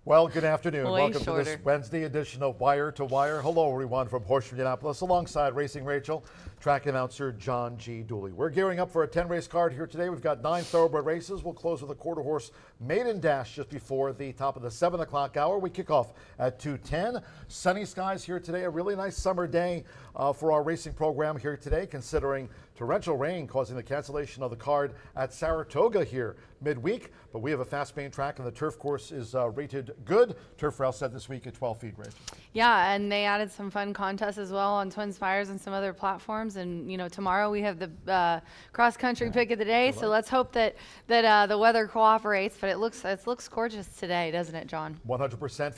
Well, good afternoon. Way Welcome shorter. to this Wednesday edition of Wire to Wire. Hello, everyone, from Horseshoe Indianapolis, alongside Racing Rachel, track announcer John G. Dooley. We're gearing up for a 10-race card here today. We've got 9 thoroughbred races. We'll close with a quarter horse maiden dash just before the top of the 7 o'clock hour. We kick off at 2:10. Sunny skies here today. A really nice summer day for our racing program here today, considering torrential rain causing the cancellation of the card at Saratoga here midweek. But we have a fast main track, and the turf course is rated good. Turf rail set this week at 12 feet, Rachel. Yeah, and they added some fun contests as well on Twin Spires and some other platforms. And, you know, tomorrow we have the cross-country pick of the day. So let's hope that the weather cooperates. But it looks gorgeous today, doesn't it, John? 100%,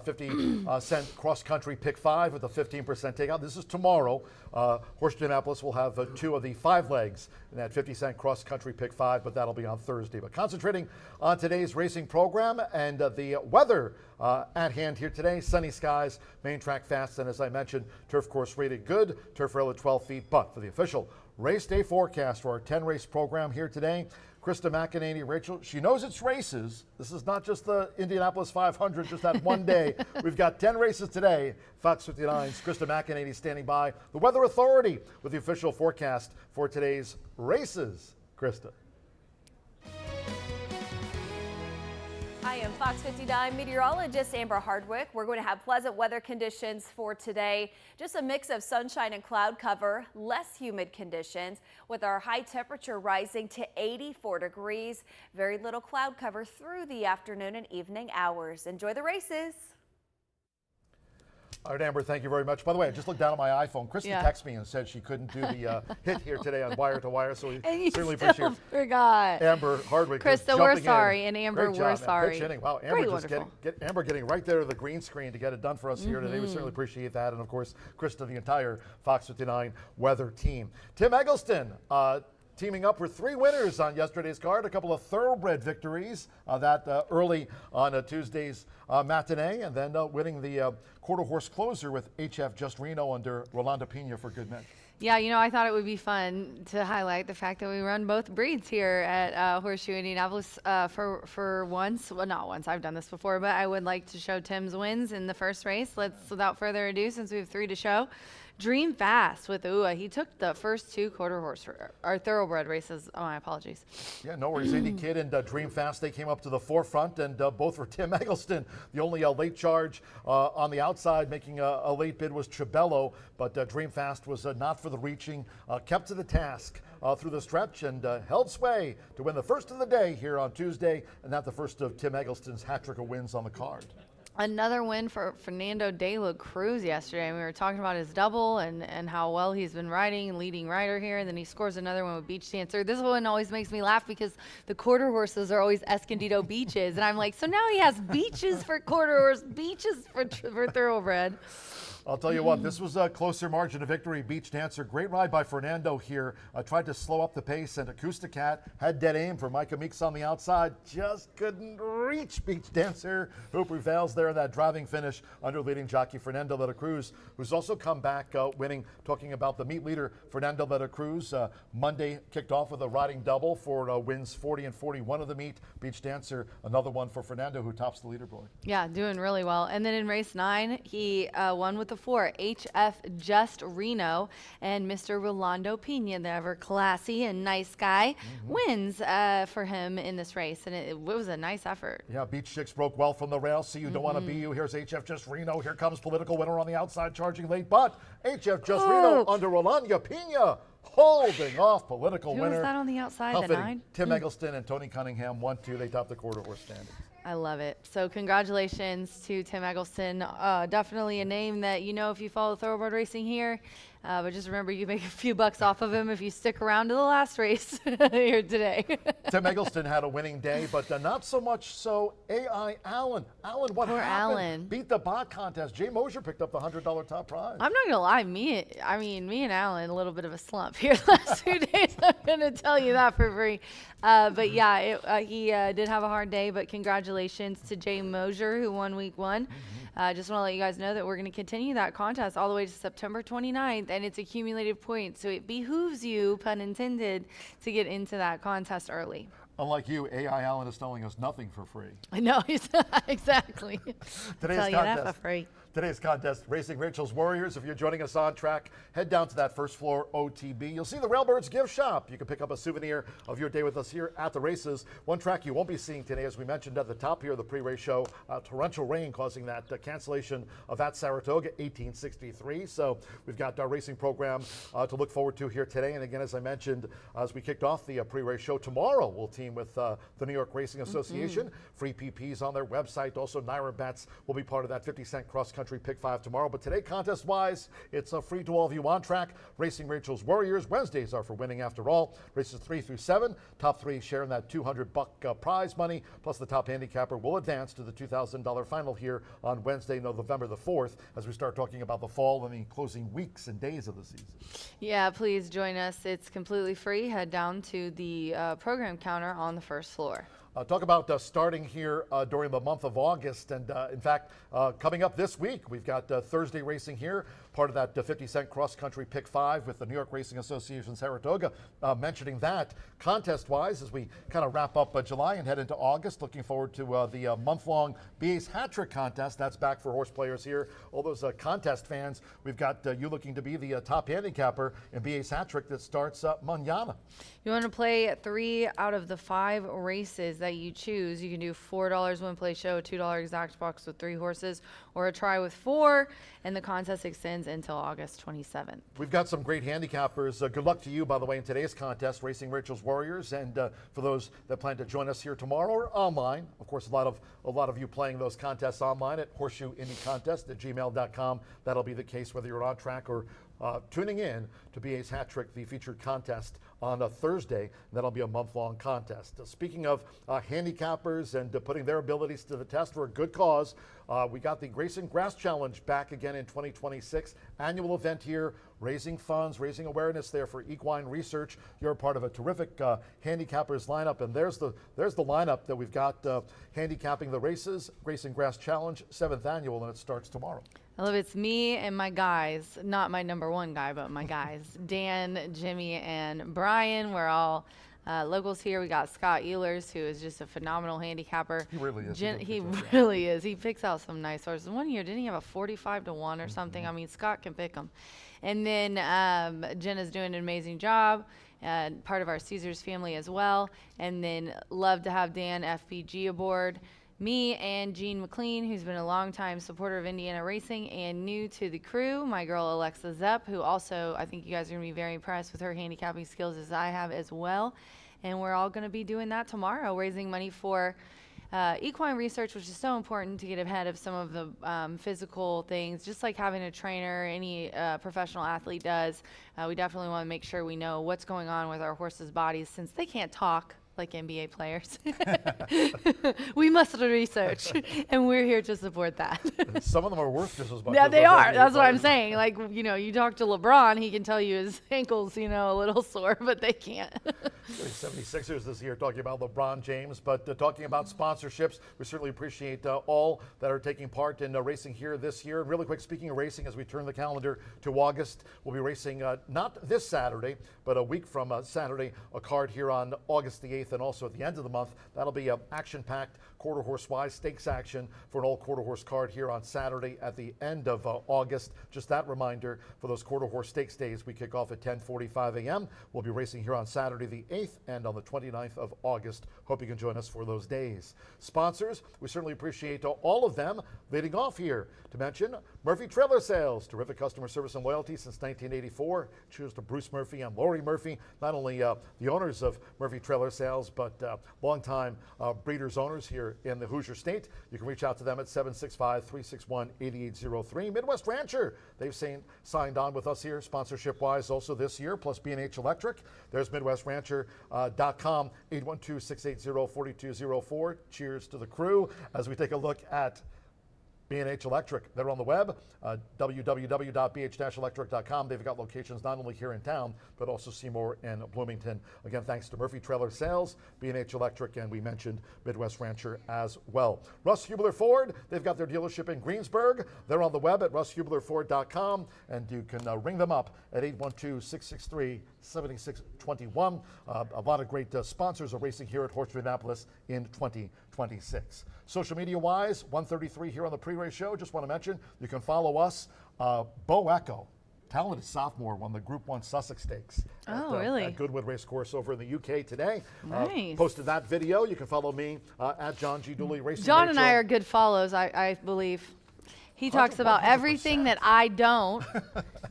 50 cent cross-country pick 5 with a 15% takeout. This is tomorrow. Horseshoe Indianapolis will have 2 of the 5 legs in that 50-cent cross-country pick 5, but that'll be on Thursday. But concentrating on today's racing program and the weather at hand here today, sunny skies, main track fast, and as I mentioned, turf course rated good, turf rail at 12 feet. But for the official race day forecast for our 10-race program here today, Krista McEnany, Rachel, she knows it's races. This is not just the Indianapolis 500, just that one day. We've got 10 races today. Fox 59's Krista McEnany standing by. The Weather Authority with the official forecast for today's races. Krista. I am Fox 59 meteorologist Amber Hardwick. We're going to have pleasant weather conditions for today. Just a mix of sunshine and cloud cover, less humid conditions with our high temperature rising to 84 degrees. Very little cloud cover through the afternoon and evening hours. Enjoy the races. All right, Amber, thank you very much. By the way, I just looked down at my iPhone. Kristen texted me and said she couldn't do the hit here today on Wire to Wire, so we And you certainly still appreciate forgot. Amber Hardwick. Krista, we're sorry, and Amber, Great job, we're man. sorry. Pitch hitting. Wow, Very Amber just wonderful. Amber getting right there to the green screen to get it done for us here today. We certainly appreciate that, and of course, Krista, the entire Fox 59 weather team. Tim Eggleston, teaming up for 3 winners on yesterday's card, a couple of thoroughbred victories early on Tuesday's matinee, and then winning the quarter horse closer with HF Just Reno under Rolando Pena for good measure. Yeah, you know, I thought it would be fun to highlight the fact that we run both breeds here at Horseshoe Indianapolis for once. Well, not once. I've done this before, but I would like to show Tim's wins in the first race. Let's, without further ado, since we have 3 to show, Dream Fast with UA. He took the first 2 quarter horse or thoroughbred races. Oh, my apologies. Yeah, no worries. Indy Kid and Dream Fast, they came up to the forefront, and both for Tim Eggleston. The only late charge on the outside, making a late bid, was Tribello, but Dream Fast was not for the reaching, kept to the task through the stretch, and held sway to win the first of the day here on Tuesday, and not the first of Tim Eggleston's hat-trick of wins on the card. Another win for Fernando de la Cruz yesterday. We were talking about his double and how well he's been riding, leading rider here. And then he scores another one with Beach Dancer. This one always makes me laugh because the quarter horses are always Escondido beaches. And I'm like, so now he has beaches for quarter horse, beaches for thoroughbred. I'll tell you what, this was a closer margin of victory. Beach Dancer, great ride by Fernando here. Tried to slow up the pace, and Acousticat had dead aim for Micah Meeks on the outside. Just couldn't reach Beach Dancer, who prevails there in that driving finish under leading jockey Fernando de la Cruz, who's also come back winning. Talking about the meet leader, Fernando de la Cruz, Monday kicked off with a riding double for wins 40 and 41 of the meet. Beach Dancer, another one for Fernando, who tops the leaderboard. Yeah, doing really well. And then in race 9, he won with the 4, HF Just Reno, and Mr. Rolando Pena, the ever classy and nice guy, wins for him in this race, and it was a nice effort. Yeah, Beach Chicks broke well from the rail. See, you don't want to be you. Here's HF Just Reno. Here comes Political Winner on the outside, charging late, but HF Just Reno under Rolando Pena, holding off Political Who Winner. was that on the outside, How the fitting. 9? Tim Eggleston and Tony Cunningham, 1-2. They topped the quarter horse standings. I love it. So congratulations to Tim Eggleston. Definitely a name that you know if you follow thoroughbred racing here. But just remember, you make a few bucks off of him if you stick around to the last race here today. Tim Eggleston had a winning day, but not so much so A.I. Allen. Allen, what Poor happened? Allen. Beat the bot contest. Jay Mosier picked up the $100 top prize. I'm not gonna lie, me and Alan, a little bit of a slump here the last 2 days. I'm gonna tell you that for free. But yeah, he did have a hard day. But congratulations to Jay Mosier, who won week 1. Just want to let you guys know that we're going to continue that contest all the way to September 29th, and it's accumulated points. So it behooves you, pun intended, to get into that contest early. Unlike you, AI Allen is telling us nothing for free. I know, exactly. Today's Tell you that for contest. free. Today's contest, Racing Rachel's Warriors. If you're joining us on track, head down to that first floor OTB. You'll see the Railbirds gift shop. You can pick up a souvenir of your day with us here at the races. One track you won't be seeing today, as we mentioned at the top here of the pre-race show, torrential rain causing that cancellation of at Saratoga, 1863. So we've got our racing program to look forward to here today. And again, as I mentioned, as we kicked off the pre-race show, tomorrow we'll team with the New York Racing Association. Free PPs on their website. Also, Naira Bets will be part of that 50-cent cross-country pick 5 tomorrow. But today, contest-wise, it's free to all of you on track. Racing Rachel's Warriors. Wednesdays are for winning after all. Races 3 through 7. Top 3 sharing that $200 prize money. Plus, the top handicapper will advance to the $2,000 final here on Wednesday, November the 4th, as we start talking about the fall and the closing weeks and days of the season. Yeah, please join us. It's completely free. Head down to the program counter on the first floor. Talk about starting here during the month of August. And in fact, coming up this week, we've got Thursday racing here, part of that 50-cent cross-country pick 5 with the New York Racing Association Saratoga. Mentioning that, contest-wise, as we kind of wrap up July and head into August, looking forward to the month-long BA's Hat Trick contest. That's back for horse players here. All those contest fans, we've got you looking to be the top handicapper in BA's Hat Trick that starts mañana. You want to play 3 out of the 5 races that you choose. You can do $4 win play show, $2 exact box with 3 horses, or a try with 4, and the contest extends until August 27th. We've got some great handicappers. Good luck to you, by the way, in today's contest, Racing Rachel's Warriors. And for those that plan to join us here tomorrow or online, of course, a lot of you playing those contests online at Horseshoe Indy Contest at gmail.com. That'll be the case whether you're on track or tuning in to BA's Hat Trick, the featured contest on a Thursday. That'll be a month-long contest. Speaking of handicappers and putting their abilities to the test for a good cause, we got the Grayson Grass Challenge back again in 2026. Annual event here, raising funds, raising awareness there for equine research. You're a part of a terrific handicappers lineup, and there's the lineup that we've got handicapping the races. Grayson Grass Challenge, 7th annual, and it starts tomorrow. I love it's me and my guys, not my number 1 guy, but my guys, Dan, Jimmy, and Brian. We're all locals here. We got Scott Ehlers, who is just a phenomenal handicapper. He really is. He really is. He picks out some nice horses. One year, didn't he have a 45-1 or something? I mean, Scott can pick them. And then Jenna's doing an amazing job, part of our Caesars family as well. And then love to have Dan FPG aboard. Me and Jean McLean, who's been a longtime supporter of Indiana racing and new to the crew. My girl Alexa Zepp, who also, I think you guys are going to be very impressed with her handicapping skills as I have as well. And we're all going to be doing that tomorrow, raising money for equine research, which is so important to get ahead of some of the physical things, just like having a trainer, any professional athlete does. We definitely want to make sure we know what's going on with our horses' bodies since they can't talk like NBA players. We must research, and we're here to support that. Some of them are worth just as much. Yeah, as they those are. NBA That's what I'm players. saying. Like, you talk to LeBron, he can tell you his ankle's, a little sore, but they can't. 76ers this year talking about LeBron James, but talking about sponsorships, we certainly appreciate all that are taking part in racing here this year. And really quick, speaking of racing, as we turn the calendar to August, we'll be racing not this Saturday, but a week from Saturday, a card here on August the 8th, and also at the end of the month. That'll be action-packed quarter horse-wise stakes action for an all quarter horse card here on Saturday at the end of August. Just that reminder for those quarter horse stakes days. We kick off at 10:45 a.m. We'll be racing here on Saturday the 8th and on the 29th of August. Hope you can join us for those days. Sponsors, we certainly appreciate all of them. Leading off here to mention Murphy Trailer Sales, terrific customer service and loyalty since 1984. Cheers to Bruce Murphy and Lori Murphy, not only the owners of Murphy Trailer Sales, but longtime breeders owners here in the Hoosier State. You can reach out to them at 765-361-8803. Midwest Rancher, they've signed on with us here sponsorship-wise also this year, plus B&H Electric. There's MidwestRancher.com, 812-680-4204. Cheers to the crew as we take a look at B&H Electric, they're on the web, www.bh-electric.com. They've got locations not only here in town, but also Seymour and Bloomington. Again, thanks to Murphy Trailer Sales, B&H Electric, and we mentioned Midwest Rancher as well. Russ Hubler Ford, they've got their dealership in Greensburg. They're on the web at russhublerford.com, and you can ring them up at 812-663-7621. A lot of great sponsors are racing here at Horseshoe Indianapolis in 2026. Social media-wise, 133 here on the pre-race show. Just want to mention, you can follow us. Bo Echo, talented sophomore, won the Group 1 Sussex Stakes Really? at Goodwood Racecourse over in the UK today. Nice. Posted that video. You can follow me at John G. Dooley Racing. John and I Rachel. are good follows, I believe. He talks about 100%. everything that I don't.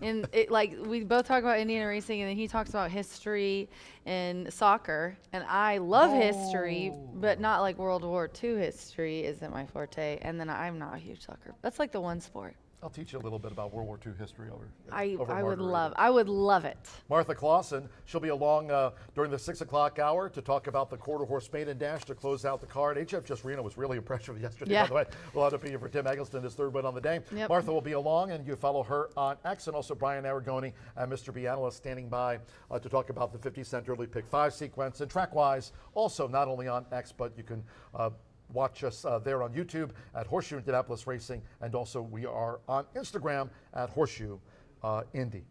And like we both talk about Indiana racing, and then he talks about history and soccer. And I love history, but not like World War II history isn't my forte. And then I'm not a huge soccer. That's like the one sport. I'll teach you a little bit about World War II history over I would Margarita. I would love it. Martha Clausen, she'll be along during the 6 o'clock hour to talk about the quarter horse maiden dash to close out the card. HF Just Reno was really impressive yesterday, by the way. We'll end up being for Tim Eggleston, his third win on the day. Yep. Martha will be along, and you follow her on X, and also Brian Aragoni and Mr. B. Analyst standing by to talk about the 50-cent early pick 5 sequence. And track-wise, also not only on X, but you can watch us there on YouTube at Horseshoe Indianapolis Racing, and also we are on Instagram at Horseshoe Indy.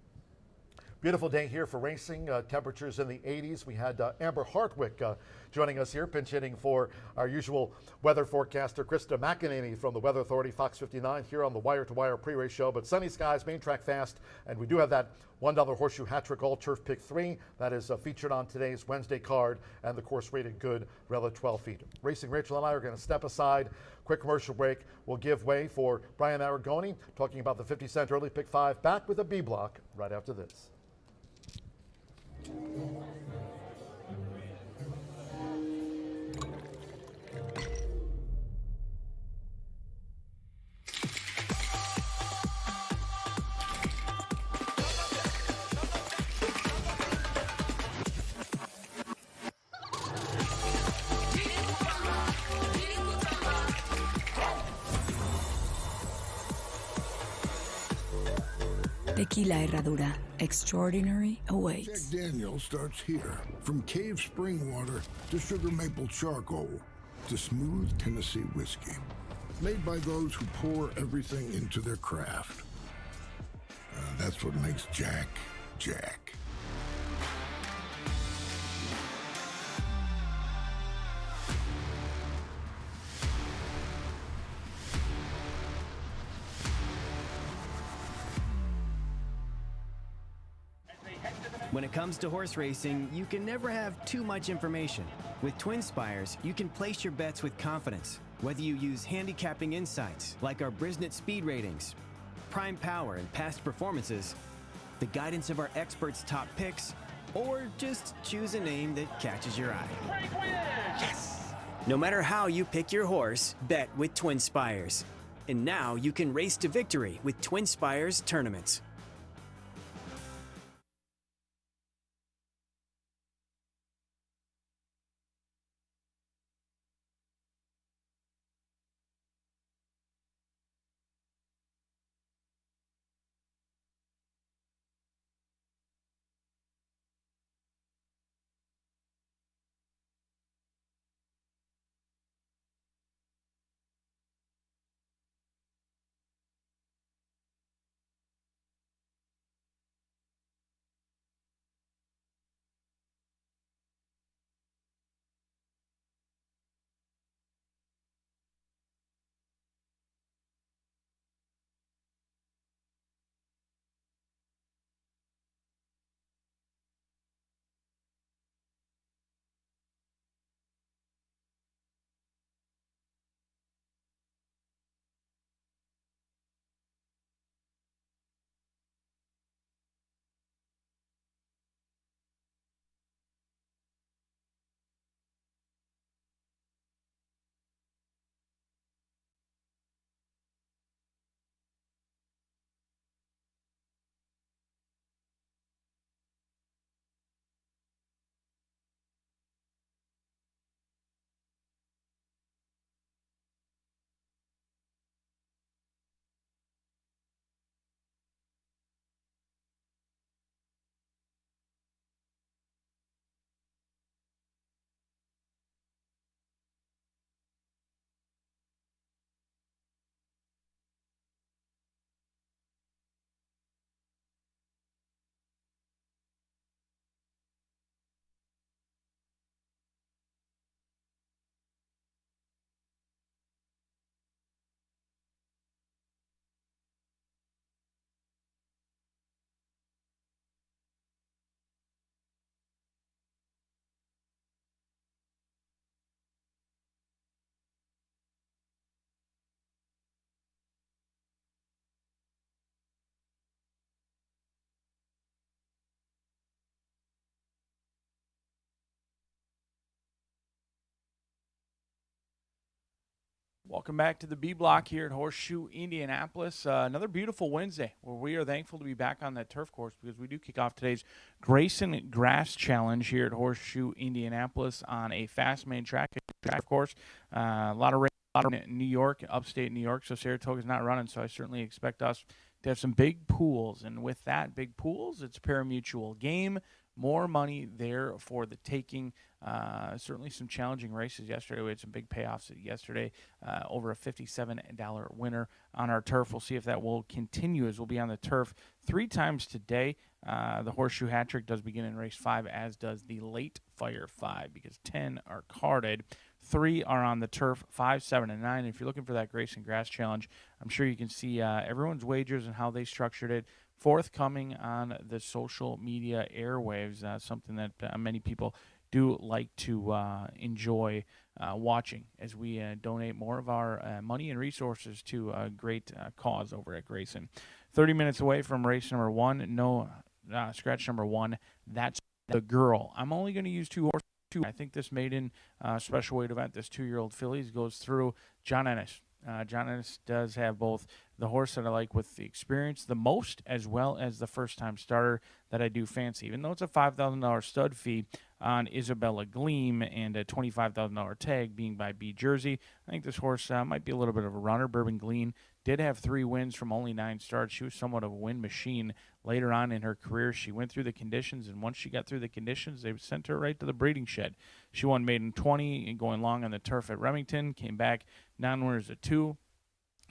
Beautiful day here for racing. Temperatures in the 80s. We had Amber Hartwick joining us here, pinch hitting for our usual weather forecaster, Krista McEnany from the Weather Authority, Fox 59, here on the Wire to Wire pre-race show. But sunny skies, main track fast, and we do have that $1 Horseshoe Hat Trick All Turf Pick 3 that is featured on today's Wednesday card, and the course rated good, rel at 12 feet. Racing Rachel and I are going to step aside. Quick commercial break. We'll give way for Brian Aragoni talking about the 50-cent early pick 5. Back with a B block right after this. Tequila Herradura. Extraordinary awaits. Jack Daniels starts here. From cave spring water to sugar maple charcoal to smooth Tennessee whiskey. Made by those who pour everything into their craft. That's what makes Jack, Jack. When it comes to horse racing, you can never have too much information. With Twin Spires, you can place your bets with confidence. Whether you use handicapping insights, like our Brisnet speed ratings, prime power and past performances, the guidance of our experts' top picks, or just choose a name that catches your eye. Yes! No matter how you pick your horse, bet with Twin Spires. And now you can race to victory with Twin Spires tournaments. Welcome back to the B Block here at Horseshoe Indianapolis. Another beautiful Wednesday where we are thankful to be back on that turf course because we do kick off today's Grayson Grass Challenge here at Horseshoe Indianapolis on a fast main track, of course. A lot of rain in New York, upstate New York, so Saratoga's not running, so I certainly expect us to have some big pools. And with that, big pools, it's a pari-mutuel game. More money there for the taking. Certainly some challenging races yesterday. We had some big payoffs yesterday. Over a $57 winner on our turf. We'll see if that will continue as we'll be on the turf 3 times today. The Horseshoe Hat Trick does begin in race 5, as does the Late Fire 5, because 10 are carded. 3 are on the turf, 5, 7, and 9. If you're looking for that Grayson Grass Challenge, I'm sure you can see everyone's wagers and how they structured it forthcoming on the social media airwaves, something that many people do like to enjoy watching as we donate more of our money and resources to a great cause over at Grayson. 30 minutes away from race number 1, scratch number 1, that's the girl. I'm only going to use 2 horses. I think this maiden special weight event, this 2-year-old fillies, goes through John Ennis. John Ennis does have both the horse that I like with the experience the most, as well as the first-time starter that I do fancy. Even though it's a $5,000 stud fee on Isabella Gleam and a $25,000 tag being by B Jersey, I think this horse might be a little bit of a runner. Bourbon Gleam did have 3 wins from only 9 starts. She was somewhat of a win machine later on in her career. She went through the conditions, and once she got through the conditions, they sent her right to the breeding shed. She won maiden 20 and going long on the turf at Remington, came back non-winners of 2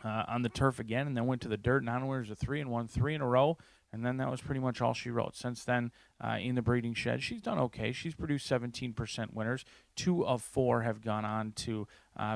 on the turf again, and then went to the dirt, non-winners of 3 and won 3 in a row. And then that was pretty much all she wrote. Since then, in the breeding shed, she's done okay. She's produced 17% winners. 2 of 4 have gone on to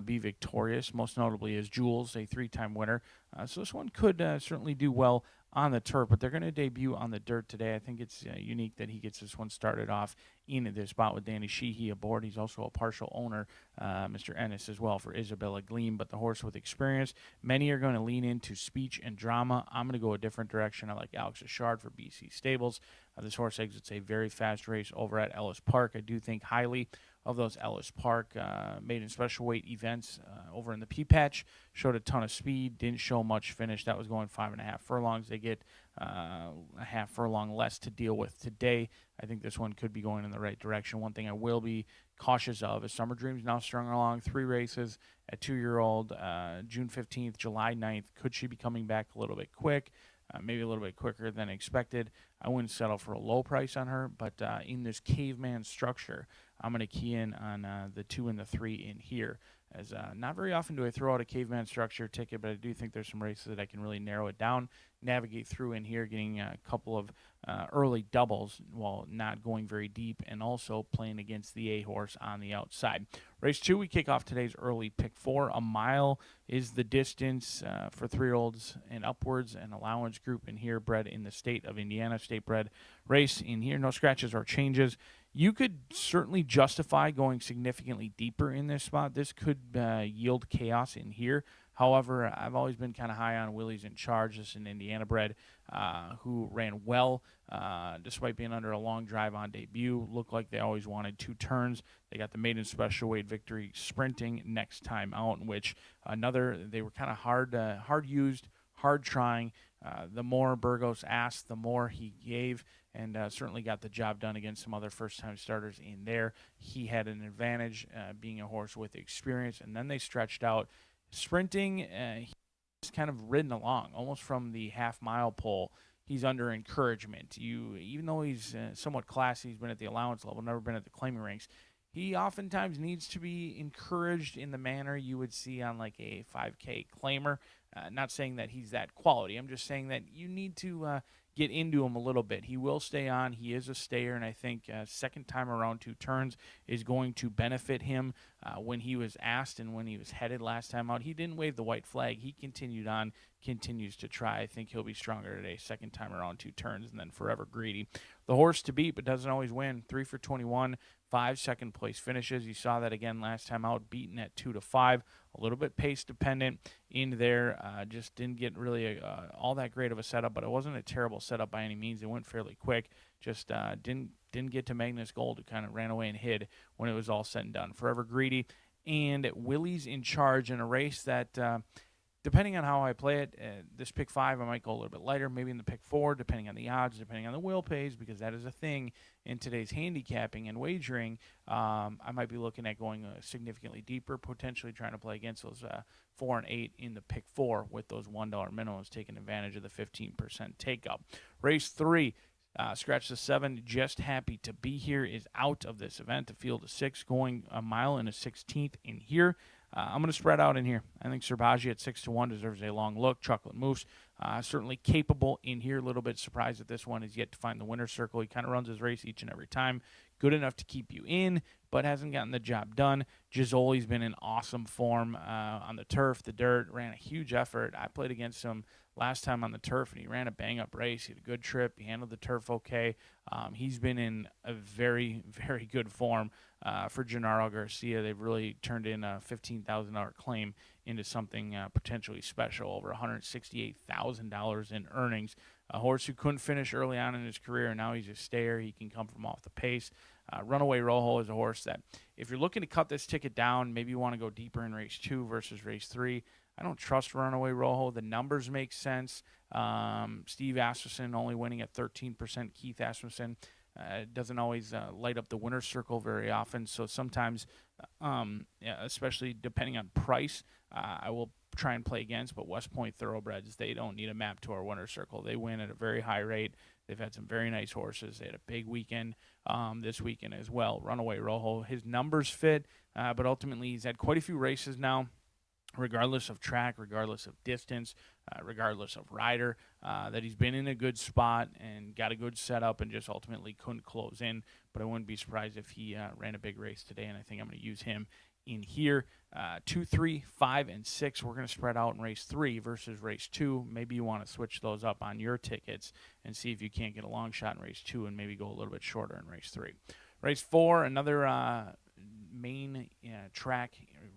be victorious. Most notably is Jules, a 3-time winner. So this one could certainly do well on the turf, but they're going to debut on the dirt today. I think it's unique that he gets this one started off in this spot with Danny Sheehy aboard. He's also a partial owner, Mr. Ennis, as well, for Isabella Gleam, but the horse with experience. Many are going to lean into speech and drama. I'm going to go a different direction. I like Alex Ashard for BC Stables. This horse exits a very fast race over at Ellis Park. I do think highly of those Ellis Park maiden special weight events over in the P-Patch. Showed a ton of speed, didn't show much finish. That was going 5.5 furlongs. They get a half furlong less to deal with today. I think this one could be going in the right direction. One thing I will be cautious of is Summer Dreams now strung along 3 races at 2-year-old, June 15th, July 9th. Could she be coming back a little bit quick? Maybe a little bit quicker than expected. I wouldn't settle for a low price on her, but in this caveman structure, I'm going to key in on the 2 and the 3 in here. As not very often do I throw out a caveman structure ticket, but I do think there's some races that I can really narrow it down, navigate through in here, getting a couple of early doubles while not going very deep, and also playing against the A horse on the outside. Race 2, we kick off today's early pick 4. A mile is the distance for 3-year-olds and upwards, an allowance group in here, bred in the state of Indiana, state bred race in here, no scratches or changes. You could certainly justify going significantly deeper in this spot. This could yield chaos in here. However, I've always been kind of high on Willie's in Charge. This is an Indiana bred who ran well despite being under a long drive on debut. Looked like they always wanted 2 turns. They got the maiden special weight victory sprinting next time out, in which they were kind of hard used, hard trying. The more Burgos asked, the more he gave, and certainly got the job done against some other first-time starters in there. He had an advantage being a horse with experience, and then they stretched out. Sprinting, he's kind of ridden along, almost from the half-mile pole. He's under encouragement. Even though he's somewhat classy, he's been at the allowance level, never been at the claiming ranks, he oftentimes needs to be encouraged in the manner you would see on like a 5K claimer. Not saying that he's that quality. I'm just saying that you need to get into him a little bit. He will stay on. He is a stayer, and I think second time around 2 turns is going to benefit him. When he was asked and when he was headed last time out, he didn't wave the white flag. He continued on, continues to try. I think he'll be stronger today. Second time around 2 turns, and then Forever Greedy. The horse to beat, but doesn't always win. 3 for 21, 5 second-place finishes. You saw that again last time out, beaten at 2-5. A little bit pace-dependent in there. Just didn't get really all that great of a setup, but it wasn't a terrible setup by any means. It went fairly quick. Just didn't get to Magnus Gold, who kind of ran away and hid when it was all said and done. Forever Greedy and Willie's in charge in a race that, depending on how I play it, this pick 5, I might go a little bit lighter, maybe in the pick 4, depending on the odds, depending on the wheel pays, because that is a thing in today's handicapping and wagering. I might be looking at going significantly deeper, potentially trying to play against those 4 and 8 in the pick 4 with those $1 minimums, taking advantage of the 15% takeout. Race 3. Scratch the 7, just happy to be here, is out of this event. The field of 6 going a mile and a 16th in here. I'm going to spread out in here. I think Serbaji at 6-1 deserves a long look. Chocolate Mousse, certainly capable in here. A little bit surprised that this one is yet to find the winner's circle. He kind of runs his race each and every time. Good enough to keep you in, but hasn't gotten the job done. Gisoli's been in awesome form on the turf, the dirt, ran a huge effort. I played against him last time on the turf, and he ran a bang-up race. He had a good trip. He handled the turf okay. He's been in a very, very good form for Gennaro Garcia. They've really turned in a $15,000 claim into something potentially special, over $168,000 in earnings. A horse who couldn't finish early on in his career, and now he's a stayer. He can come from off the pace. Runaway Rojo is a horse that, if you're looking to cut this ticket down, maybe you want to go deeper in race 2 versus race 3. I don't trust Runaway Rojo. The numbers make sense. Steve Asmussen only winning at 13%. Keith Asmussen doesn't always light up the winner's circle very often. So sometimes, especially depending on price, I will try and play against. But West Point Thoroughbreds, they don't need a map to our winner's circle. They win at a very high rate. They've had some very nice horses. They had a big weekend this weekend as well. Runaway Rojo, his numbers fit, but ultimately he's had quite a few races now, regardless of track, regardless of distance, regardless of rider, that he's been in a good spot and got a good setup and just ultimately couldn't close in. But I wouldn't be surprised if he ran a big race today, and I think I'm going to use him in here. 2, 3, 5, and 6, we're going to spread out in race 3 versus race 2. Maybe you want to switch those up on your tickets and see if you can't get a long shot in race 2 and maybe go a little bit shorter in race 3. Race 4, another main track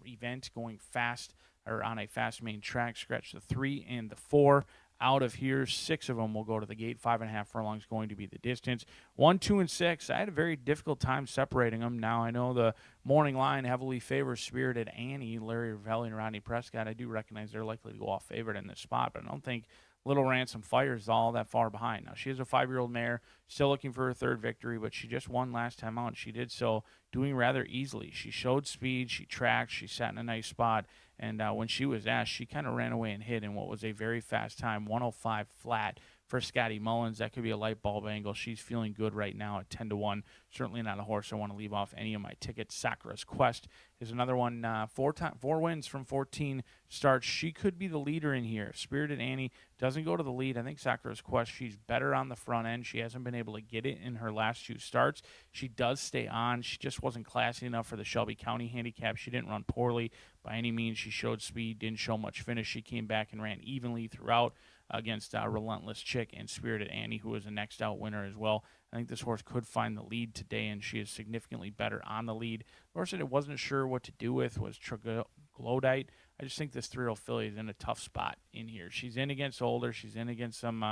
event going fast, or on a fast main track. Scratch the 3 and the 4 out of here. 6 of them will go to the gate. 5.5 furlongs going to be the distance. 1, 2, and 6. I had a very difficult time separating them. Now I know the morning line heavily favors Spirited Annie, Larry Ravelli, and Rodney Prescott. I do recognize they're likely to go off favorite in this spot, but I don't think Little Ransom Fire is all that far behind. Now, she is a 5-year-old mare, still looking for her 3rd victory, but she just won last time out, and she did so doing rather easily. She showed speed, she tracked, she sat in a nice spot, and when she was asked, she kind of ran away and hid in what was a very fast time, 105 flat for Scotty Mullins. That could be a light bulb angle. She's feeling good right now at 10-1. Certainly not a horse I want to leave off any of my tickets. Sakura's Quest is another one. 4 wins from 14 starts. She could be the leader in here. Spirited Annie doesn't go to the lead. I think Sakura's Quest, she's better on the front end. She hasn't been able to get it in her last 2 starts. She does stay on. She just wasn't classy enough for the Shelby County handicap. She didn't run poorly by any means. She showed speed, didn't show much finish. She came back and ran evenly throughout against Relentless Chick and Spirited Annie, who was a next out winner as well. I think this horse could find the lead today, and she is significantly better on the lead. The horse that I wasn't sure what to do with was Troglodyte. I just think this 3-year-old filly is in a tough spot in here. She's in against older. She's in against some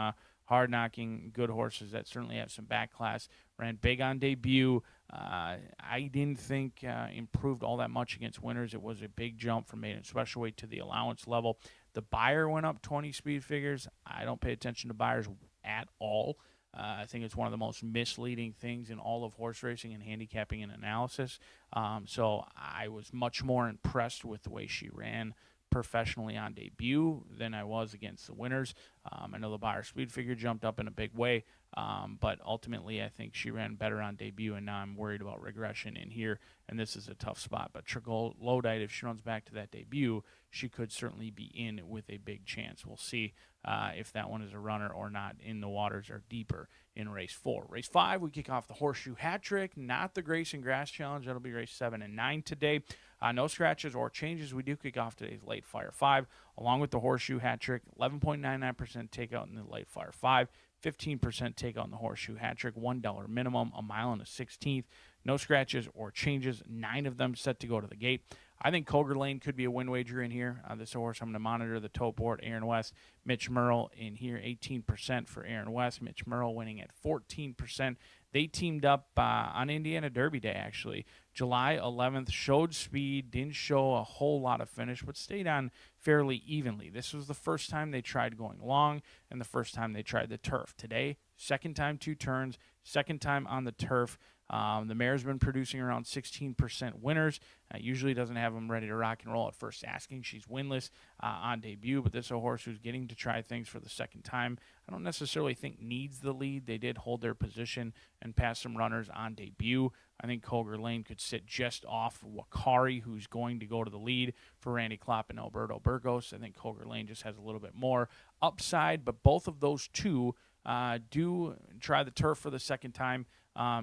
hard-knocking good horses that certainly have some back class. Ran big on debut. I didn't think improved all that much against winners. It was a big jump from maiden special weight to the allowance level. The buyer went up 20 speed figures. I don't pay attention to buyers at all. I think it's one of the most misleading things in all of horse racing and handicapping and analysis. So I was much more impressed with the way she ran professionally on debut than I was against the winners. I know the buyer speed figure jumped up in a big way, but ultimately I think she ran better on debut, and now I'm worried about regression in here, and this is a tough spot. But Troglodyte, if she runs back to that debut, she could certainly be in with a big chance. We'll see if that one is a runner or not in the waters or deeper in race 4. Race 5, we kick off the Horseshoe Hat Trick, not the Grayson Grass Challenge. That'll be race 7 and 9 today. No scratches or changes. We do kick off today's Late Fire 5, along with the Horseshoe Hat Trick. 11.99% takeout in the Late Fire 5, 15% takeout in the Horseshoe Hat Trick, $1 minimum, a mile and a 16th. No scratches or changes. 9 of them set to go to the gate. I think Coger Lane could be a win wager in here. This horse, I'm going to monitor the tote board. Aaron West, Mitch Merle in here, 18% for Aaron West. Mitch Merle winning at 14%. They teamed up on Indiana Derby Day, actually. July 11th, showed speed, didn't show a whole lot of finish, but stayed on fairly evenly. This was the first time they tried going long and the first time they tried the turf. Today, second time 2 turns, second time on the turf. The mare's been producing around 16% winners. Usually doesn't have them ready to rock and roll at first asking. She's winless on debut, but this is a horse who's getting to try things for the second time. I don't necessarily think needs the lead. They did hold their position and pass some runners on debut. I think Coger Lane could sit just off Wakari, who's going to go to the lead for Randy Klopp and Alberto Burgos. I think Coger Lane just has a little bit more upside, but both of those two do try the turf for the second time.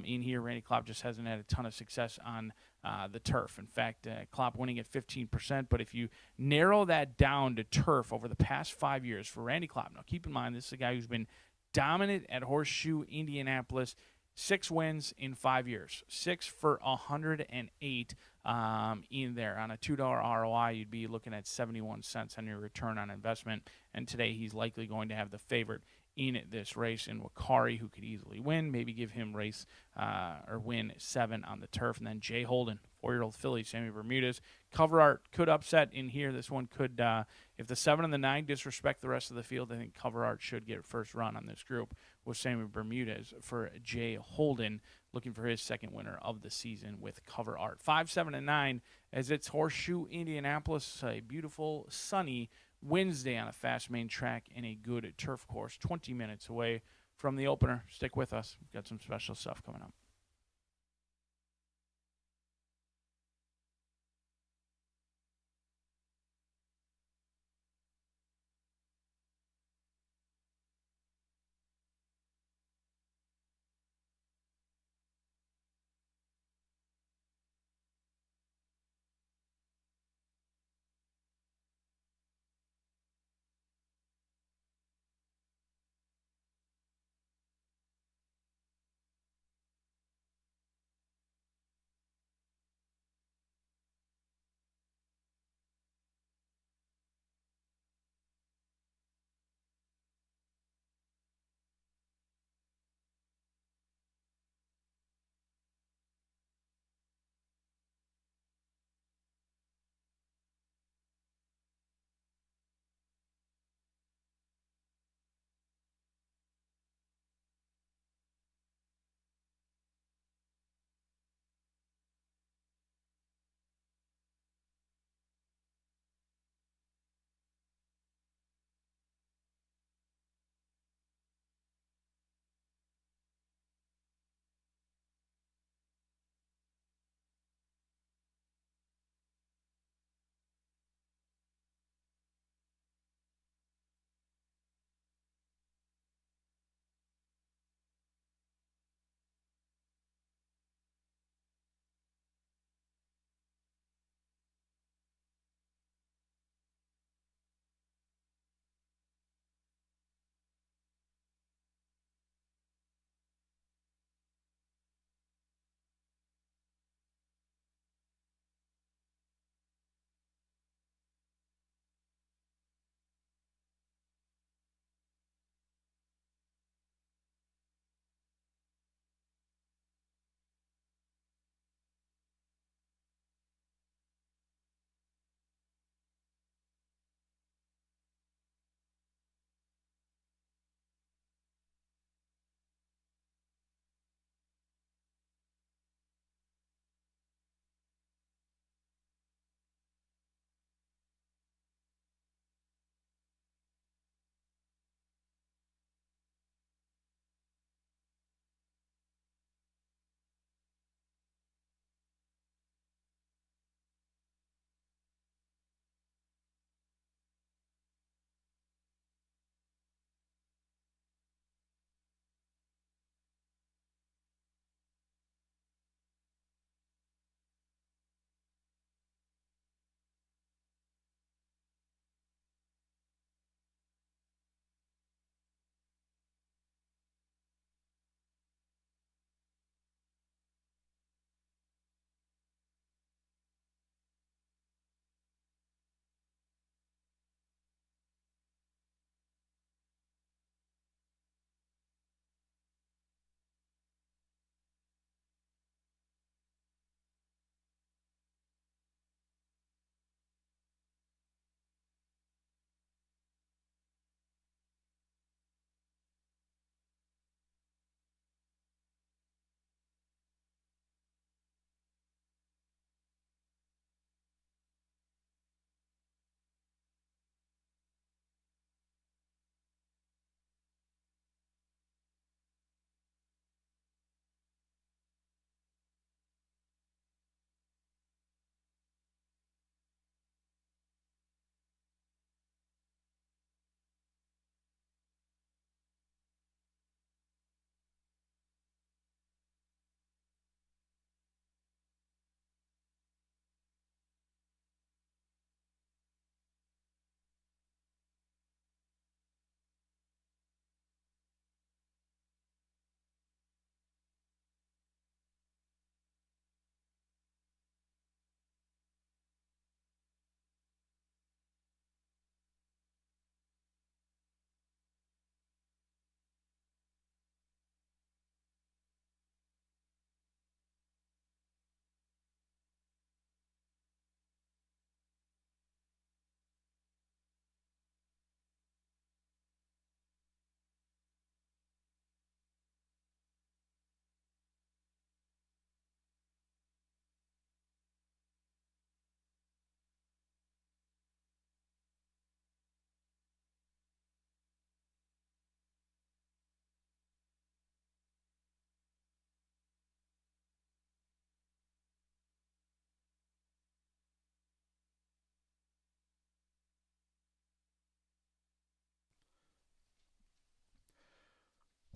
In here, Randy Klopp just hasn't had a ton of success on the turf. In fact, Klopp winning at 15%, but if you narrow that down to turf over the past 5 years for Randy Klopp, now keep in mind this is a guy who's been dominant at Horseshoe Indianapolis, 6 wins in 5 years, 6 for 108 in there. On a $2 ROI, you'd be looking at 71 cents on your return on investment, and today he's likely going to have the favorite in this race in Wakari, who could easily win, maybe give him race or win 7 on the turf. And then Jay Holden, 4-year-old filly, Sammy Bermudez. Cover art could upset in here. This one could, if the 7 and the 9 disrespect the rest of the field, I think cover art should get first run on this group with Sammy Bermudez for Jay Holden, looking for his second winner of the season with cover art. 5, 7, and 9 as it's Horseshoe Indianapolis, a beautiful, sunny Wednesday on a fast main track and a good turf course, 20 minutes away from the opener. Stick with us. We've got some special stuff coming up.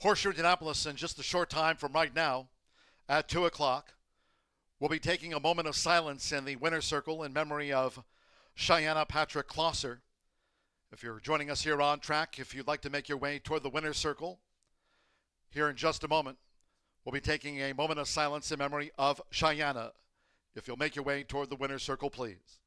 Horseshoe Indianapolis, in just a short time from right now, at 2 o'clock, we'll be taking a moment of silence in the winner's circle in memory of Cheyenne Patrick Closser. If you're joining us here on track, if you'd like to make your way toward the winner's circle, here in just a moment, we'll be taking a moment of silence in memory of Cheyenne. If you'll make your way toward the winner's circle, please.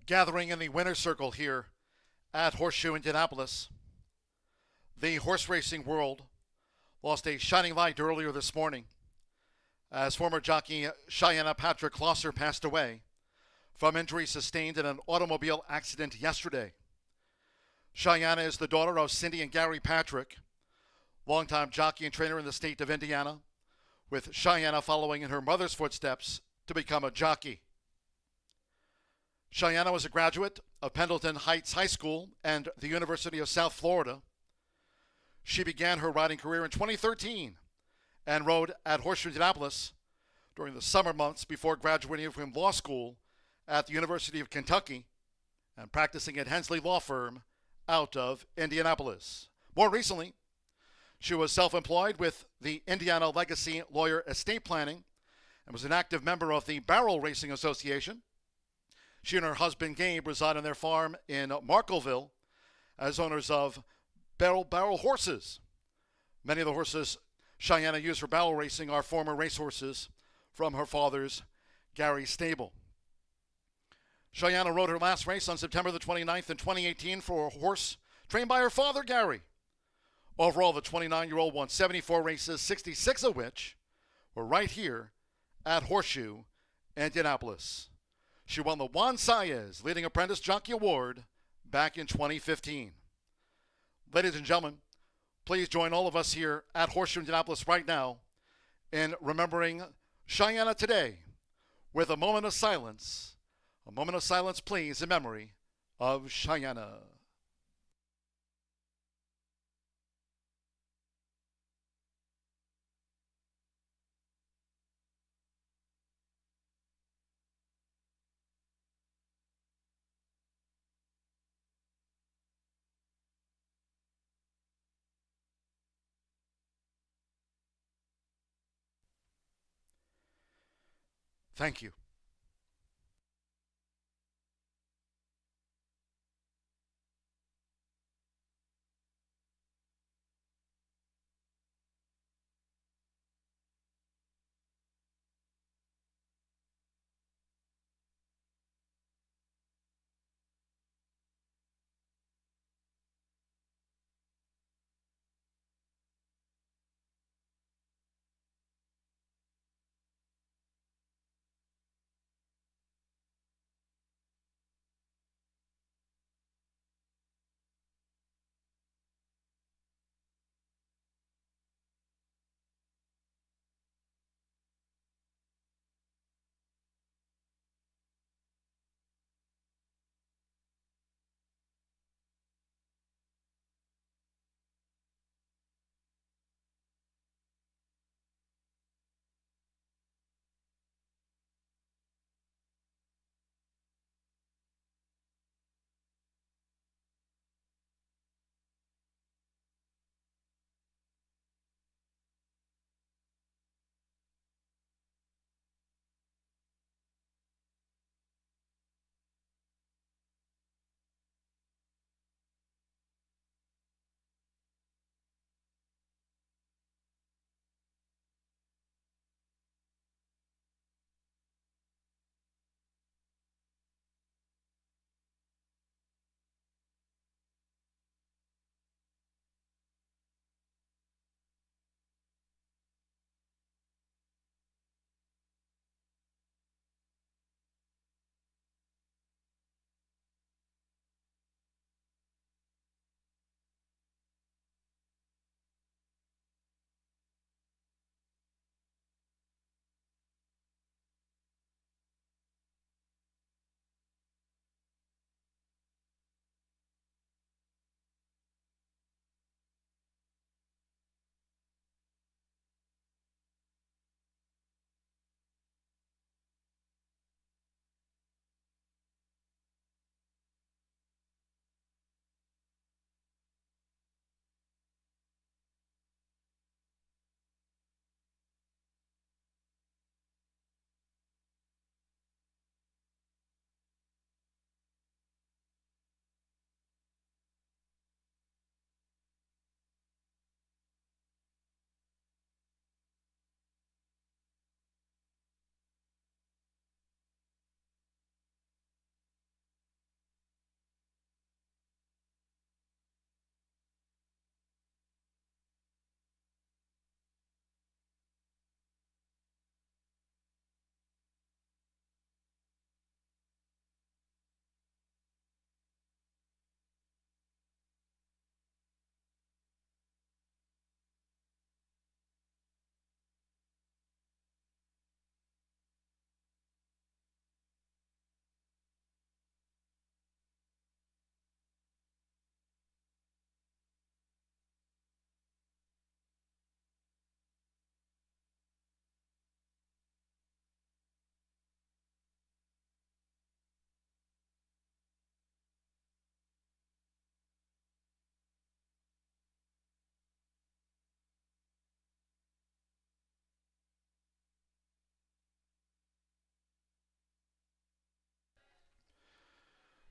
Gathering in the winner's circle here at Horseshoe Indianapolis, the horse racing world lost a shining light earlier this morning as former jockey Cheyenne Patrick Closser passed away from injuries sustained in an automobile accident yesterday. Cheyenne is the daughter of Cindy and Gary Patrick, longtime jockey and trainer in the state of Indiana, with Cheyenne following in her mother's footsteps to become a jockey. Cheyenne was a graduate of Pendleton Heights High School and the University of South Florida. She began her riding career in 2013 and rode at Horseshoe Indianapolis during the summer months before graduating from law school at the University of Kentucky and practicing at Hensley Law Firm out of Indianapolis. More recently, she was self-employed with the Indiana Legacy Lawyer Estate Planning and was an active member of the Barrel Racing Association. She and her husband Gabe reside on their farm in Markleville as owners of barrel horses. Many of the horses Cheyenne used for barrel racing are former racehorses from her father's Gary stable. Cheyenne rode her last race on September the 29th in 2018 for a horse trained by her father Gary. Overall, the 29-year-old won 74 races, 66 of which were right here at Horseshoe Indianapolis. She won the Juan Saez Leading Apprentice Jockey Award back in 2015. Ladies and gentlemen, please join all of us here at Horseshoe Indianapolis right now in remembering Cheyenne today with a moment of silence. A moment of silence, please, in memory of Cheyenne. Thank you.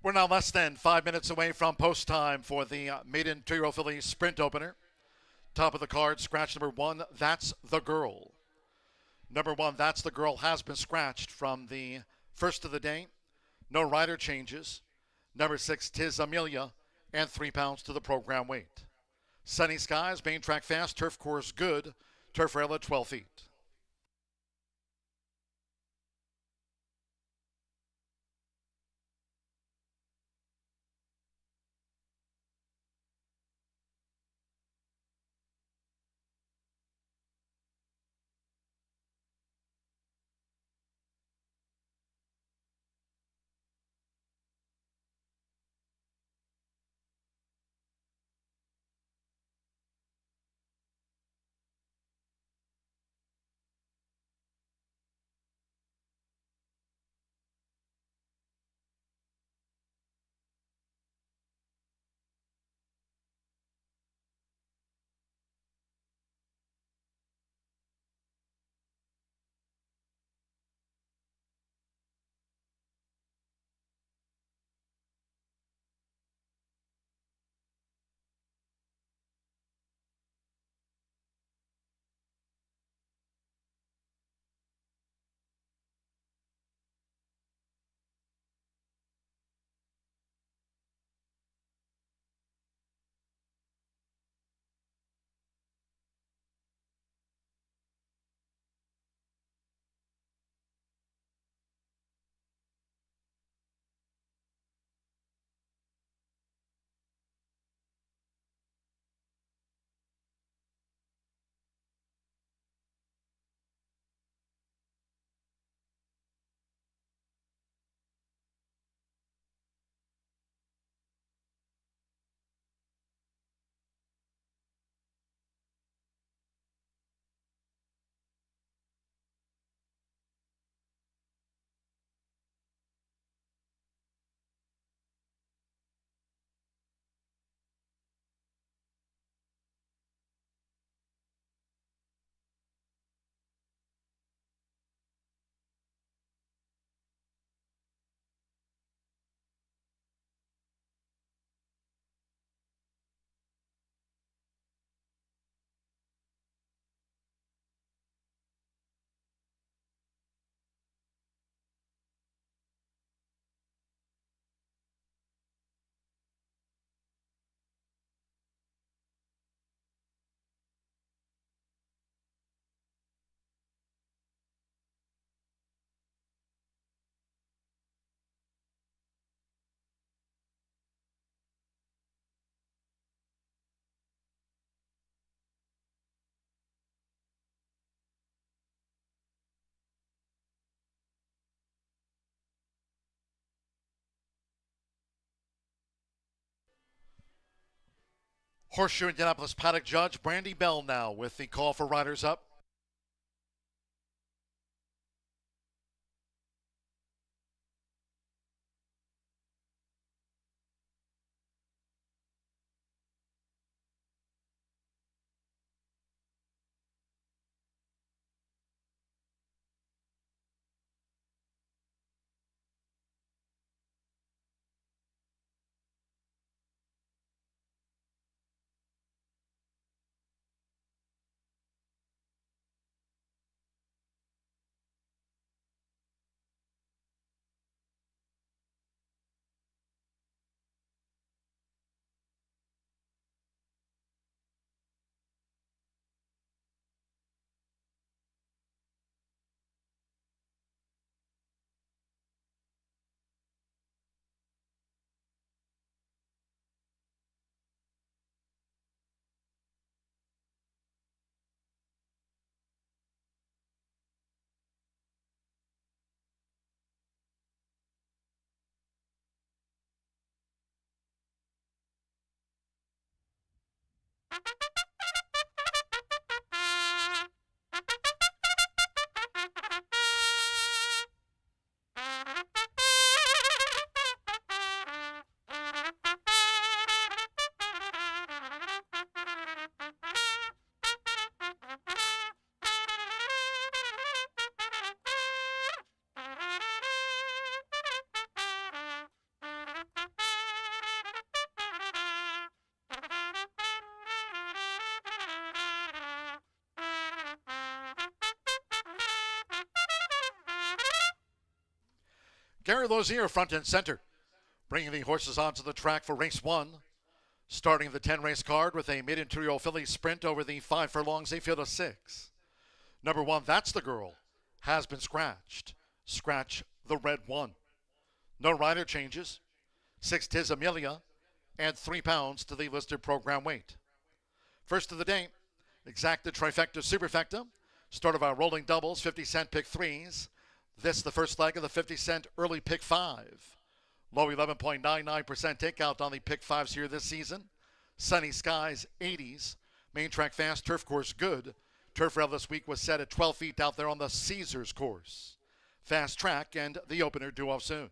We're now less than 5 minutes away from post time for the maiden 2-year-old filly sprint opener. Top of the card, scratch number 1, That's the Girl. Number 1, That's the Girl, has been scratched from the first of the day. No rider changes. Number 6, Tis Amelia, and 3 pounds to the program weight. Sunny skies, main track fast, turf course good, turf rail at 12 feet. Horseshoe Indianapolis paddock judge Brandy Bell now with the call for riders up. Gary Lozier front and center, bringing the horses onto the track for race 1. Starting the 10-race card with a mid-interior filly sprint over the 5 furlongs, a field of 6. Number 1, That's the Girl, has been scratched. Scratch the red 1. No rider changes. 6, Tis Amelia, and 3 pounds to the listed program weight. First of the day, Exacta Trifecta Superfecta. Start of our rolling doubles, 50-cent pick 3s. This the first leg of the 50-cent early pick 5. Low 11.99% takeout on the pick 5s here this season. Sunny skies, 80s. Main track fast, turf course good. Turf rail this week was set at 12 feet out there on the Caesars course. Fast track and the opener due off soon.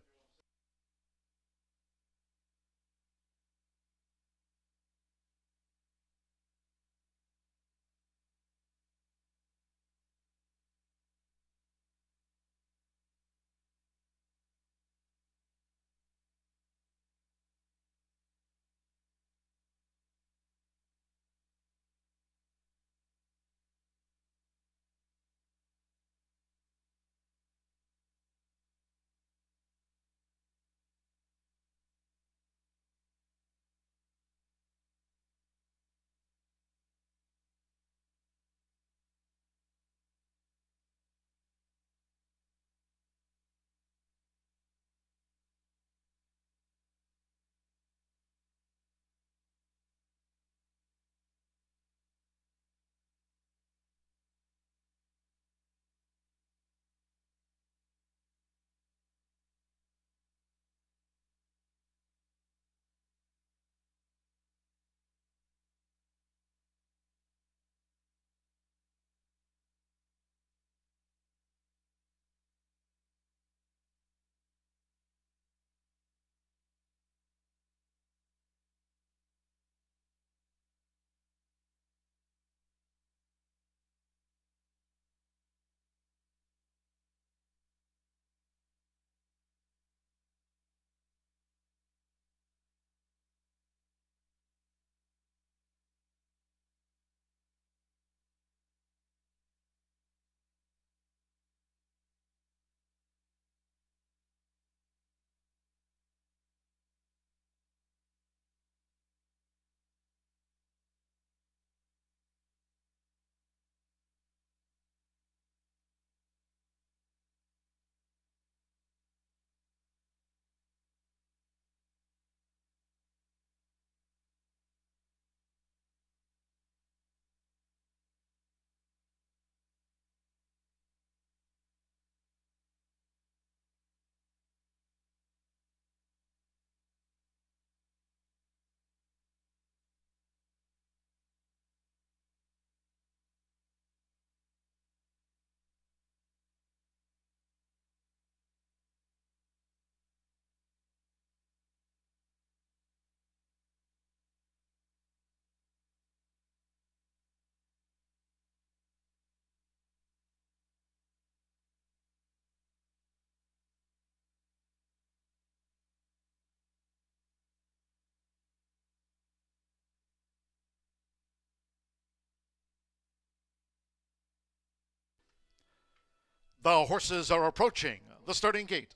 The horses are approaching the starting gate.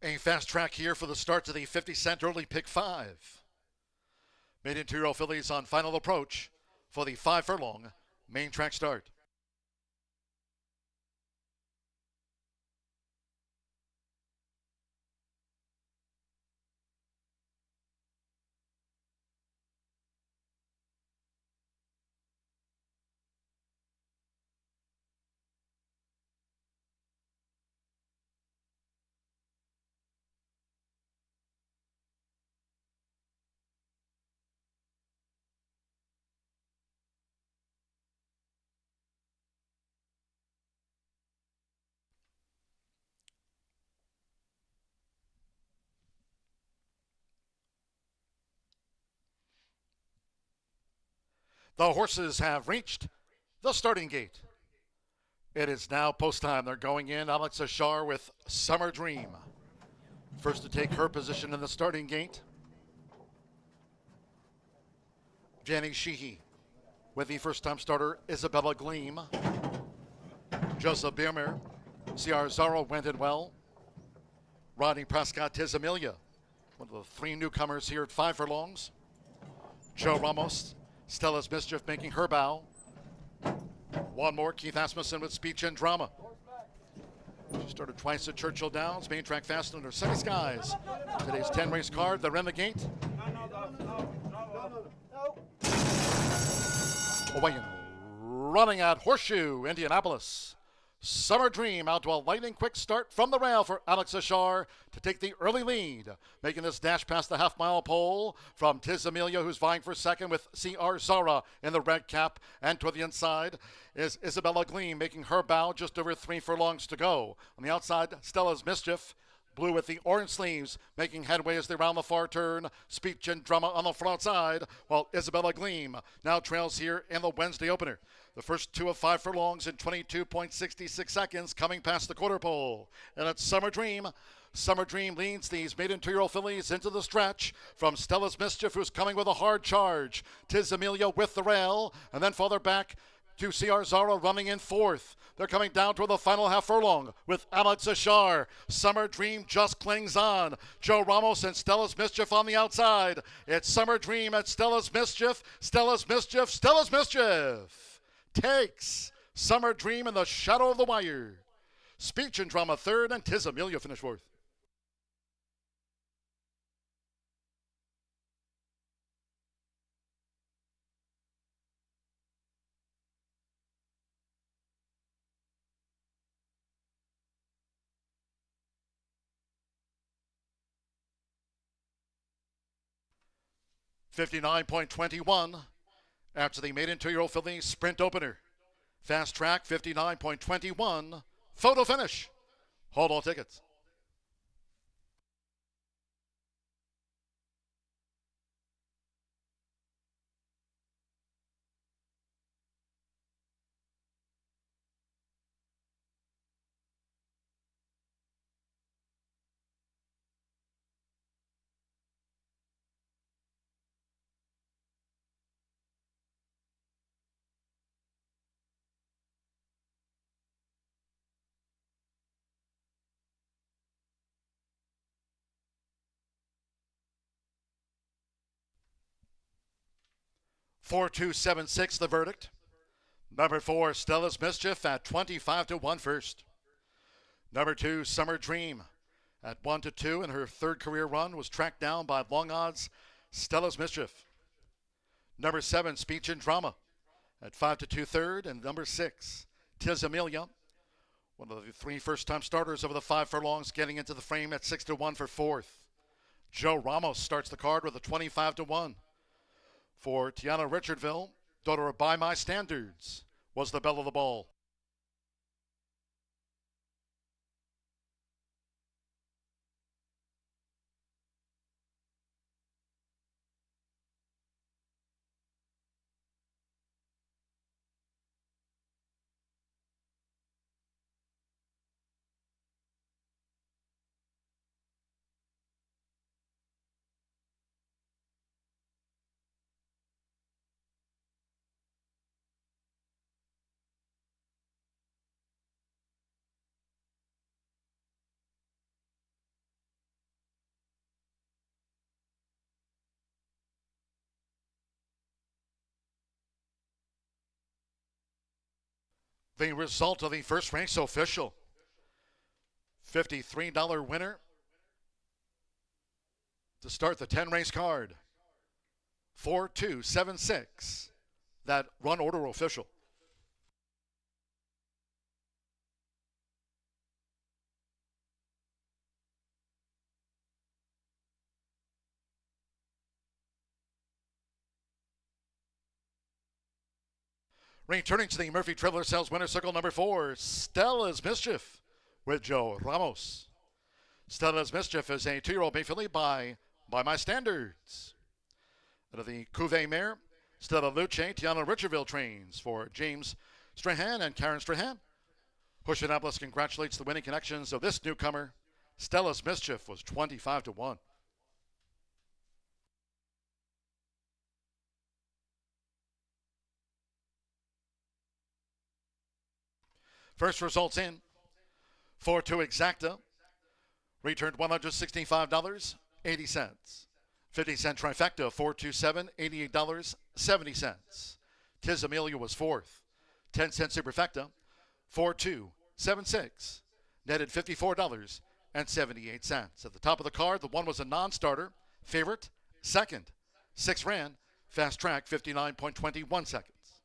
A fast track here for the start to the 50-cent early pick 5. Mid-interior fillies on final approach for the 5 furlong main track start. The horses have reached the starting gate. It is now post time. They're going in. Alex Ashar with Summer Dream. First to take her position in the starting gate. Jenny Sheehy with the first-time starter Isabella Gleam. Joseph Biermer, C.R. Zaro went in well. Rodney Prescott Tizamilia, one of the three newcomers here at 5 furlongs. Joe Ramos, Stella's Mischief making her bow. One more, Keith Asmussen with Speech and Drama. She started twice at Churchill Downs, main track fast under sunny skies. Today's 10-race card, they're in the gate. Away and running at Horseshoe, Indianapolis. Summer Dream out to a lightning quick start from the rail for Alex Ashar to take the early lead. Making this dash past the half-mile pole from Tiz Amelia, who's vying for second with C.R. Zara in the red cap. And to the inside is Isabella Gleam making her bow, just over 3 furlongs to go. On the outside, Stella's Mischief. Blue with the orange sleeves, making headway as they round the far turn. Speech and Drama on the front side, while Isabella Gleam now trails here in the Wednesday opener. The first 2 of 5 furlongs in 22.66 seconds coming past the quarter pole. And it's Summer Dream. Summer Dream leads these maiden 2-year-old fillies into the stretch from Stella's Mischief, who's coming with a hard charge. Tiz Amelia with the rail, and then farther back to C.R. Zara running in 4th. They're coming down toward the final half furlong with Alex Ashar. Summer Dream just clings on. Joe Ramos and Stella's Mischief on the outside. It's Summer Dream at Stella's Mischief. Stella's Mischief. Stella's Mischief takes Summer Dream in the shadow of the wire. Speech and Drama 3rd, and Tiz Amelia finished 4th. $59.21 after the maiden 2-year-old filly sprint opener. Fast track, $59.21. Photo finish. Hold all tickets. $4,276 the verdict. Number 4, Stella's Mischief at 25-1 first. Number 2, Summer Dream at 1-2 in her 3rd career run was tracked down by long odds Stella's Mischief. Number 7, Speech and Drama at 5-2 third, and number 6, Tiz Amelia, one of the 3 first-time starters over the 5 furlongs, getting into the frame at 6-1 for 4th. Joe Ramos starts the card with a 25-1. For Tiana Richardville, daughter of By My Standards, was the belle of the ball. The result of the first race official. $53 winner to start the 10-race card. 4-2-7-6. That run order official. Returning to the Murphy Traveler Sales Winner Circle, number 4, Stella's Mischief with Joe Ramos. Stella's Mischief is a 2-year-old bay filly by My Standards. Out of the Cuvée mare, Stella Luce, Tiana Richardville trains for James Strahan and Karen Strahan. Horseshoe Indianapolis congratulates the winning connections of this newcomer. Stella's Mischief was 25-1. First results in. 4-2 Exacta. Returned $165.80. 50-cent trifecta, 427, $88.70. Tiz Amelia was fourth. 10-cent superfecta, 4276. Netted $54.78. At the top of the card, the one was a non-starter. Favorite, second. 6 ran. Fast track, 59.21 seconds.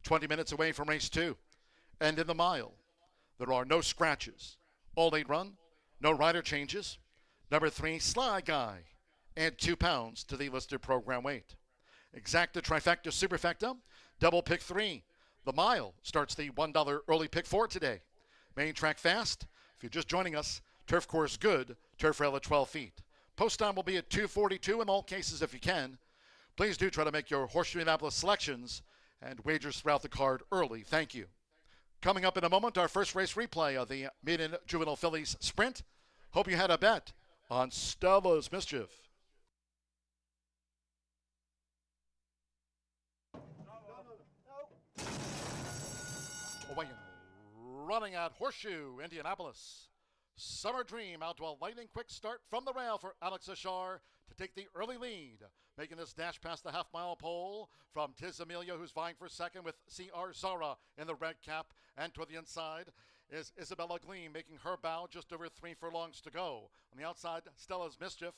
20 minutes away from race 2. And in the mile, there are no scratches. All 8 run. No rider changes. Number 3, Sly Guy. Add 2 pounds to the listed program weight. Exacta trifecta superfecta. Double pick 3. The mile starts the $1 early pick 4 today. Main track fast. If you're just joining us, turf course good. Turf rail at 12 feet. Post time will be at 2:42 in all cases if you can. Please do try to make your Horseshoe Indianapolis selections and wagers throughout the card early. Thank you. Coming up in a moment, our first race replay of the maiden juvenile fillies sprint. Hope you had a bet on Stella's Mischief. Weighing, running at Horseshoe Indianapolis. Summer Dream out to a lightning quick start from the rail for Alex Ashar to take the early lead. Making this dash past the half-mile pole from Tiz Amelia, who's vying for second with C.R. Zara in the red cap. And to the inside is Isabella Gleam making her bow, just over 3 furlongs to go. On the outside, Stella's Mischief,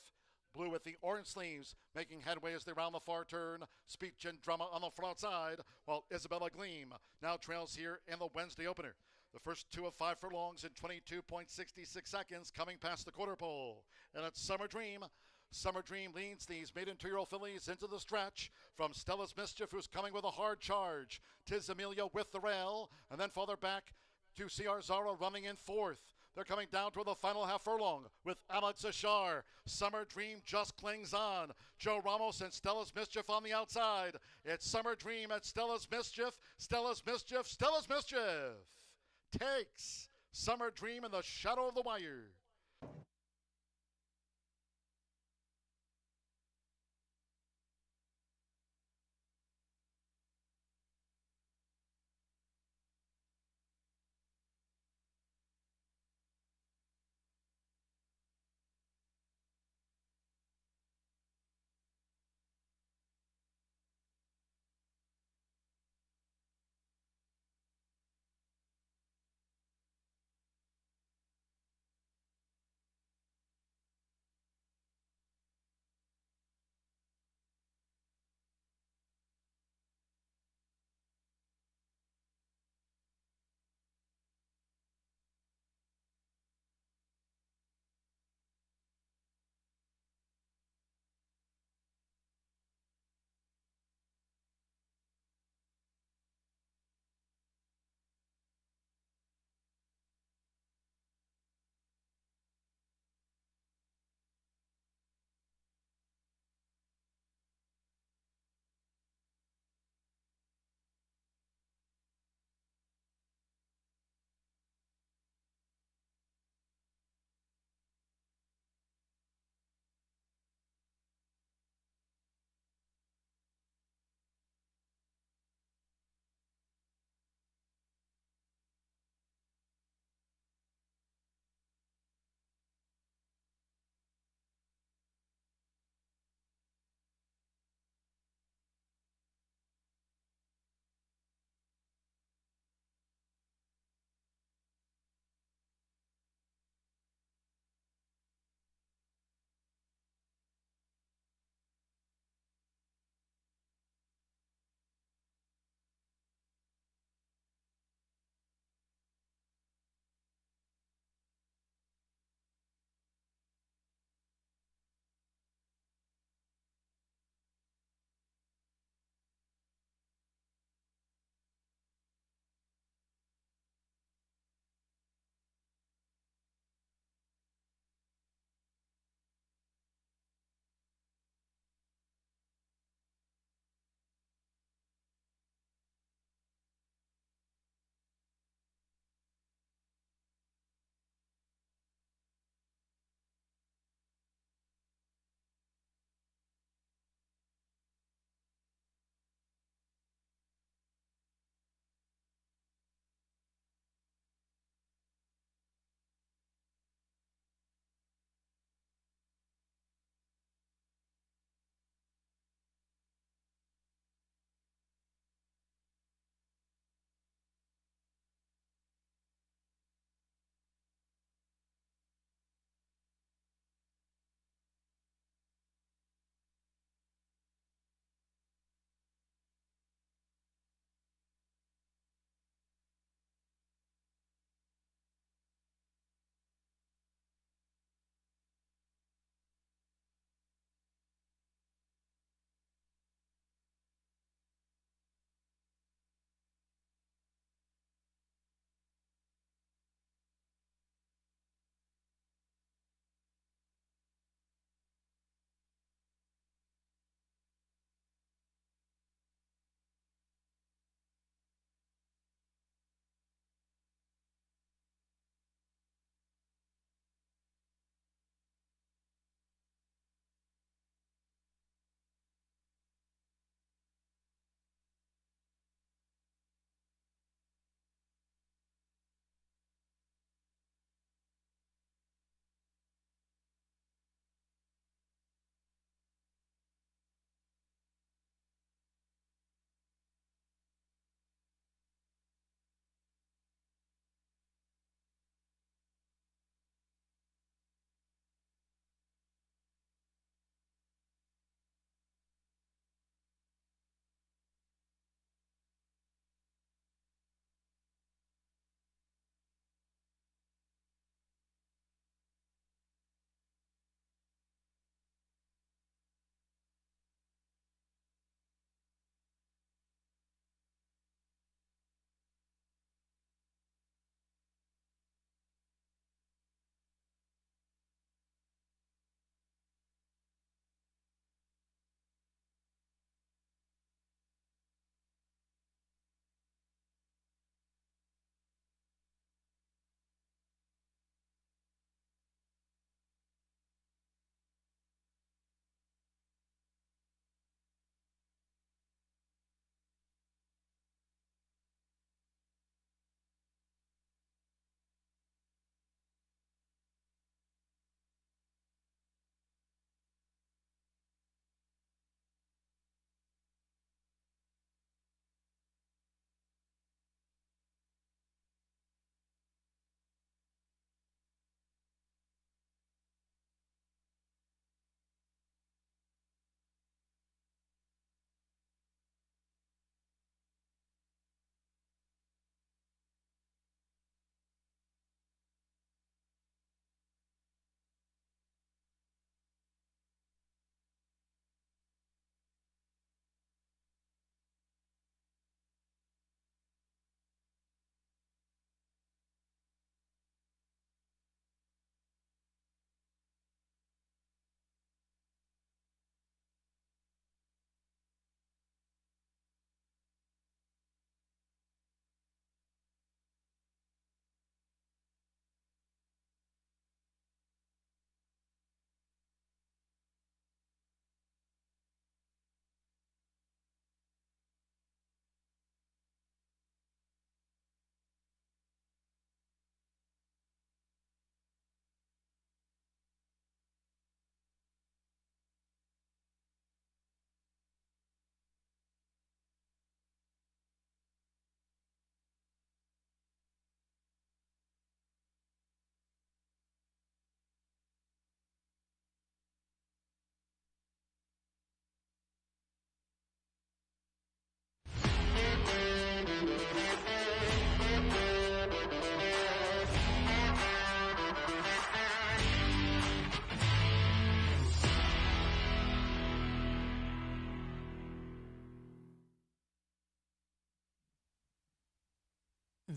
blue with the orange sleeves, making headway as they round the far turn. Speech and drama on the front side, while Isabella Gleam now trails here in the Wednesday opener. The first 2 of 5 furlongs in 22.66 seconds coming past the quarter pole. And it's Summer Dream. Summer Dream leads these maiden 2-year-old fillies into the stretch from Stella's Mischief, who's coming with a hard charge. Tiz Amelia with the rail, and then farther back to C.R. Zara running in fourth. They're coming down to the final half furlong with Alex Ashar. Summer Dream just clings on. Joe Ramos and Stella's Mischief on the outside. It's Summer Dream at Stella's Mischief. Stella's Mischief. Stella's Mischief takes Summer Dream in the shadow of the wire.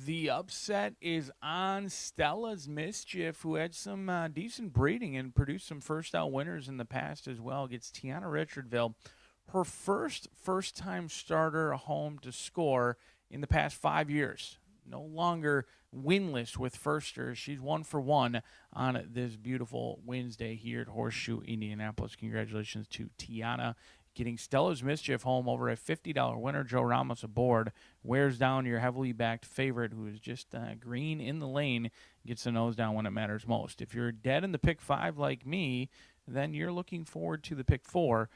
The upset is on Stella's Mischief, who had some decent breeding and produced some first-out winners in the past as well. Gets Tiana Richardville, her first-time starter home to score in the past 5 years. No longer winless with firsters. She's 1 for 1 on this beautiful Wednesday here at Horseshoe Indianapolis. Congratulations to Tiana. Getting Stella's Mischief home over a $50 winner. Joe Ramos aboard. Wears down your heavily backed favorite, who is just green in the lane. Gets the nose down when it matters most. If you're dead in the pick 5 like me, then you're looking forward to the pick 4,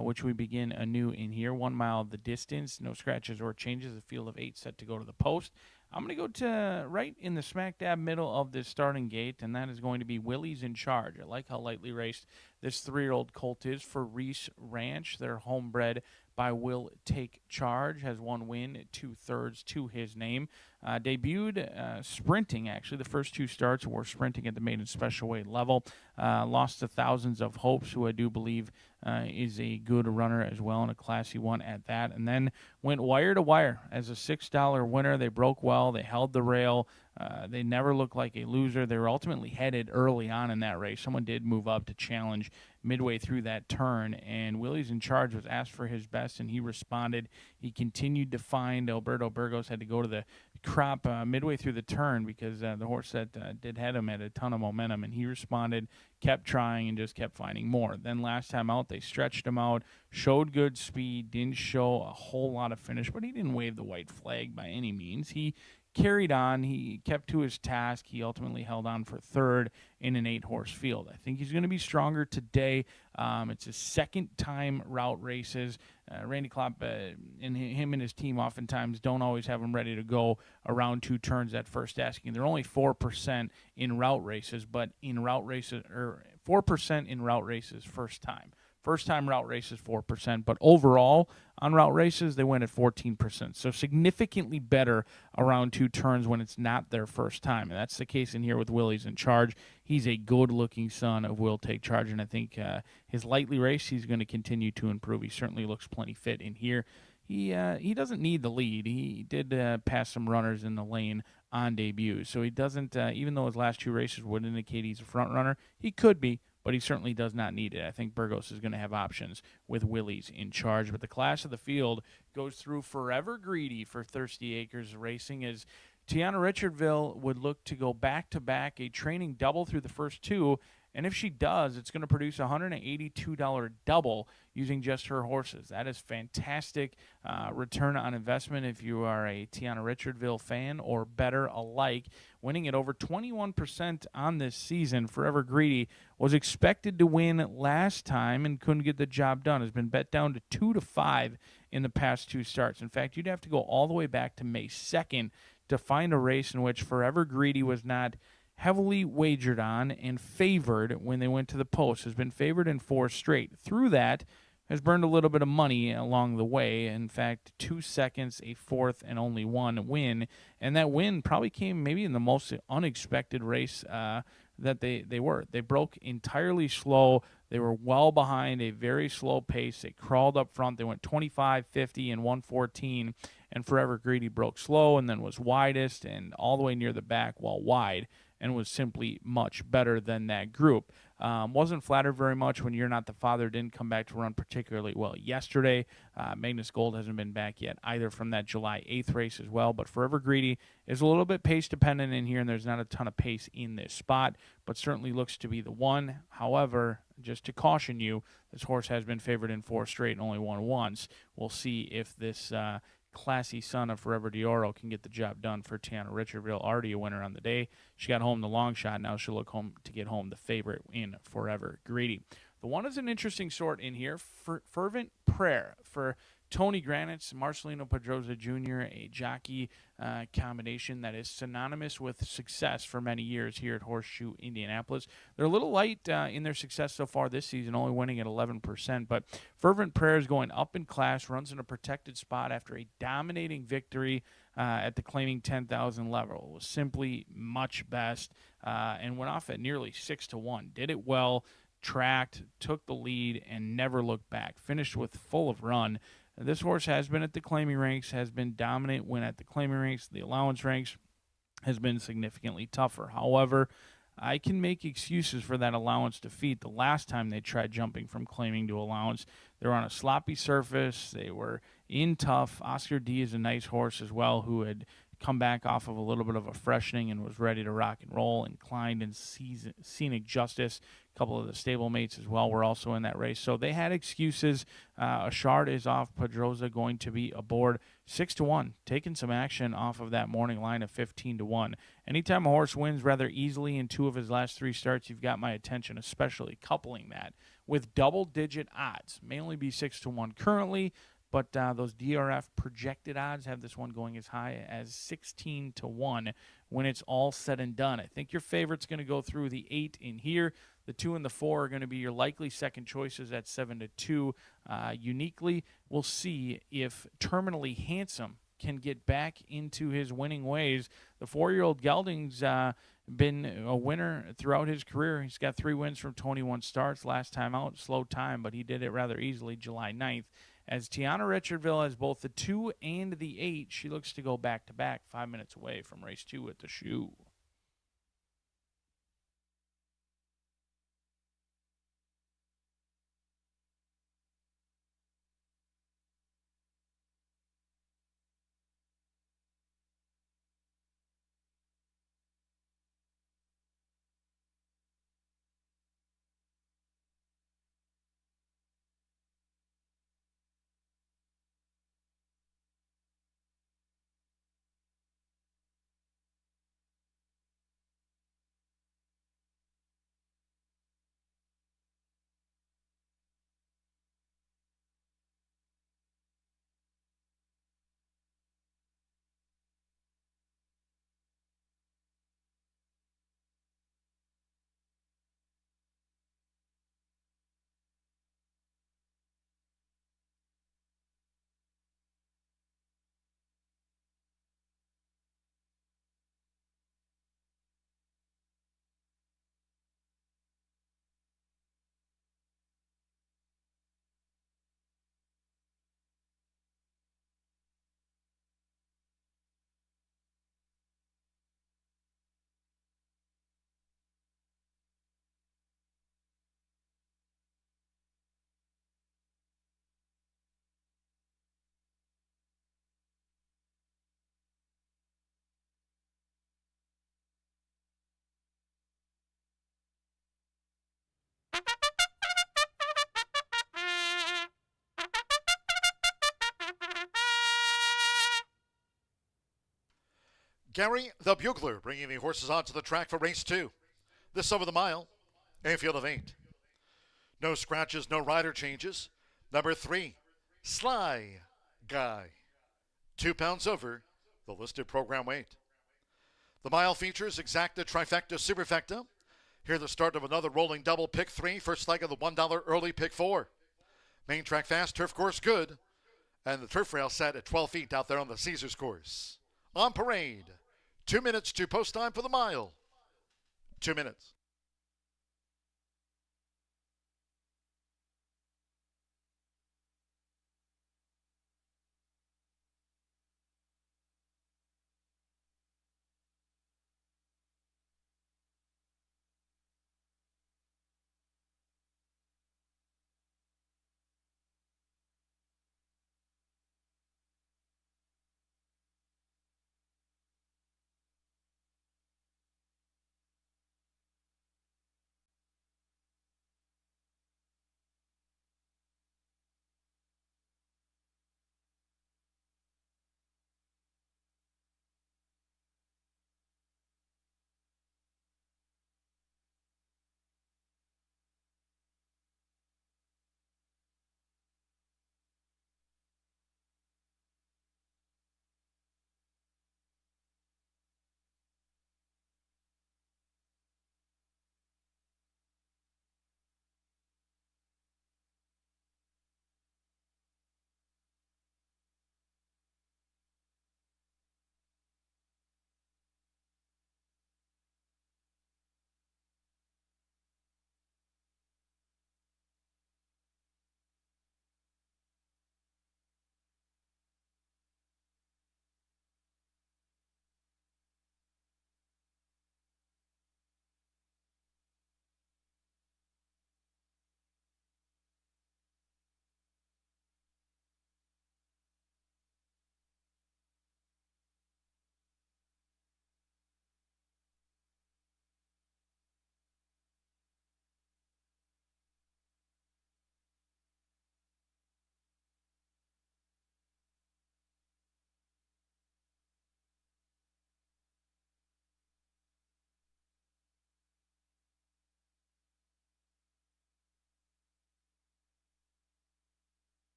which we begin anew in here. 1 mile the distance. No scratches or changes. A field of 8 set to go to the post. I'm going to go to right in the smack dab middle of this starting gate, and that is going to be Willie's in Charge. I like how lightly raced this 3-year-old colt is for Reese Ranch. They're homebred by Will Take Charge. Has 1 win, 2/3 to his name. Debuted sprinting, actually. The first 2 starts were sprinting at the maiden special weight level. Lost to Thousands of Hopes, who I do believe is a good runner as well, and a classy one at that. And then went wire to wire as a $6 winner. They broke well. They held the rail. They never looked like a loser. They were ultimately headed early on in that race. Someone did move up to challenge midway through that turn, and Willie's in Charge was asked for his best, and he responded. He continued to find Alberto Burgos, had to go to the crop midway through the turn because the horse that did head him had a ton of momentum, and he responded, kept trying, and just kept finding more. Then last time out, they stretched him out, showed good speed, didn't show a whole lot of finish, but he didn't wave the white flag by any means. He carried on. He kept to his task. He ultimately held on for 3rd in an 8-horse field. I think he's going to be stronger today. It's his 2nd time route races. Randy Klopp and him and his team oftentimes don't always have him ready to go around 2 turns at first asking. They're only 4% in route races, but in route races, or 4% in route races first time. First-time route races, 4%, but overall on route races, they win at 14%. So significantly better around 2 turns when it's not their first time. And that's the case in here with Willie's in Charge. He's a good-looking son of Will Take Charge, and I think his lightly race, he's going to continue to improve. He certainly looks plenty fit in here. He doesn't need the lead. He did pass some runners in the lane on debut, so he doesn't, even though his last 2 races would indicate he's a front runner, he could be, but he certainly does not need it. I think Burgos is going to have options with Willie's in Charge. But the class of the field goes through Forever Greedy for Thirsty Acres Racing, as Tiana Richardville would look to go back-to-back, a training double through the first 2, and if she does, it's going to produce a $182 double using just her horses. That is fantastic return on investment if you are a Tiana Richardville fan or better alike. Winning at over 21% on this season, Forever Greedy was expected to win last time and couldn't get the job done. Has been bet down to 2-5 in the past 2 starts. In fact, you'd have to go all the way back to May 2nd to find a race in which Forever Greedy was not heavily wagered on and favored when they went to the post. Has been favored in 4 straight. Through that, has burned a little bit of money along the way. In fact, 2 seconds, a 4th, and only 1 win. And that win probably came maybe in the most unexpected race that they were. They broke entirely slow. They were well behind a very slow pace. They crawled up front. They went 25, 50, and 114. And Forever Greedy broke slow and then was widest and all the way near the back while wide, and was simply much better than that group. Wasn't flattered very much when You're Not the Father didn't come back to run particularly well yesterday. Magnus Gold hasn't been back yet either from that July 8th race as well. But Forever Greedy is a little bit pace dependent in here, and there's not a ton of pace in this spot, but certainly looks to be the one. However, just to caution you, this horse has been favored in 4 straight and only won once. We'll see if this classy son of Forever Dioro can get the job done for Tiana Richardville, already a winner on the day. She got home the long shot. Now she'll look home to get home the favorite in Forever Greedy. The one is an interesting sort in here. Fervent Prayer for Tony Granitz, Marcelino Pedroza Jr., a jockey combination that is synonymous with success for many years here at Horseshoe Indianapolis. They're a little light in their success so far this season, only winning at 11%, but Fervent Prayer is going up in class, runs in a protected spot after a dominating victory at the claiming 10,000 level. It was simply much best and went off at nearly 6-1. Did it well, tracked, took the lead, and never looked back. Finished with full of run. This horse has been at the claiming ranks, has been dominant when at the claiming ranks, the allowance ranks. has been significantly tougher. However, I can make excuses for that allowance defeat. The last time they tried jumping from claiming to allowance, they were on a sloppy surface. They were in tough. Oscar D is a nice horse as well, who had come back off of a little bit of a freshening and was ready to rock and roll. Inclined and Scenic Justice, a couple of the stablemates as well, were also in that race. So they had excuses. Ashard is off. Pedroza going to be aboard. 6-1, taking some action off of that morning line of 15-1. Anytime a horse wins rather easily in 2 of his last 3 starts, you've got my attention, especially coupling that with double-digit odds. May only be 6-1 currently, but those DRF projected odds have this one going as high as 16-1 when it's all said and done. I think your favorite's going to go through the 8 in here. The 2 and the 4 are going to be your likely second choices at 7-2. Uniquely, we'll see if Terminally Handsome can get back into his winning ways. The 4-year-old Gelding's been a winner throughout his career. He's got 3 wins from 21 starts. Last time out, slow time, but he did it rather easily July 9th. As Tiana Richardville has both the 2 and the 8, she looks to go back-to-back, 5 minutes away from race 2 at the shoe. Gary the Bugler bringing the horses onto the track for race 2. This over the mile, a field of 8. No scratches, no rider changes. Number 3, Sly Guy. 2 pounds over the listed program weight. The mile features Exacta, Trifecta, Superfecta. Here the start of another rolling double. Pick 3, first leg of the $1 early. Pick 4. Main track fast, turf course good. And the turf rail set at 12 feet out there on the Caesars course. On parade, 2 minutes to post time for the mile. 2 minutes.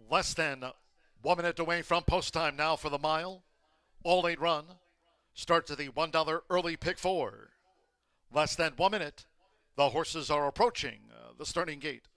Less than 1 minute away from post time now for the mile. All 8 run. Starts at the $1 early pick 4. Less than 1 minute. The horses are approaching the starting gate.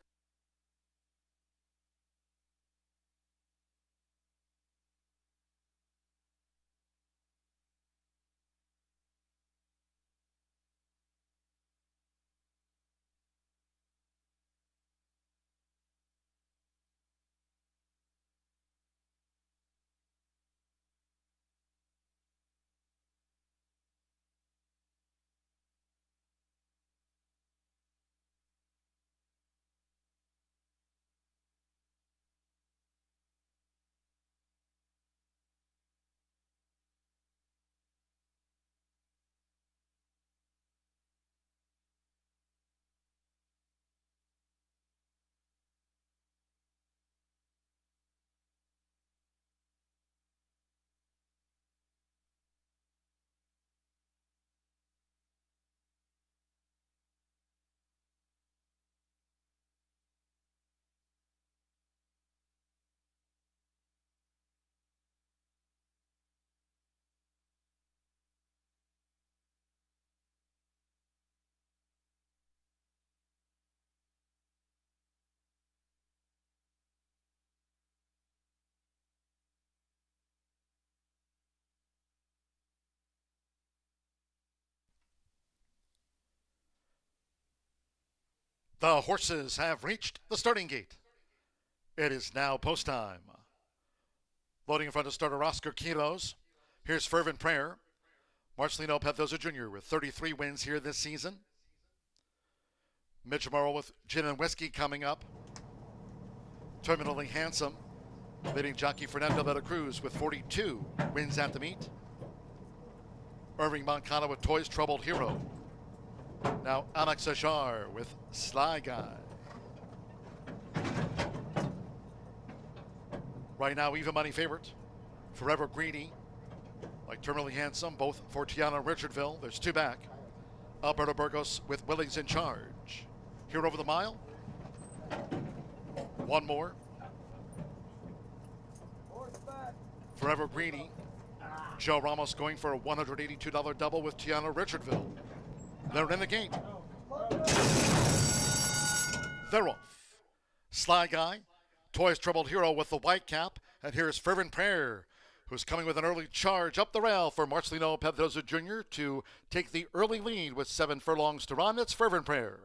The horses have reached the starting gate. It is now post time. Loading in front of starter Oscar Kilos. Here's Fervent Prayer. Marcelino Pedroza Jr. with 33 wins here this season. Mitch Morrow with Gin and Whiskey coming up. Terminally Handsome, leading jockey Fernando de la Cruz with 42 wins at the meet. Irving Moncada with Toys Troubled Hero. Now Alex Ajar with Sly Guy. Right now, even money favorite. Forever Greedy, like Terminally Handsome, both for Tiana Richardville. There's 2 back. Alberto Burgos with Willie's in Charge. Here over the mile. 1 more. Forever Greedy. Joe Ramos going for a $182 double with Tiana Richardville. They're in the gate. They're off. Sly Guy, Toys Troubled Hero with the white cap. And here's Fervent Prayer, who's coming with an early charge up the rail for Marcelino Pedroza Jr. to take the early lead with 7 furlongs to run. It's Fervent Prayer,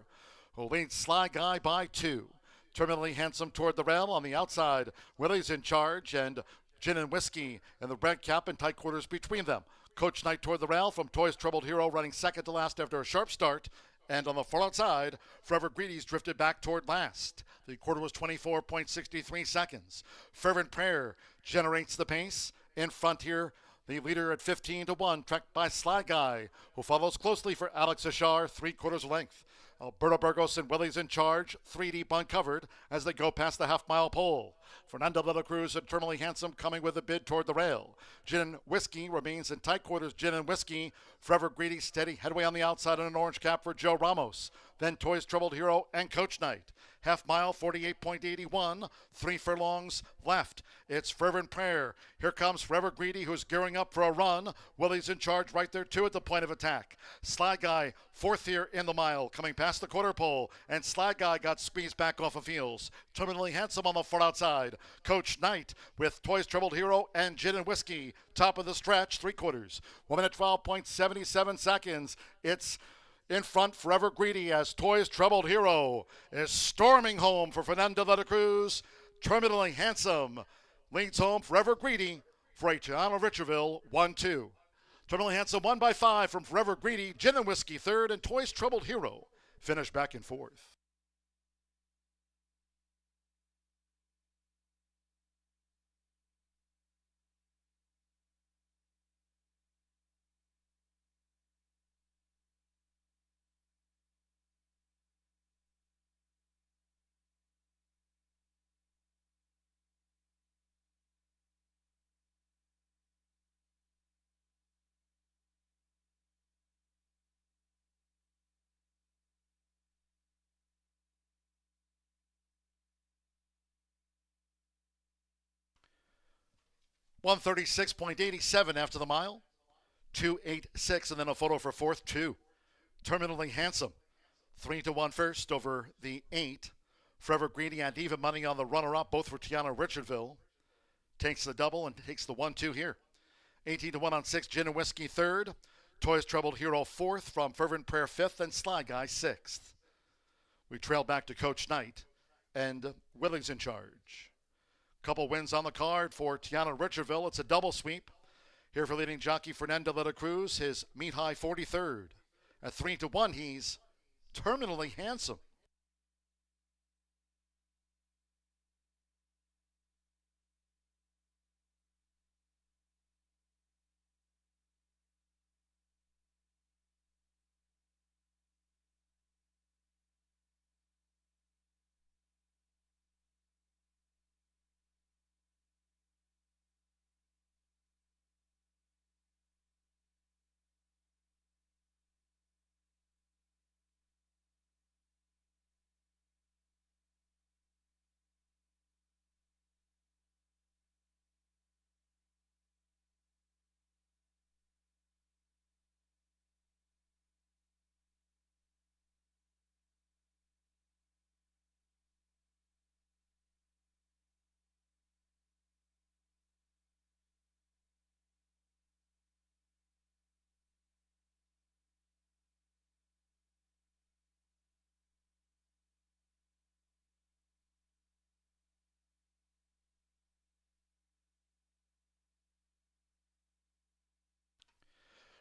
who leads Sly Guy by 2. Terminally Handsome toward the rail on the outside. Willie's in Charge and Gin and Whiskey and the red cap and tight quarters between them. Coach Knight toward the rail from Toys Troubled Hero running second to last after a sharp start. And on the far outside, Forever Greedy's drifted back toward last. The quarter was 24.63 seconds. Fervent Prayer generates the pace. In front here, the leader at 15-1, tracked by Sly Guy, who follows closely for Alex Ashar, 3/4 length. Alberto Burgos and Willie's in Charge, 3 deep uncovered as they go past the half-mile pole. Fernando de la Cruz and Terminally Handsome coming with a bid toward the rail. Gin and Whiskey remains in tight quarters. Gin and Whiskey, Forever Greedy, steady headway on the outside on an orange cap for Joe Ramos. Then Toys Troubled Hero and Coach Knight. Half mile, 48.81, 3 furlongs left. It's Fervent Prayer. Here comes Forever Greedy, who's gearing up for a run. Willie's in Charge right there, too, at the point of attack. Sly Guy, 4th here in the mile, coming past the quarter pole. And Sly Guy got squeezed back off of heels. Terminally Handsome on the far outside. Coach Knight with Toys Troubled Hero and Gin and Whiskey. Top of the stretch, 3/4. 1 minute, 12.77 seconds. It's in front, Forever Greedy, as Toys Troubled Hero is storming home for Fernando de la Cruz. Terminally Handsome leads home Forever Greedy for a Tiana Richardville 1-2. Terminally Handsome won by 5 from Forever Greedy. Gin and Whiskey 3rd, and Toys Troubled Hero finished back in 4th. 136.87 after the mile. 2.86, and then a photo for fourth, 2. Terminally Handsome. 3-1 first over the 8. Forever Greedy and even money on the runner-up, both for Tiana Richardville. Takes the double and takes the 1-2 here. 18-1 on 6, Gin and Whiskey third. Toys Troubled Hero fourth, from Fervent Prayer fifth, and Sly Guy sixth. We trail back to Coach Knight, and Willie's in charge. Couple wins on the card for Tiana Richardville. It's a double sweep. Here for leading jockey Fernando de la Cruz, his meet high 43rd. At 3-1, he's Terminally Handsome.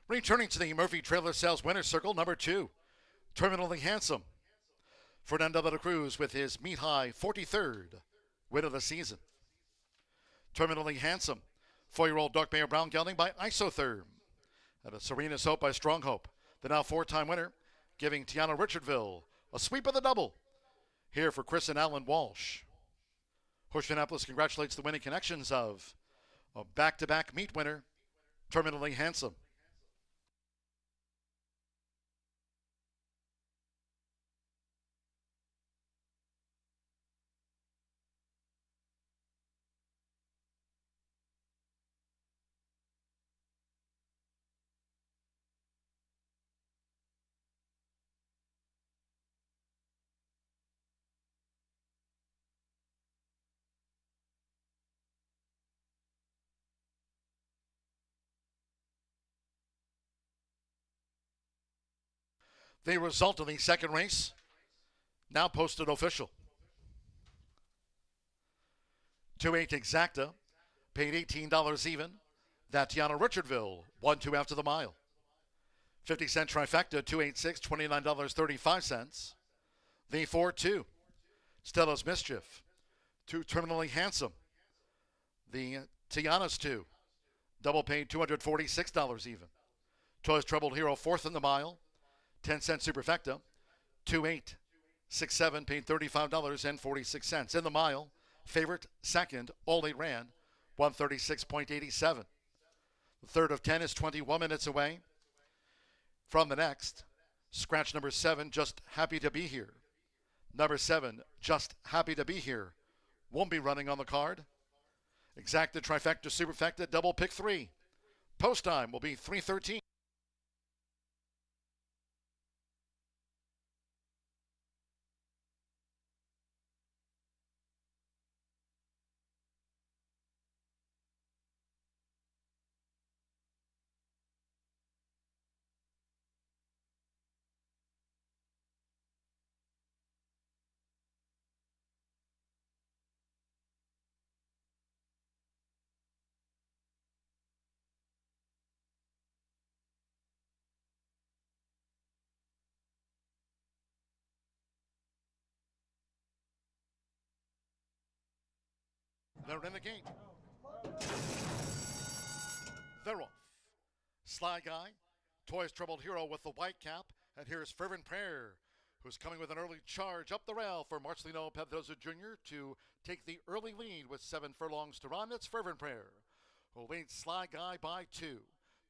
Returning to the Murphy Trailer Sales Winner's Circle, number 2, Terminally Handsome. Fernando de la Cruz with his meet high 43rd win of the season. Terminally Handsome, 4-year-old Dark Mayor Brown gelding by Isotherm. And a Serena's Hope by Strong Hope. The now 4-time winner, giving Tiana Richardville a sweep of the double. Here for Chris and Alan Walsh. Horseshoe Indianapolis congratulates the winning connections of a back-to-back meet winner, Terminally Handsome. The result of the second race, now posted official. 2-8 Exacta, paid $18 even. That Tiana Richardville, 1-2 after the mile. 50-cent trifecta, 286, $29.35. The 4-2, Stella's Mischief, 2 Terminally Handsome. The Tiana's 2, double paid $246 even. Toys Troubled Hero, 4th in the mile. 10-cent superfecta, 2-8, 6-7, paid $35.46. In the mile, favorite, second, all 8 ran, 136.87. The third of 10 is 21 minutes away from the next. Scratch number 7, Just Happy to Be Here. Number 7, Just Happy to Be Here, won't be running on the card. Exacta, trifecta, superfecta, double pick 3. Post time will be 3:13. They're in the gate. They're off. Sly Guy, Toys Troubled Hero with the white cap, and here's Fervent Prayer, who's coming with an early charge up the rail for Marcelino Pedroza Jr. to take the early lead with 7 furlongs to run. It's Fervent Prayer, who leads Sly Guy by 2.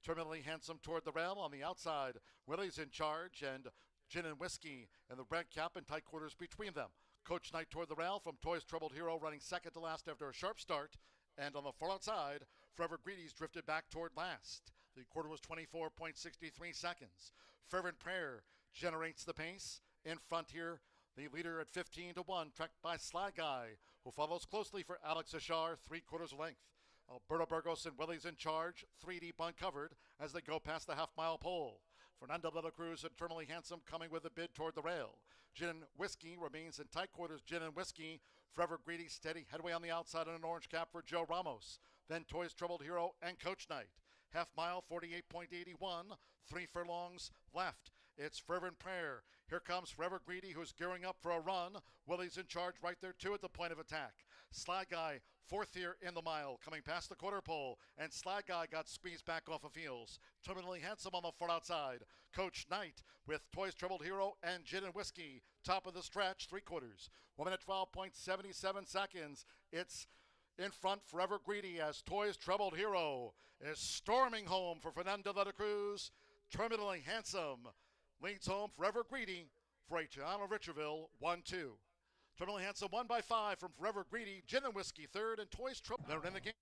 Terminally Handsome toward the rail on the outside. Willie's in charge, and Gin and Whiskey and the red cap in tight quarters between them. Coach Knight toward the rail from Toys Troubled Hero running second to last after a sharp start. And on the far outside, Forever Greedy's drifted back toward last. The quarter was 24.63 seconds. Fervent Prayer generates the pace. In front here, the leader at 15-1, tracked by Sly Guy, who follows closely for Alex Ashar, 3/4 length. Alberto Burgos and Willie's in charge, 3 deep uncovered as they go past the half-mile pole. Fernando de la Cruz, Eternally Handsome, coming with a bid toward the rail. Gin and Whiskey remains in tight quarters. Gin and Whiskey, Forever Greedy, steady headway on the outside in an orange cap for Joe Ramos. Then Toys Troubled Hero and Coach Knight. Half mile, 48.81, 3 furlongs left. It's Fervent Prayer. Here comes Forever Greedy, who's gearing up for a run. Willie's in charge right there, too, at the point of attack. Sly Guy, 4th here in the mile, coming past the quarter pole, and Sly Guy got squeezed back off of heels. Terminally Handsome on the far outside. Coach Knight with Toys Troubled Hero and Gin and Whiskey. Top of the stretch, 3/4. 1 minute 12.77 seconds. It's in front, Forever Greedy, as Toys Troubled Hero is storming home for Fernando de la Cruz. Terminally Handsome leads home Forever Greedy for a Giano Richardville 1-2. Terminally Handsome won by 5 from Forever Greedy. Gin and Whiskey third, and Toys Troubled. They're in the game.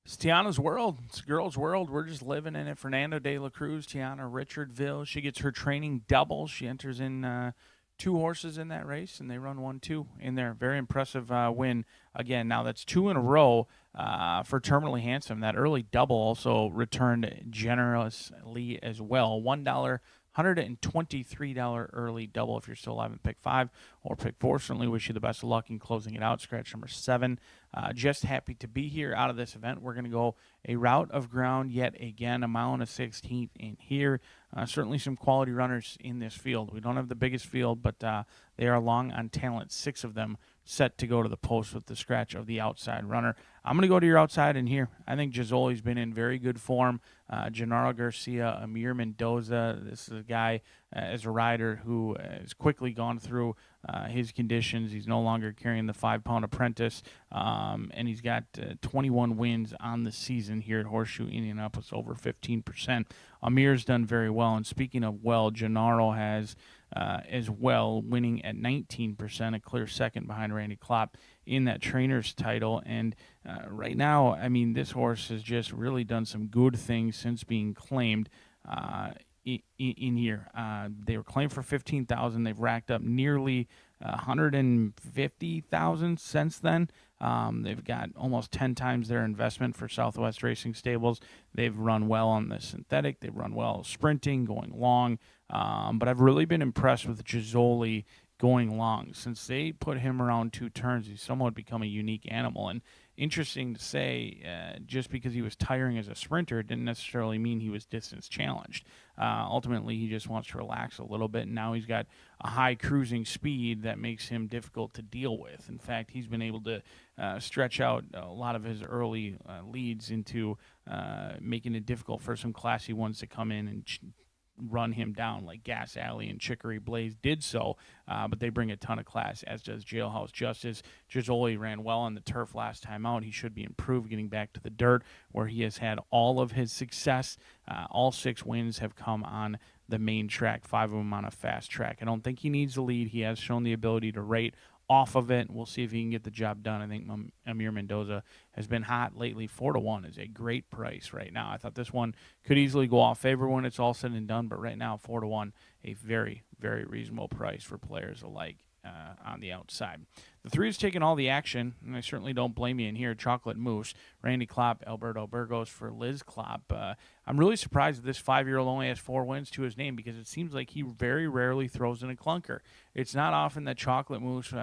It's Tiana's world. It's a girl's world. We're just living in it. Fernando de la Cruz, Tiana Richardville. She gets her training double. She enters in 2 horses in that race, and they run 1-2 in there. Very impressive win. Again, now that's 2 in a row for Terminally Handsome. That early double also returned generously as well. $123 early double if you're still alive in pick 5 or pick 4. Certainly wish you the best of luck in closing it out. Scratch number 7. Just happy to be here out of this event. We're going to go a route of ground yet again, 1 1/16 in here. Certainly some quality runners in this field. We don't have the biggest field, but they are long on talent. 6 of them set to go to the post with the scratch of the outside runner. I'm going to go to your outside in here. I think Gisoli's been in very good form. Gennaro Garcia, Amir Mendoza. This is a guy as a rider who has quickly gone through his conditions. He's no longer carrying the 5-pound apprentice, and he's got 21 wins on the season here at Horseshoe Indianapolis, over 15%. Amir's done very well, and speaking of well, Gennaro has as well, winning at 19%, a clear second behind Randy Klopp in that trainer's title. And right now, I mean, this horse has just really done some good things since being claimed in here. They were claimed for $15,000. They've racked up nearly $150,000 since then. They've got almost 10 times their investment for Southwest Racing Stables. They've run well on the synthetic. They've run well sprinting, going long. But I've really been impressed with Gisoli going long. Since they put him around 2 turns, he's somewhat become a unique animal. And interesting to say, just because he was tiring as a sprinter didn't necessarily mean he was distance challenged. Ultimately, he just wants to relax a little bit, and now he's got a high cruising speed that makes him difficult to deal with. In fact, he's been able to stretch out a lot of his early leads into making it difficult for some classy ones to come in and run him down, like Gas Alley and Chicory Blaze did so, but they bring a ton of class, as does Jailhouse Justice. Gisoli ran well on the turf last time out. He should be improved getting back to the dirt, where he has had all of his success. All 6 wins have come on the main track, 5 of them on a fast track. I don't think he needs the lead. He has shown the ability to rate off of it. We'll see if he can get the job done. I think Amir Mendoza has been hot lately. 4-1 is a great price right now. I thought this one could easily go off favor when it's all said and done, but right now 4-1, a very, very reasonable price for players alike on the outside. The 3 is taking all the action, and I certainly don't blame you in here. Chocolate Moose, Randy Klopp, Alberto Burgos for Liz Klopp. I'm really surprised that this 5-year-old only has 4 wins to his name, because it seems like he very rarely throws in a clunker. It's not often that Chocolate Moose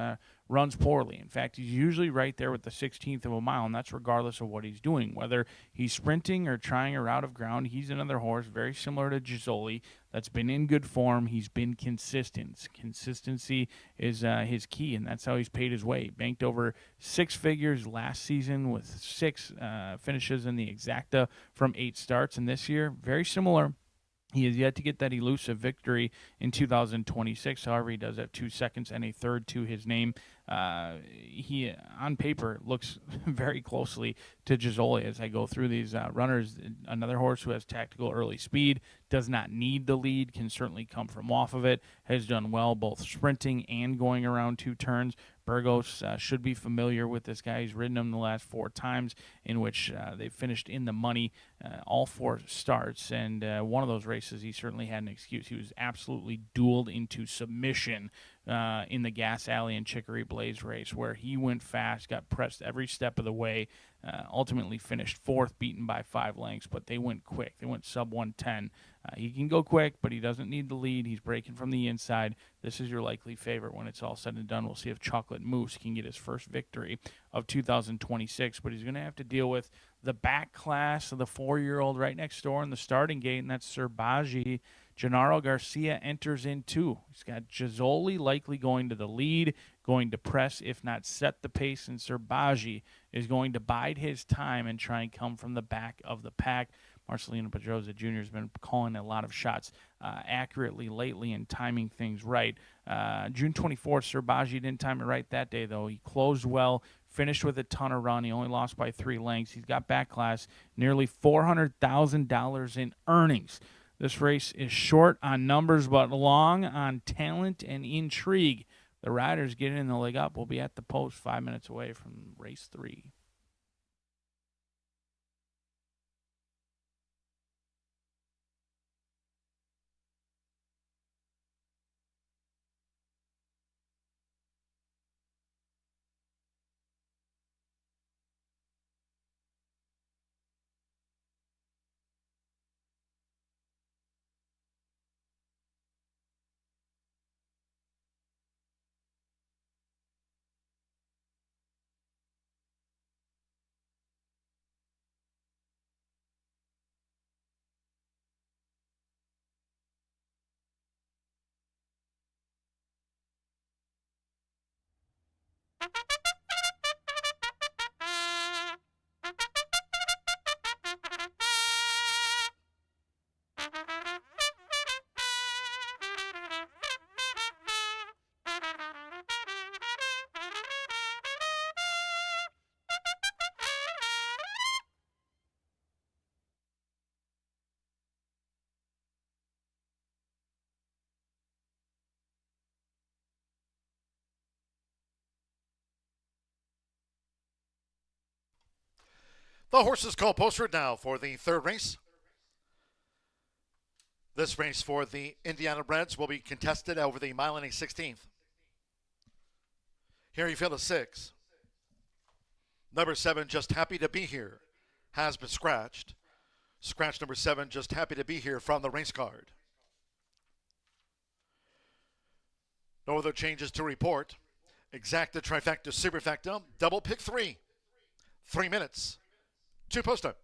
runs poorly. In fact, he's usually right there with the 16th of a mile, and that's regardless of what he's doing. Whether he's sprinting or trying a route of ground, he's another horse very similar to Gisoli that's been in good form. He's been consistent. Consistency is his key, and that's how he's paid his way. Banked over 6 figures last season with 6 finishes in the exacta from 8 starts, and this year, very similar. He has yet to get that elusive victory in 2026. However, he does have 2 seconds and a third to his name. He, on paper, looks very closely to Gisoli as I go through these runners. Another horse who has tactical early speed, does not need the lead, can certainly come from off of it, has done well both sprinting and going around 2 turns. Burgos should be familiar with this guy. He's ridden him the last 4 times in which they finished in the money, all 4 starts. And one of those races, he certainly had an excuse. He was absolutely dueled into submission in the Gas Alley and Chicory Blaze race, where he went fast, got pressed every step of the way, ultimately finished 4th, beaten by 5 lengths, but they went quick. They went sub 110. He can go quick, but he doesn't need the lead. He's breaking from the inside. This is your likely favorite when it's all said and done. We'll see if Chocolate Moose can get his first victory of 2026, but he's going to have to deal with the back class of the 4-year-old right next door in the starting gate, and that's Sir Baji. Gennaro Garcia enters in 2. He's got Gisoli likely going to the lead, going to press, if not set the pace, and Sir Baji is going to bide his time and try and come from the back of the pack. Marcelino Pedroza Jr. has been calling a lot of shots accurately lately and timing things right. June 24th, Sir Baji didn't time it right that day, though. He closed well, finished with a ton of run. He only lost by 3 lengths. He's got back class, nearly $400,000 in earnings. This race is short on numbers but long on talent and intrigue. The riders getting in the leg up will be at the post 5 minutes away from race 3. The horses call posted now for the third race. This race for the Indiana Breds will be contested over the mile and a 16th. Here you feel the 6. Number 7, Just Happy to Be Here, has been scratched. Scratch number 7, Just Happy to Be Here from the race card. No other changes to report. Exacta, trifecta, superfecta, double pick 3. 3 minutes. 2 post time.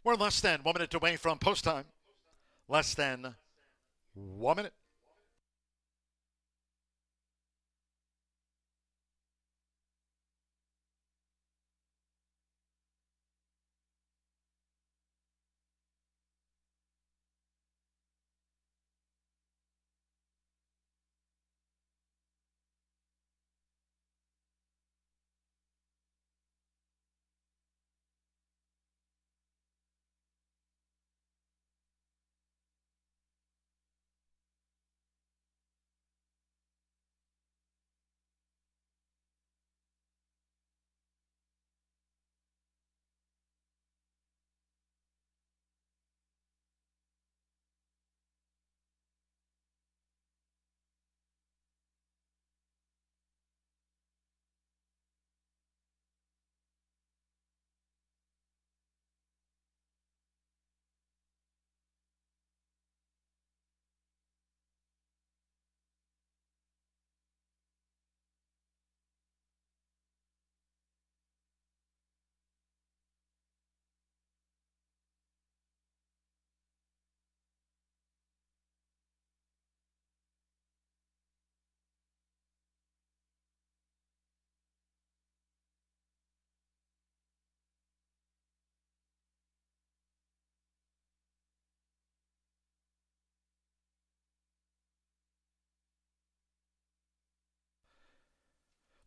We're less than 1 minute away from post time. Less than 1 minute.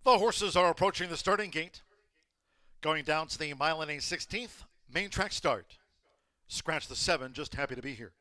The horses are approaching the starting gate, going down to the mile and a 16th main track start. Scratch the 7, just happy to be here.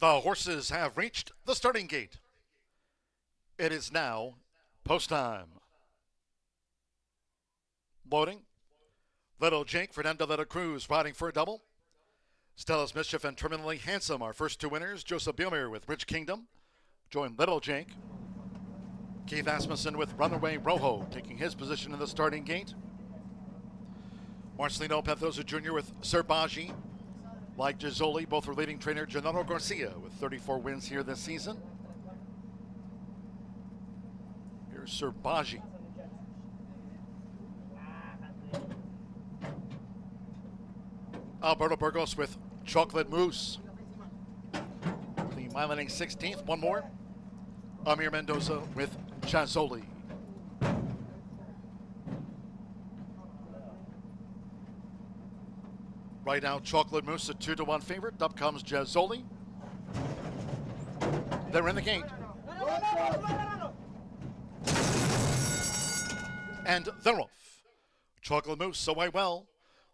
The horses have reached the starting gate. It is now post time. Loading. Little Jake, Fernando de la Cruz riding for a double. Stella's Mischief and Terminally Handsome, our first two winners. Joseph Bielmir with Rich Kingdom. Join Little Jake. Keith Asmussen with Runaway Rojo taking his position in the starting gate. Marcelino Pedroza Jr. with Serbaji. Like Gizzoli, both are leading trainer Gennaro Garcia with 34 wins here this season. Here's Serbaji. Alberto Burgos with Chocolate Mousse. The mile and a 16th, one more. Amir Mendoza with Gizzoli. Right now, Chocolate Mousse, a 2-1 favorite. Up comes Gizzoli. They're in the gate. And they're off. Chocolate Mousse away well.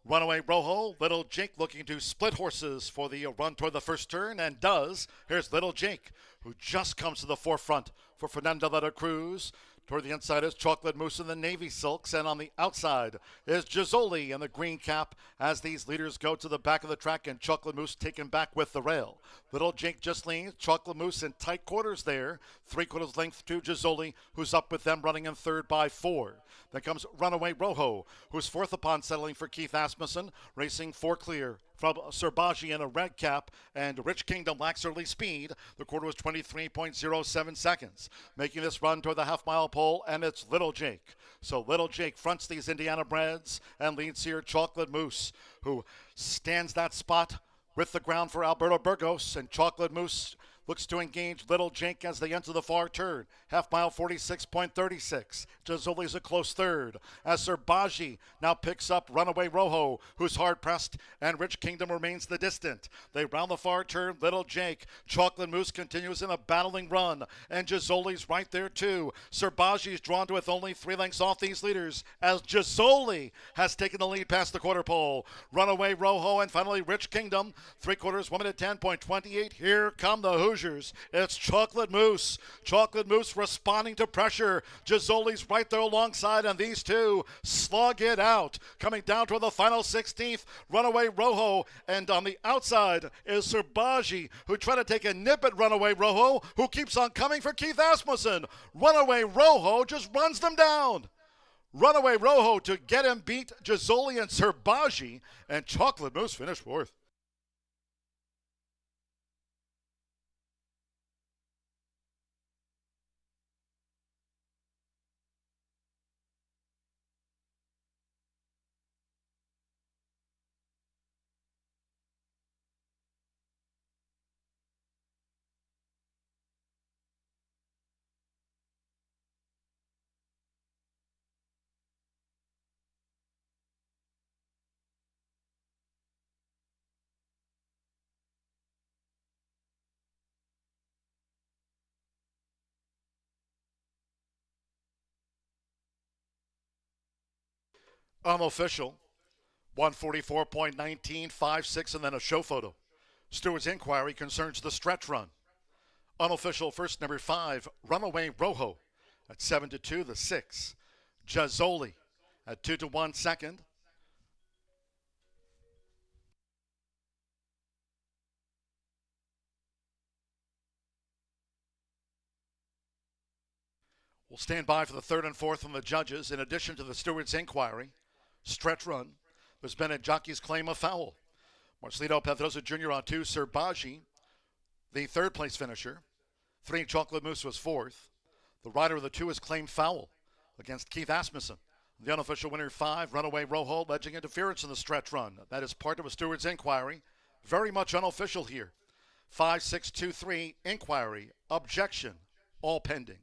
Runaway Rojo, Little Jake looking to split horses for the run toward the first turn, and does. Here's Little Jake, who just comes to the forefront for Fernando de la Cruz. Toward the inside is Chocolate Mousse in the navy silks, and on the outside is Gizzoli in the green cap as these leaders go to the back of the track, and Chocolate Mousse taken back with the rail. Little Jake just leans, Chocolate Mousse in tight quarters there, 3/4 length to Gizzoli, who's up with them running in third by 4. Then comes Runaway Rojo, who's fourth upon settling for Keith Asmussen, racing 4 clear from Serbaji in a red cap, and Rich Kingdom lacks early speed. The quarter was 23.07 seconds. Making this run toward the half-mile pole, and it's Little Jake. So Little Jake fronts these Indiana breds and leads here Chocolate Mousse, who stands that spot with the ground for Alberto Burgos, and Chocolate Mousse looks to engage Little Jake as they enter the far turn. Half mile 46.36. Gizzoli's a close third. As Serbaji now picks up Runaway Rojo, who's hard pressed, and Rich Kingdom remains the distant. They round the far turn. Little Jake. Chocolate Mousse continues in a battling run, and Gizzoli's right there too. Serbaji's drawn to with only 3 lengths off these leaders, as Gizzoli has taken the lead past the quarter pole. Runaway Rojo and finally Rich Kingdom. 3/4 1 minute 10.28. Here come the Hoosiers. It's Chocolate Mousse. Chocolate Mousse responding to pressure. Gizzoli's right there alongside, and these two slug it out. Coming down toward the final 16th, Runaway Rojo, and on the outside is Serbaji, who tried to take a nip at Runaway Rojo, who keeps on coming for Keith Asmussen. Runaway Rojo just runs them down. Runaway Rojo to get him beat Gizzoli and Serbaji, and Chocolate Mousse finished fourth. Unofficial, 144.19, 5.6, and then a show photo. Stewart's inquiry concerns the stretch run. Unofficial first, number 5, Runaway Rojo at 7-2. The 6, Jazzoli at 2-1 second. We'll stand by for the third and fourth from the judges. In addition to the steward's inquiry, stretch run, there's been a jockey's claim of foul. Marcelino Pedrosa Jr. on 2, Serbaji, the third place finisher. 3, Chocolate Mousse was fourth. The rider of the 2 is claimed foul against Keith Asmussen. The unofficial winner 5, Runaway Rojo, alleging interference in the stretch run. That is part of a steward's inquiry. Very much unofficial here. 5-6-2-3, inquiry, objection, all pending.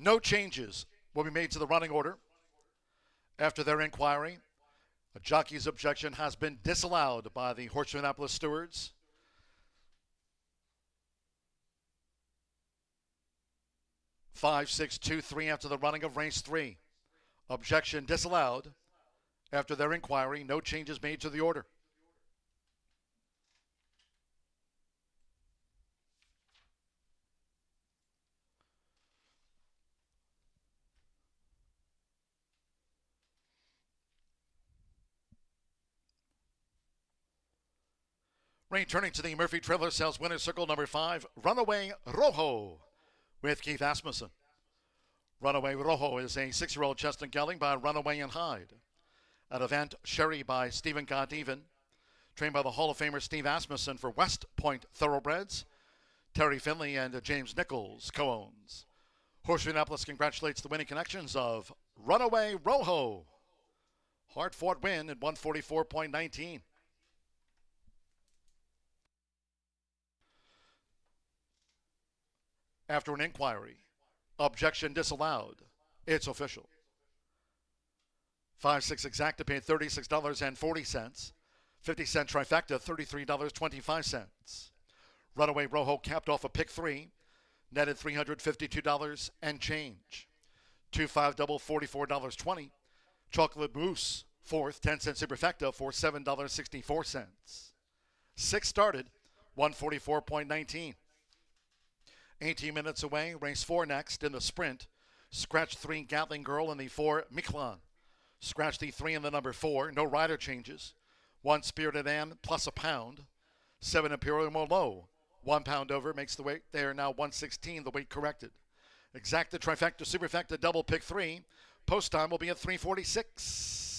No changes will be made to the running order. After their inquiry, a jockey's objection has been disallowed by the Horseshoe Indianapolis stewards. Five, 6, 2, 3 after the running of race 3. Objection disallowed. After their inquiry, no changes made to the order. Rain turning to the Murphy Trailer Sales Winner's Circle number 5, Runaway Rojo with Keith Asmussen. Runaway Rojo is a 6-year-old Chestnut Gelding by Runaway and Hyde. At event, Sherry by Stephen Goddeven. Trained by the Hall of Famer Steve Asmussen for West Point Thoroughbreds. Terry Finley and James Nichols co-owns. Horseshoe Indianapolis congratulates the winning connections of Runaway Rojo. Hard-fought win at 144.19. After an inquiry, objection disallowed. It's official. 5-6 exacta paid $36.40. 50-cent trifecta, $33.25. Runaway Rojo capped off a pick 3, netted $352 and change. 2-5 double, $44.20. Chocolate Mousse, fourth, 10-cent superfecta for $7.64. 6 started, 144.19. 18 minutes away, race 4 next in the sprint. Scratch 3 Gatling Girl and the 4 Miquelon. Scratch the 3 in the number 4, no rider changes. 1 Spirited Ann plus a pound. 7 Imperial Merlot, 1 pound over, makes the weight there now 116, the weight corrected. Exacta trifecta superfecta double pick 3. Post time will be at 3:46.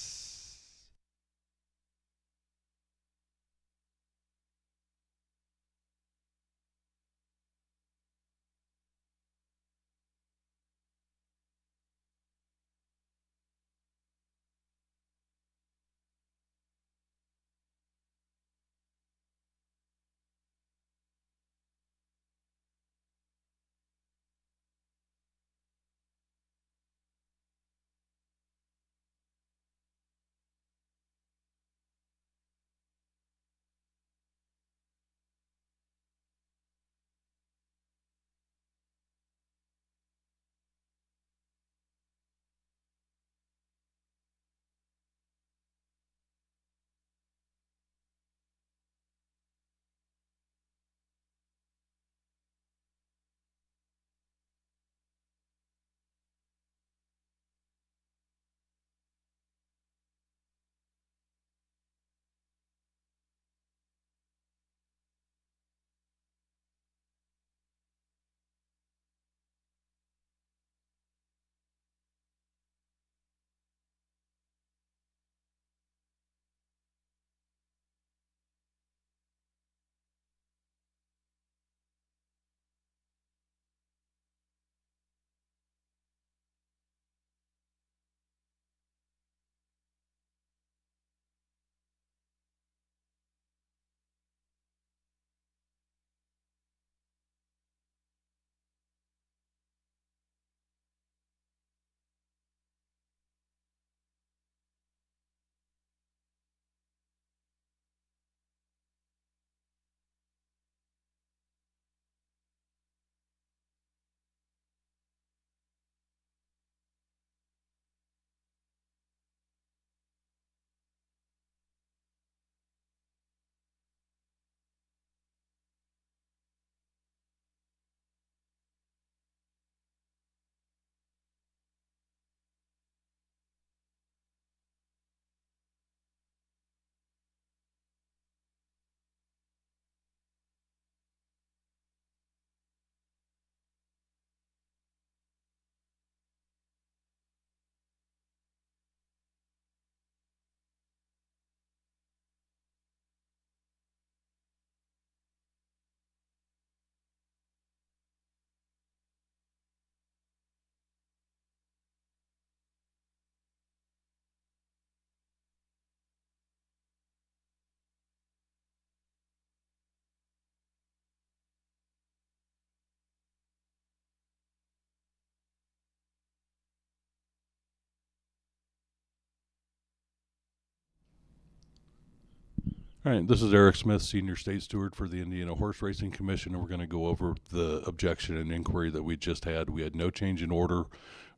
All right, this is Eric Smith, Senior State Steward for the Indiana Horse Racing Commission, and we're going to go over the objection and inquiry that we just had. We had no change in order.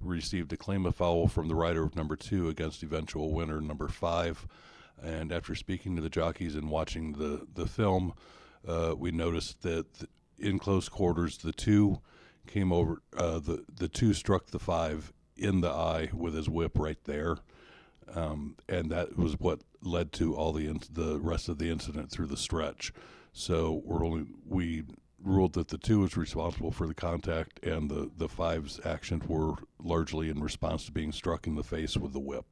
We received a claim of foul from the rider of number 2 against eventual winner number 5. And after speaking to the jockeys and watching the film, we noticed that in close quarters, the 2 came over, the 2 struck the 5 in the eye with his whip right there. And that was what led to all the rest of the incident through the stretch. So we ruled that the 2 was responsible for the contact, and the 5's actions were largely in response to being struck in the face with the whip.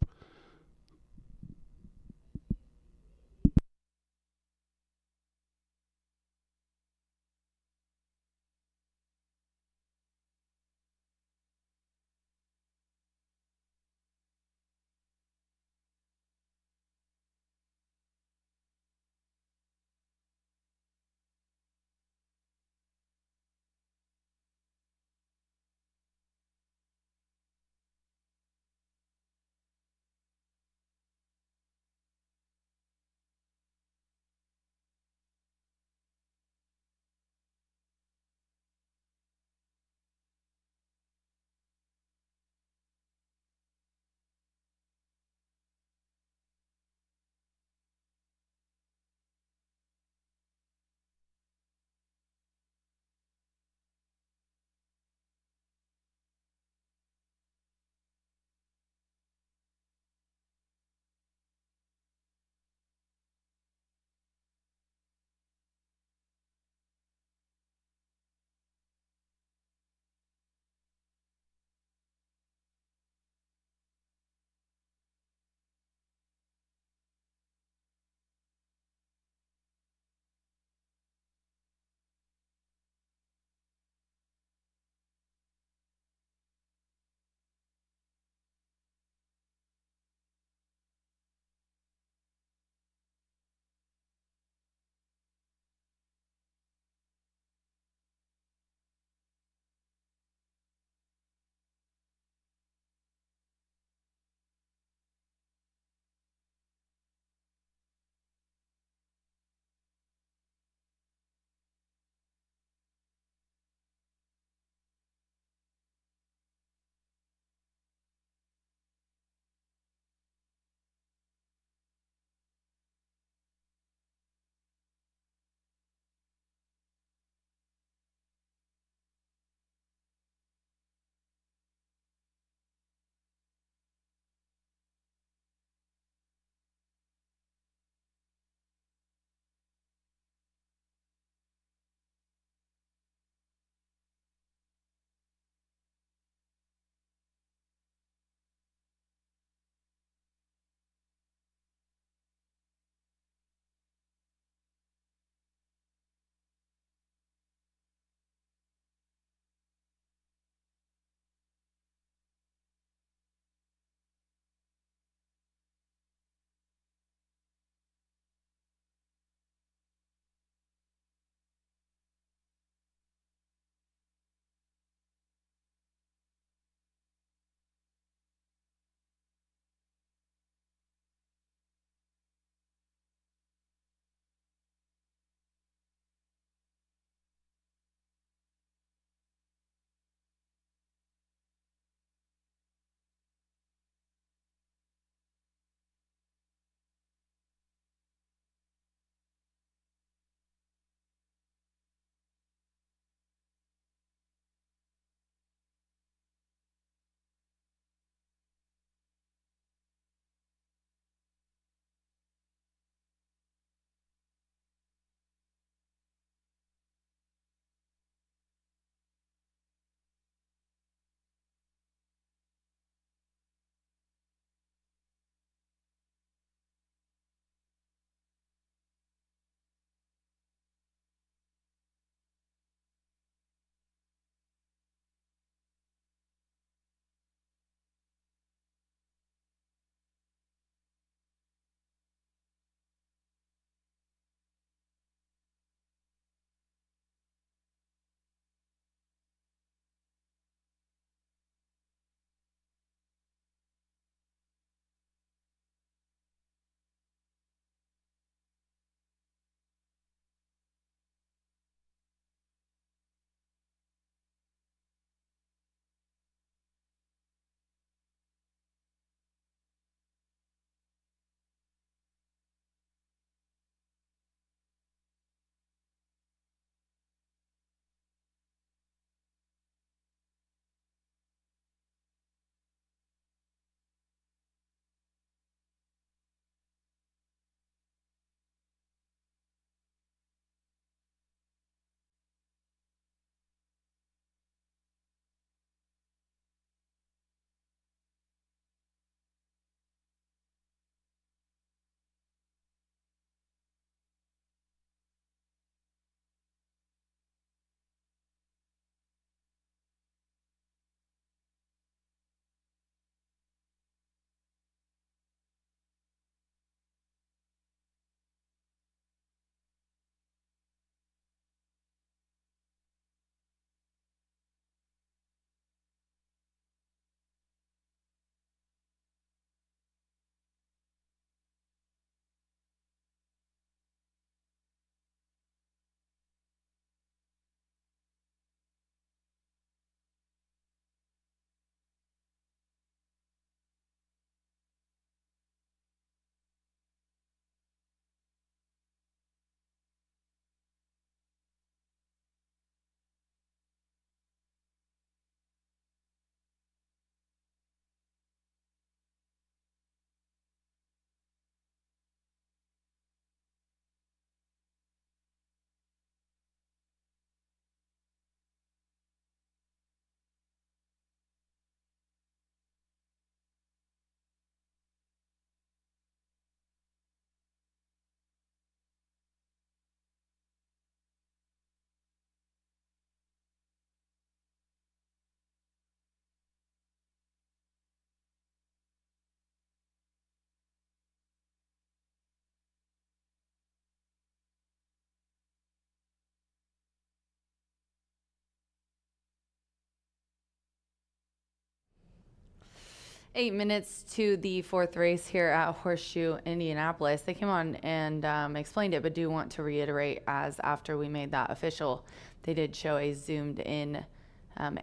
8 minutes to the fourth race here at Horseshoe Indianapolis. They came on and explained it, but do want to reiterate, as after we made that official, they did show a zoomed in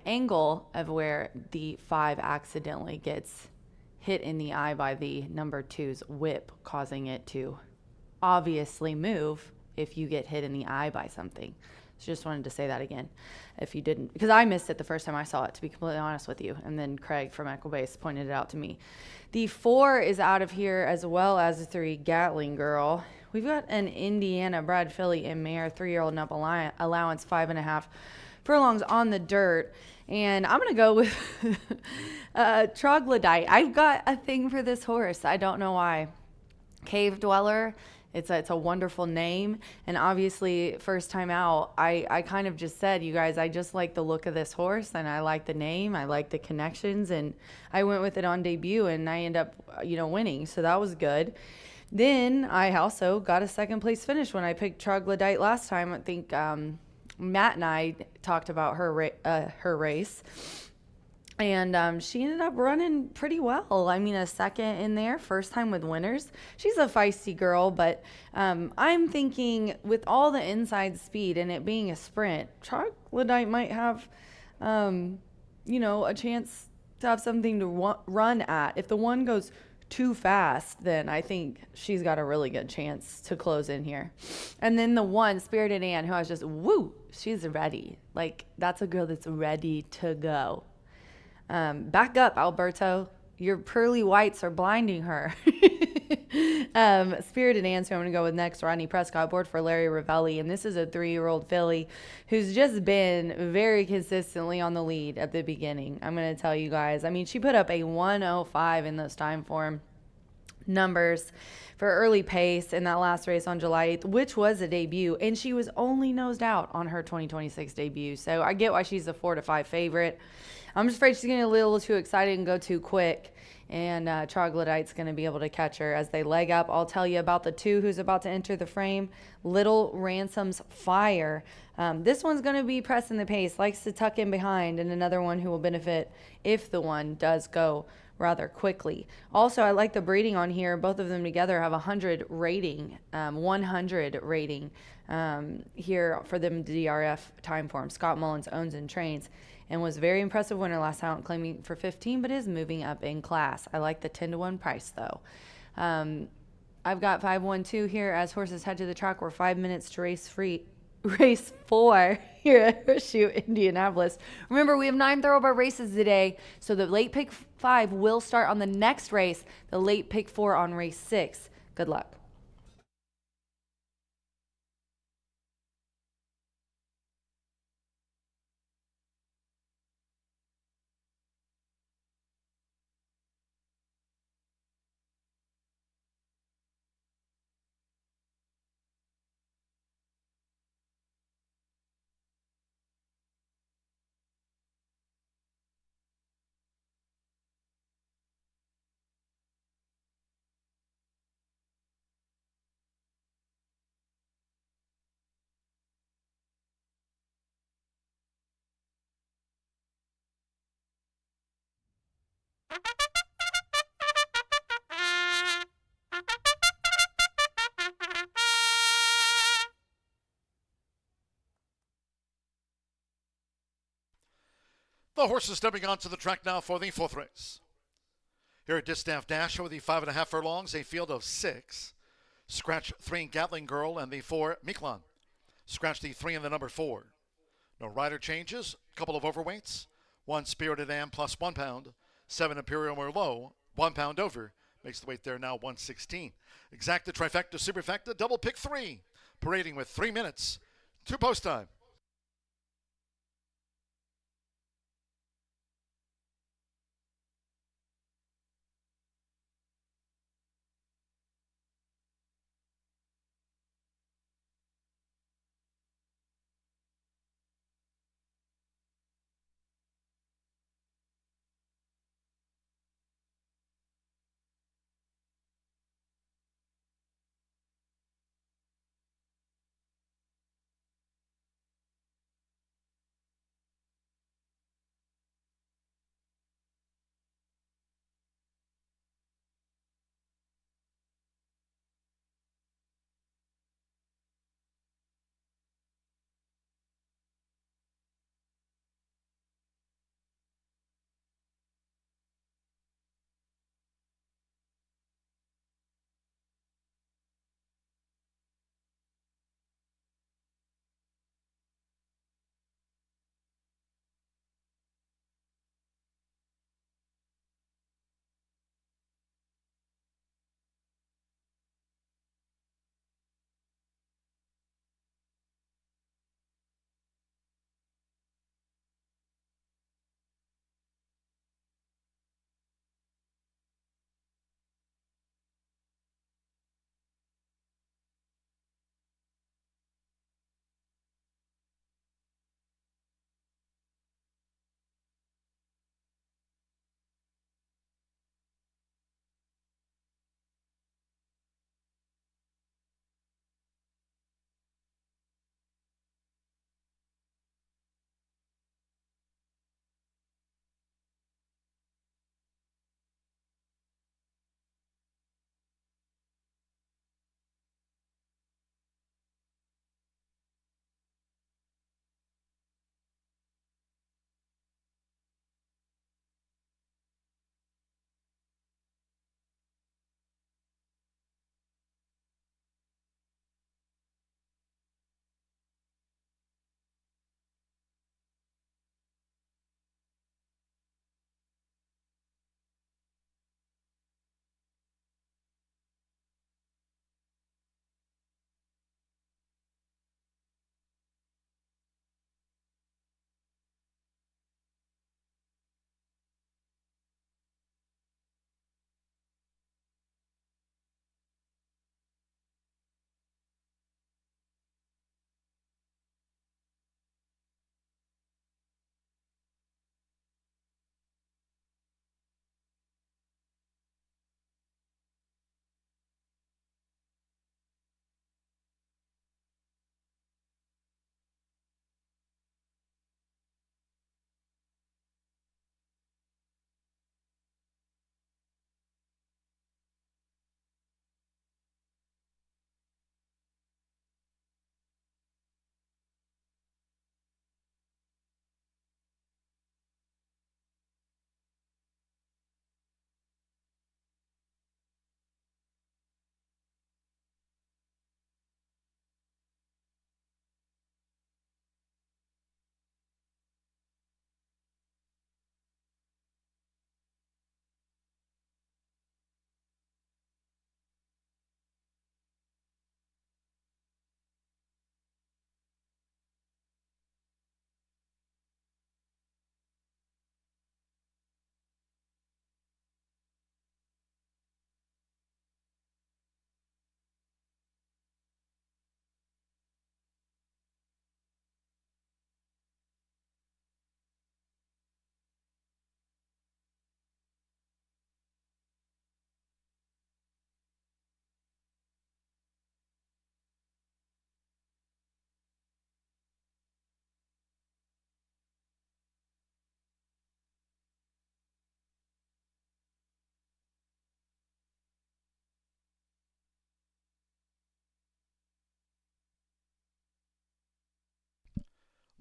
angle of where the 5 accidentally gets hit in the eye by the number 2's whip, causing it to obviously move if you get hit in the eye by something. So just wanted to say that again, if you didn't, because I missed it the first time I saw it, to be completely honest with you. And then Craig from Equibase pointed it out to me. The 4 is out of here, as well as the 3 Gatling Girl. We've got an Indiana bred filly and mare, 3-year-old and up allowance, 5.5 furlongs on the dirt. And I'm going to go with Troglodyte. I've got a thing for this horse. I don't know why. Cave Dweller. It's a wonderful name. And obviously, first time out, I kind of just said, you guys, I just like the look of this horse, and I like the name. I like the connections. And I went with it on debut, and I end up, winning. So that was good. Then I also got a second place finish when I picked Troglodyte last time. I think Matt and I talked about her race. And she ended up running pretty well. I mean, a second in there, first time with winners. She's a feisty girl, but I'm thinking with all the inside speed and it being a sprint, Troglodyte might have, a chance to have something to run at. If the one goes too fast, then I think she's got a really good chance to close in here. And then the 1, Spirited Ann, who I was just, she's ready. Like, that's a girl that's ready to go. Back up, Alberto. Your pearly whites are blinding her. Spirited Answer, I'm going to go with next. Rodney Prescott, board for Larry Ravelli. And this is a 3-year-old filly who's just been very consistently on the lead at the beginning. I'm going to tell you guys. I mean, she put up a 1:05 in those time form numbers for early pace in that last race on July 8th, which was a debut. And she was only nosed out on her 2026 debut. So I get why she's a 4-5 favorite. I'm just afraid she's getting a little too excited and go too quick. And Troglodyte's going to be able to catch her as they leg up. I'll tell you about the 2 who's about to enter the frame. Little Ransom's Fire. This one's going to be pressing the pace, likes to tuck in behind, and another one who will benefit if the one does go rather quickly. Also, I like the breeding on here. Both of them together have 100 rating, 100 rating here for them DRF time form. Scott Mullins owns and trains, and was very impressive winner last time, claiming for 15, but is moving up in class. I like the 10-1 price, though. I've got 5-1-2 here as horses head to the track. We're 5 minutes to race 4 here at Horseshoe Indianapolis. Remember, we have 9 thoroughbred races today, so the late pick 5 will start on the next race, the late pick 4 on race 6. Good luck. The horses stepping onto the track now for the 4th race. Here at Distaff Dash over the 5.5 furlongs, a field of 6. Scratch 3 Gatling Girl and the 4 Miquelon. Scratch the 3 and the number 4. No rider changes, couple of overweights. 1 Spirited Am plus 1 pound. 7 Imperial Merlot, 1 pound over. Makes the weight there now 116. Exacta, trifecta, superfecta, double pick 3. Parading with 3 minutes to post time.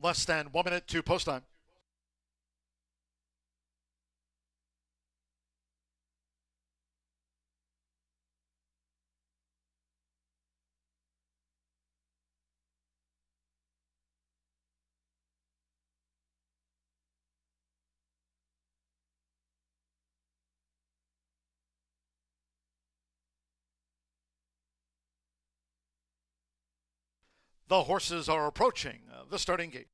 Less than 1 minute to post time. The horses are approaching the starting gate.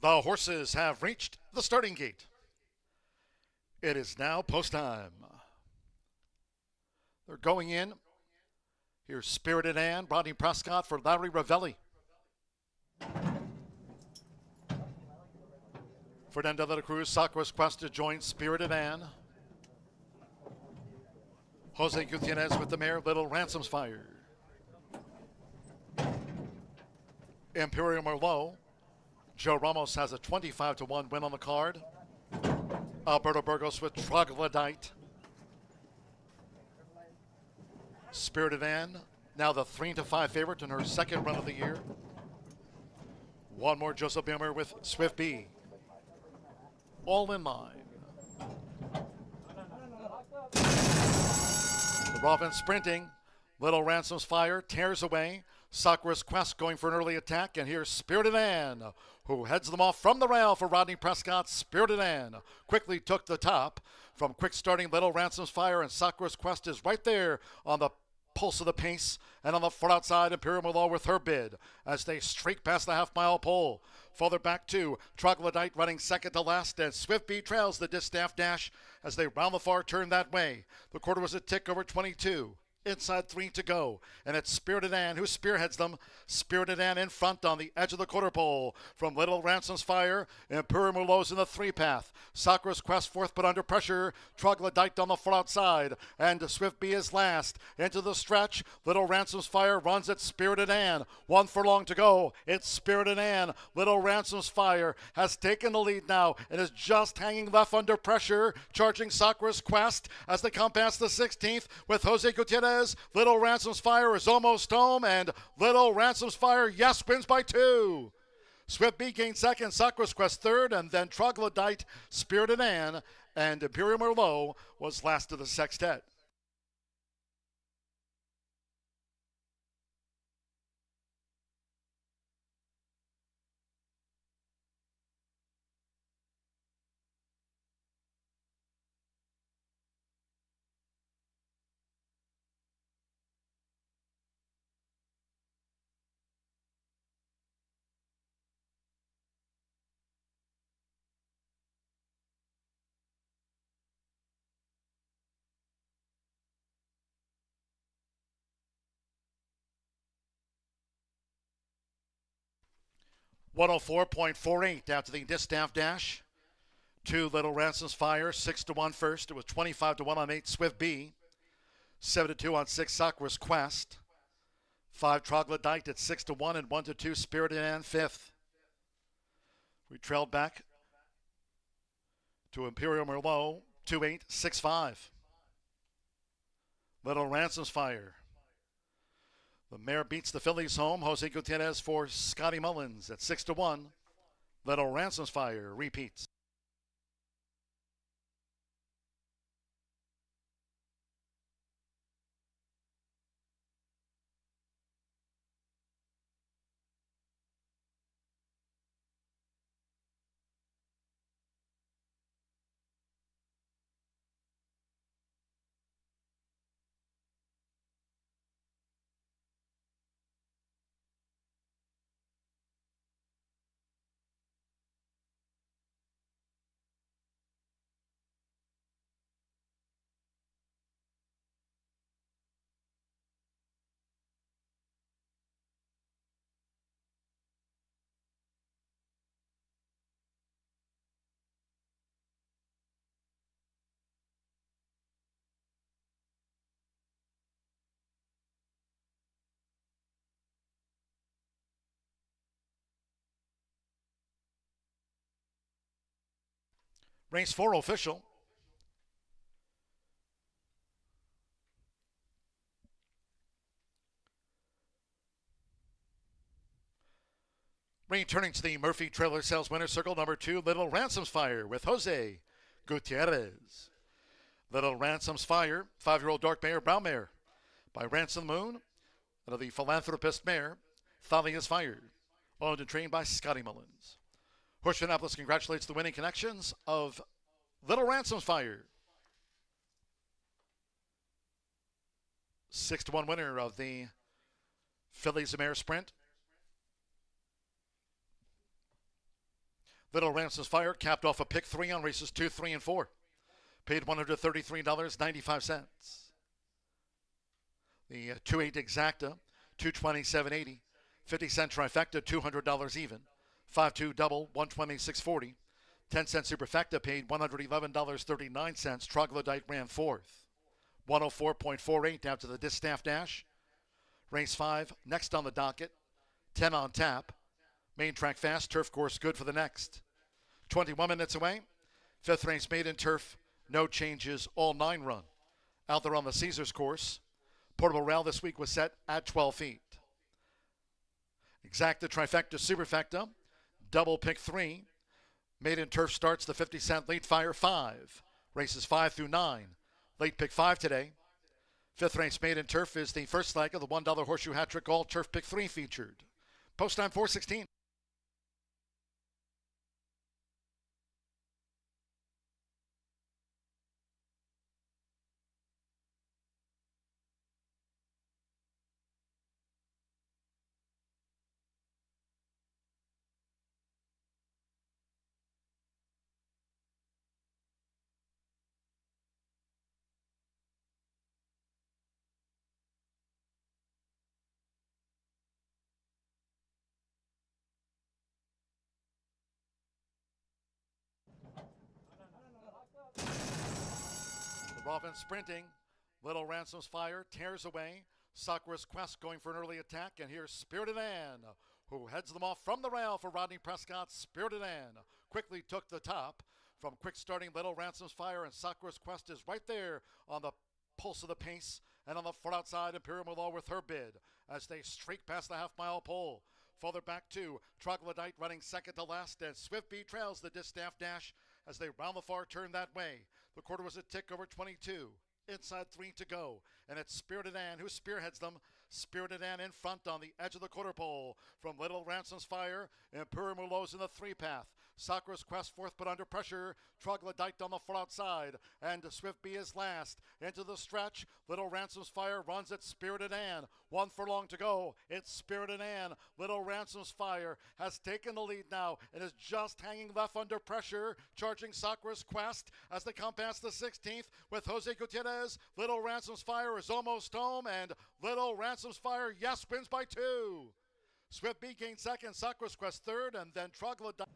The horses have reached the starting gate. It is now post time. They're going in. Here's Spirited Ann, Rodney Prescott for Larry Ravelli. Fernando de la Cruz, Sacra's Quest to join Spirited Ann. Jose Gutierrez with the mare, Little Ransom's Fire. Imperial Merlot. Joe Ramos has a 25-1 win on the card. Alberto Burgos with Troglodyte. Spirited Ann, now the 3-5 favorite in her second run of the year. One more Joseph Bimmer with Swift Bee. All in line. The Robin sprinting. Little Ransom's Fire tears away. Sakura's Quest going for an early attack, and here's Spirited Ann, who heads them off from the rail for Rodney Prescott. Spirited Ann quickly took the top from quick starting Little Ransom's Fire, and Sakura's Quest is right there on the pulse of the pace, and on the front outside, Imperial Merlot with her bid as they streak past the half-mile pole. Further back to Troglodyte running second to last, and Swift Bee trails the Distaff Dash as they round the far turn that way. The quarter was a tick over 22. Inside 3 to go, and it's Spirited Ann who spearheads them. Spirited Ann in front on the edge of the quarter pole from Little Ransom's Fire. Imperial Merlot's in the 3-path. Sakura's Quest fourth but under pressure. Troglodyte on the far outside, and Swift Bee is last. Into the stretch, Little Ransom's Fire runs at Spirited Ann. 1 furlong to go. It's Spirited Ann. Little Ransom's Fire has taken the lead now and is just hanging left under pressure, charging Sakura's Quest as they come past the 16th with Jose Gutierrez. Little Ransom's Fire is almost home, and Little Ransom's Fire, yes, wins by 2. Swift Bee gains second, Sakura's Quest third, and then Troglodyte, Spirited Ann, and Imperial Merlot was last of the sextet. $104.48 down to the Distaff Dash. 2 Little Ransom's Fire, 6-1 first. It was 25-1 on 8 Swift Bee. 7-2 on 6 Sakura's Quest. 5 Troglodyte at 6-1 and 1-2 Spirited Ann fifth. We trailed back to Imperial Merlot, 2-8, 6-5. Little Ransom's Fire. The Mare beats the Phillies home. Jose Gutierrez for Scotty Mullins at 6-1. Little Ransom's Fire repeats. Race 4 official. Returning to the Murphy Trailer Sales Winner Circle, number 2, Little Ransom's Fire with Jose Gutierrez. Little Ransom's Fire, 5-year-old dark mare, brown mare, by Ransom Moon, and of the philanthropist mare, Thali is Fired, owned and trained by Scotty Mullins. Horseshoe Indianapolis congratulates the winning connections of Little Ransom's Fire. 6-1 winner of the Phillies Mare Sprint. Little Ransom's Fire capped off a pick 3 on races 2, 3, and 4. Paid $133.95. The 2-8 exacta, $227.80. 50-cent trifecta, $200 even. 5-2 double, $126.40. 10-cent superfecta paid $111.39. Troglodyte ran 4th. 104.48 down to the Distaff Dash. Race 5 next on the docket. 10 on tap. Main track fast, turf course good for the next. 21 minutes away. 5th race maiden turf, no changes, all 9 run. Out there on the Caesars course. Portable rail this week was set at 12 feet. Exacta, trifecta, superfecta, double pick 3. Maiden turf starts the 50-cent late fire 5. Races 5 through 9. Late pick 5 today. 5th race maiden turf is the first leg of the $1 Horseshoe Hat Trick All Turf Pick 3 featured. Post time 4:16. Robin sprinting. Little Ransom's Fire tears away. Sakura's Quest going for an early attack. And here's Spirited Ann, who heads them off from the rail for Rodney Prescott. Spirited Ann quickly took the top from quick starting Little Ransom's Fire. And Sakura's Quest is right there on the pulse of the pace. And on the front outside, Imperial Mulo with her bid as they streak past the half-mile pole. Further back to Troglodyte running second to last, and Swift Bee trails the Distaff Dash as they round the far turn that way. The quarter was a tick over 22. Inside 3 to go, and it's Spirited Ann who spearheads them. Spirited Ann in front on the edge of the quarter pole from Little Ransom's Fire. Imperial Mulo's in the 3-path. Sakura's Quest fourth but under pressure. Troglodyte on the front outside, and Swift Bee is last. Into the stretch, Little Ransom's Fire runs at Spirited Ann. 1 furlong to go. It's Spirited Ann. Little Ransom's Fire has taken the lead now and is just hanging left under pressure, charging Sakura's Quest as they come past the 16th with Jose Gutierrez. Little Ransom's Fire is almost home, and Little Ransom's Fire, yes, wins by 2. Swift Bee gains second, Sakura's Quest third, and then Troglodyte.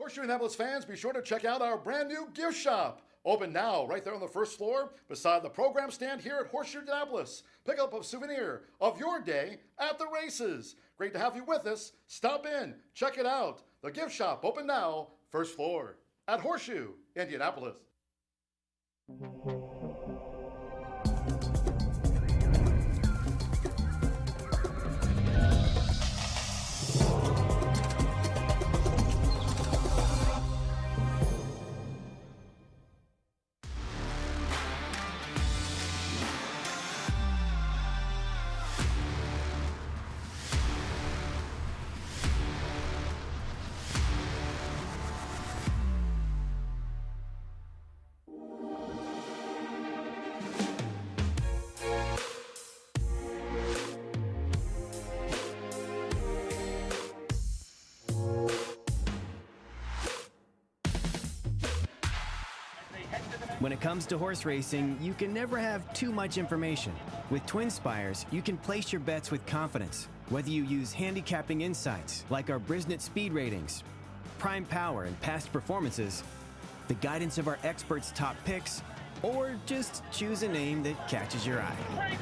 Horseshoe Indianapolis fans, be sure to check out our brand new gift shop. Open now, right there on the first floor, beside the program stand here at Horseshoe Indianapolis. Pick up a souvenir of your day at the races. Great to have you with us. Stop in, check it out. The gift shop, open now, first floor at Horseshoe Indianapolis. When it comes to horse racing, you can never have too much information. With Twin Spires, you can place your bets with confidence, whether you use handicapping insights like our Brisnet speed ratings, prime power and past performances, the guidance of our experts' top picks, or just choose a name that catches your eye.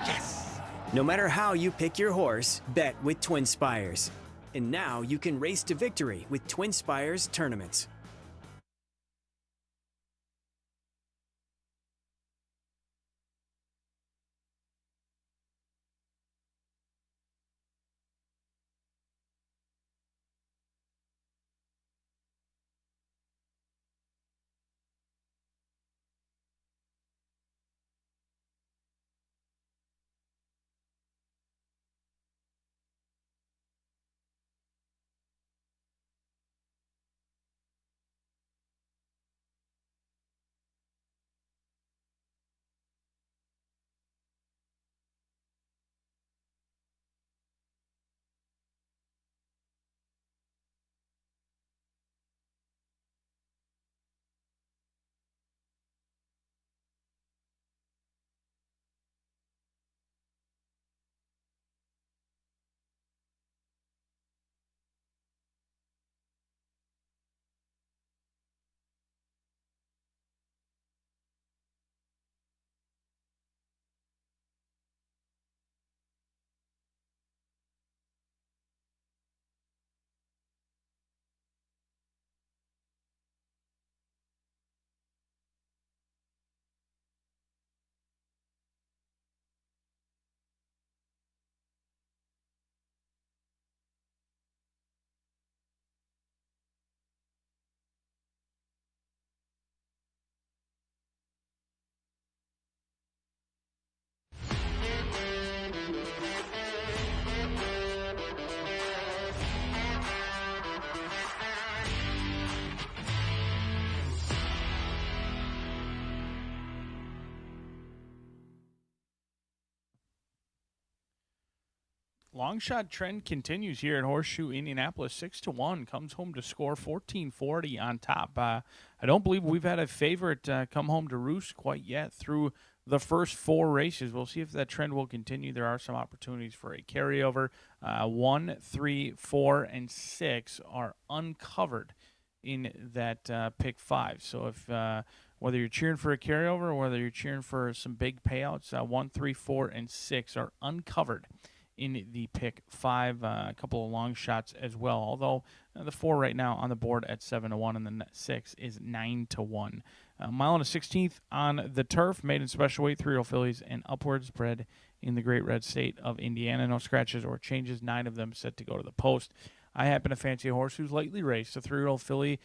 Yes! No matter how you pick your horse, bet with Twin Spires. And now you can race to victory with Twin Spires tournaments. Long shot trend continues here at Horseshoe Indianapolis. 6-1 comes home to score 1440 on top. I don't believe we've had a favorite come home to roost quite yet through the first four races. We'll see if that trend will continue. There are some opportunities for a carryover. 1, 3, 4, and 6 are uncovered in that pick 5. So if whether you're cheering for a carryover or whether you're cheering for some big payouts, 1, 3, 4, and 6 are uncovered in the pick 5. A couple of long shots as well, although the 4 right now on the board at 7-1, and the 6 is 9-1. Mile and a 16th on the turf, made in special weight, 3-year-old fillies and upwards, bred in the great red state of Indiana. No scratches or changes, 9 of them set to go to the post. I happen to fancy a horse who's lightly raced, a 3-year-old filly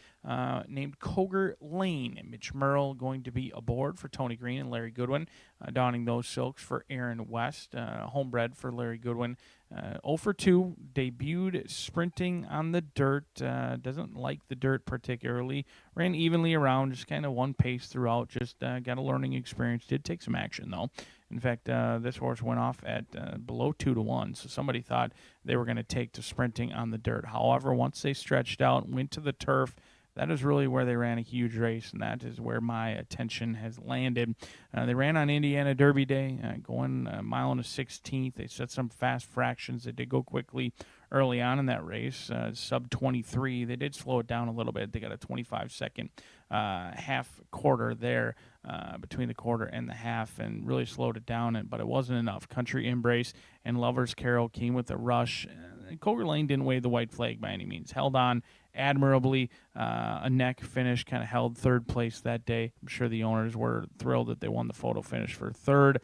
named Coger Lane. Mitch Merle going to be aboard for Tony Green and Larry Goodwin, donning those silks for Aaron West, homebred for Larry Goodwin. 0 for 2, debuted sprinting on the dirt, doesn't like the dirt particularly, ran evenly around, just kind of one pace throughout, just got a learning experience, did take some action though. In fact, this horse went off at below 2-1, so somebody thought they were going to take to sprinting on the dirt. However, once they stretched out, went to the turf, That is really where they ran a huge race, and that is where my attention has landed. They ran on Indiana Derby Day, going a mile and a 16th. They set some fast fractions. They did go quickly early on in that race, sub 23. They did slow it down a little bit. They got a 25-second half quarter there between the quarter and the half, and really slowed it down, but it wasn't enough. Country Embrace and Lover's Carol came with a rush. Coker Lane didn't wave the white flag by any means. Held on admirably. A neck finish, kind of held third place that day. I'm sure the owners were thrilled that they won the photo finish for third.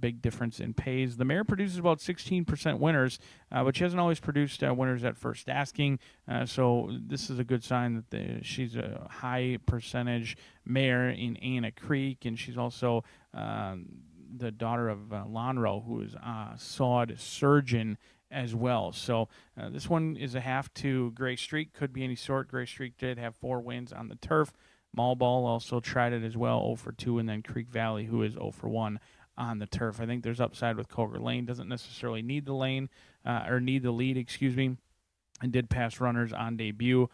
Big difference in pays. The mare produces about 16% winners, but she hasn't always produced winners at first asking. So this is a good sign that she's a high percentage mare in Anna Creek, and she's also the daughter of Lonro, who is a sod surgeon as well. So this one is a half to Gray Streak. Could be any sort. Gray Streak did have 4 wins on the turf. Mallball also tried it as well, 0 for 2, and then Creek Valley, who is 0 for 1 on the turf. I think there's upside with Coker Lane. Doesn't necessarily need the lane or need the lead, and did pass runners on debut.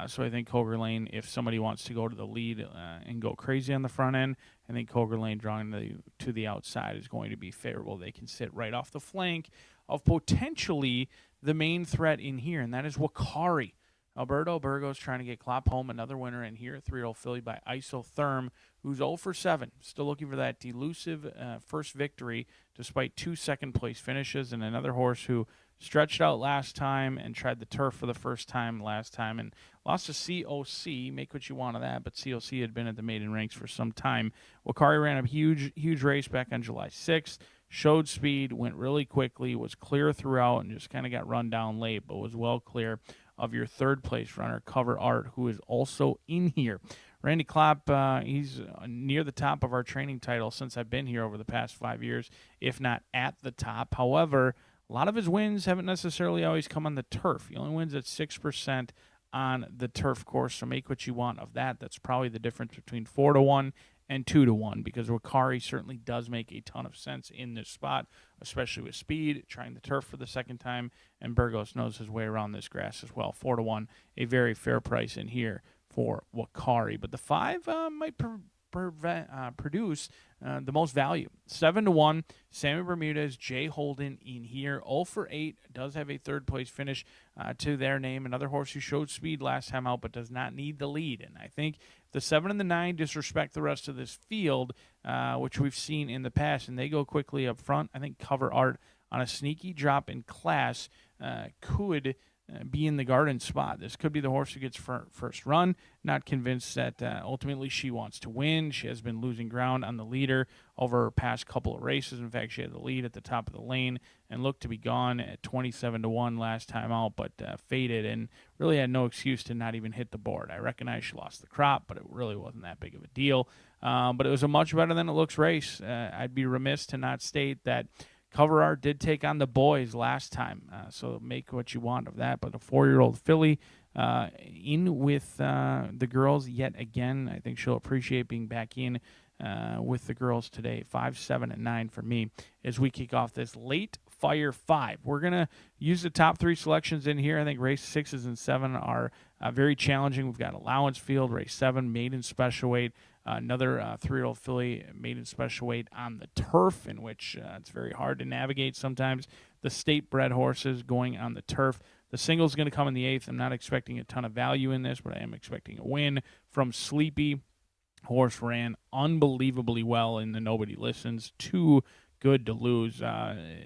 So I think Coker Lane, if somebody wants to go to the lead and go crazy on the front end, I think Coker Lane drawing to the outside is going to be favorable. They can sit right off the flank of potentially the main threat in here, and that is Wakari. Alberto Burgos trying to get Klopp home, another winner in here, 3-year-old filly by Isotherm, who's 0 for 7. Still looking for that elusive first victory despite 2 second-place finishes, and another horse who stretched out last time and tried the turf for the first time last time and lost to COC. Make what you want of that, but COC had been at the maiden ranks for some time. Wakari ran a huge race back on July 6th. Showed speed, went really quickly, was clear throughout, and just kind of got run down late, but was well clear of your third-place runner, Cover Art, who is also in here. Randy Klopp, he's near the top of our training title since I've been here over the past 5 years, if not at the top. However, a lot of his wins haven't necessarily always come on the turf. He only wins at 6% on the turf course, so make what you want of that. That's probably the difference between 4-1 and 2-1, because Wakari certainly does make a ton of sense in this spot, especially with speed, trying the turf for the second time, and Burgos knows his way around this grass as well. 4-1, a very fair price in here for Wakari. But the 5 might produce the most value. 7-1, Sammy Bermudez, Jay Holden in here. 0 for 8, does have a third-place finish to their name. Another horse who showed speed last time out but does not need the lead. And I think the 7 and the 9 disrespect the rest of this field, which we've seen in the past, and they go quickly up front. I think Cover Art on a sneaky drop in class could be in the garden spot. This could be the horse who gets first run. Not convinced that ultimately she wants to win. She has been losing ground on the leader over her past couple of races. In fact, she had the lead at the top of the lane and looked to be gone at 27-1 last time out, but faded and really had no excuse to not even hit the board. I recognize she lost the crop, but it really wasn't that big of a deal. But it was a much better than it looks race. I'd be remiss to not state that Cover Art did take on the boys last time, so make what you want of that. But a 4-year-old filly in with the girls yet again. I think she'll appreciate being back in with the girls today. 5, 7, and 9 for me as we kick off this late Fire 5. We're going to use the top 3 selections in here. I think race 6s and 7 are very challenging. We've got Allowance Field, race 7, maiden special weight. Another 3-year-old filly, maiden special weight on the turf, in which it's very hard to navigate sometimes. The state-bred horses going on the turf. The single's going to come in the 8th. I'm not expecting a ton of value in this, but I am expecting a win from Sleepy. Horse ran unbelievably well in the Nobody Listens. Too good to lose.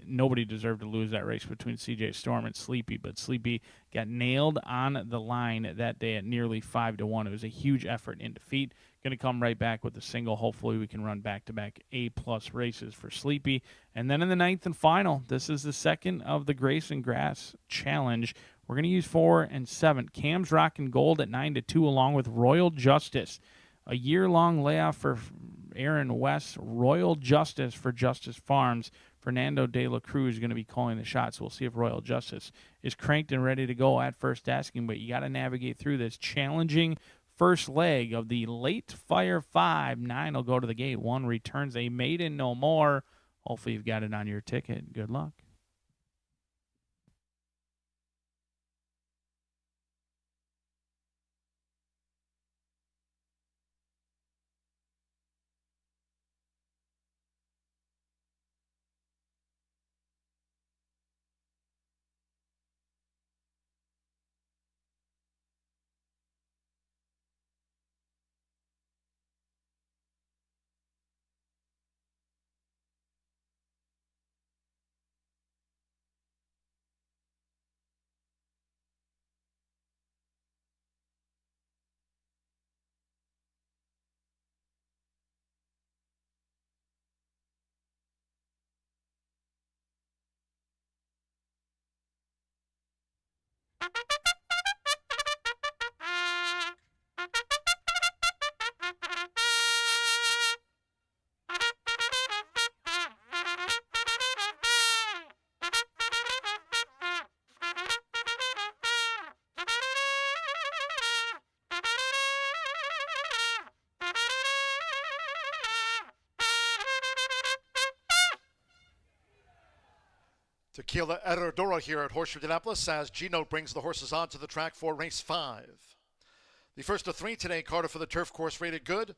Nobody deserved to lose that race between CJ Storm and Sleepy, but Sleepy got nailed on the line that day at nearly 5-1. It was a huge effort in defeat. Going to come right back with a single. Hopefully we can run back-to-back A-plus races for Sleepy. And then in the 9th and final, this is the second of the Grace and Grass Challenge. We're going to use 4 and 7. Cam's Rockin' Gold at 9-2 along with Royal Justice. A year-long layoff for Aaron West. Royal Justice for Justice Farms. Fernando de la Cruz is going to be calling the shots. We'll see if Royal Justice is cranked and ready to go at first asking, but you got to navigate through this challenging first leg of the late Fire 5. 9 will go to the gate. 1 returns a maiden no more. Hopefully you've got it on your ticket. Good luck. Tequila Herradura here at Horseshoe Indianapolis as Gino brings the horses onto the track for race 5. The first of 3 today, Carter for the turf course rated good.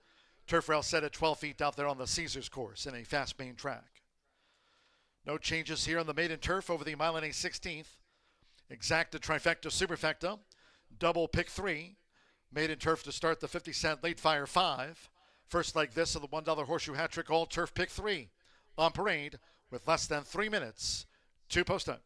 Turf rail set at 12 feet out there on the Caesars course in a fast main track. No changes here on the maiden turf over the mile and a 16th. Exacta, trifecta, superfecta. Double pick 3. Maiden turf to start the 50-cent late fire 5. First leg this of the $1 horseshoe hat trick all turf pick 3. On parade with less than 3 minutes. 2 post time.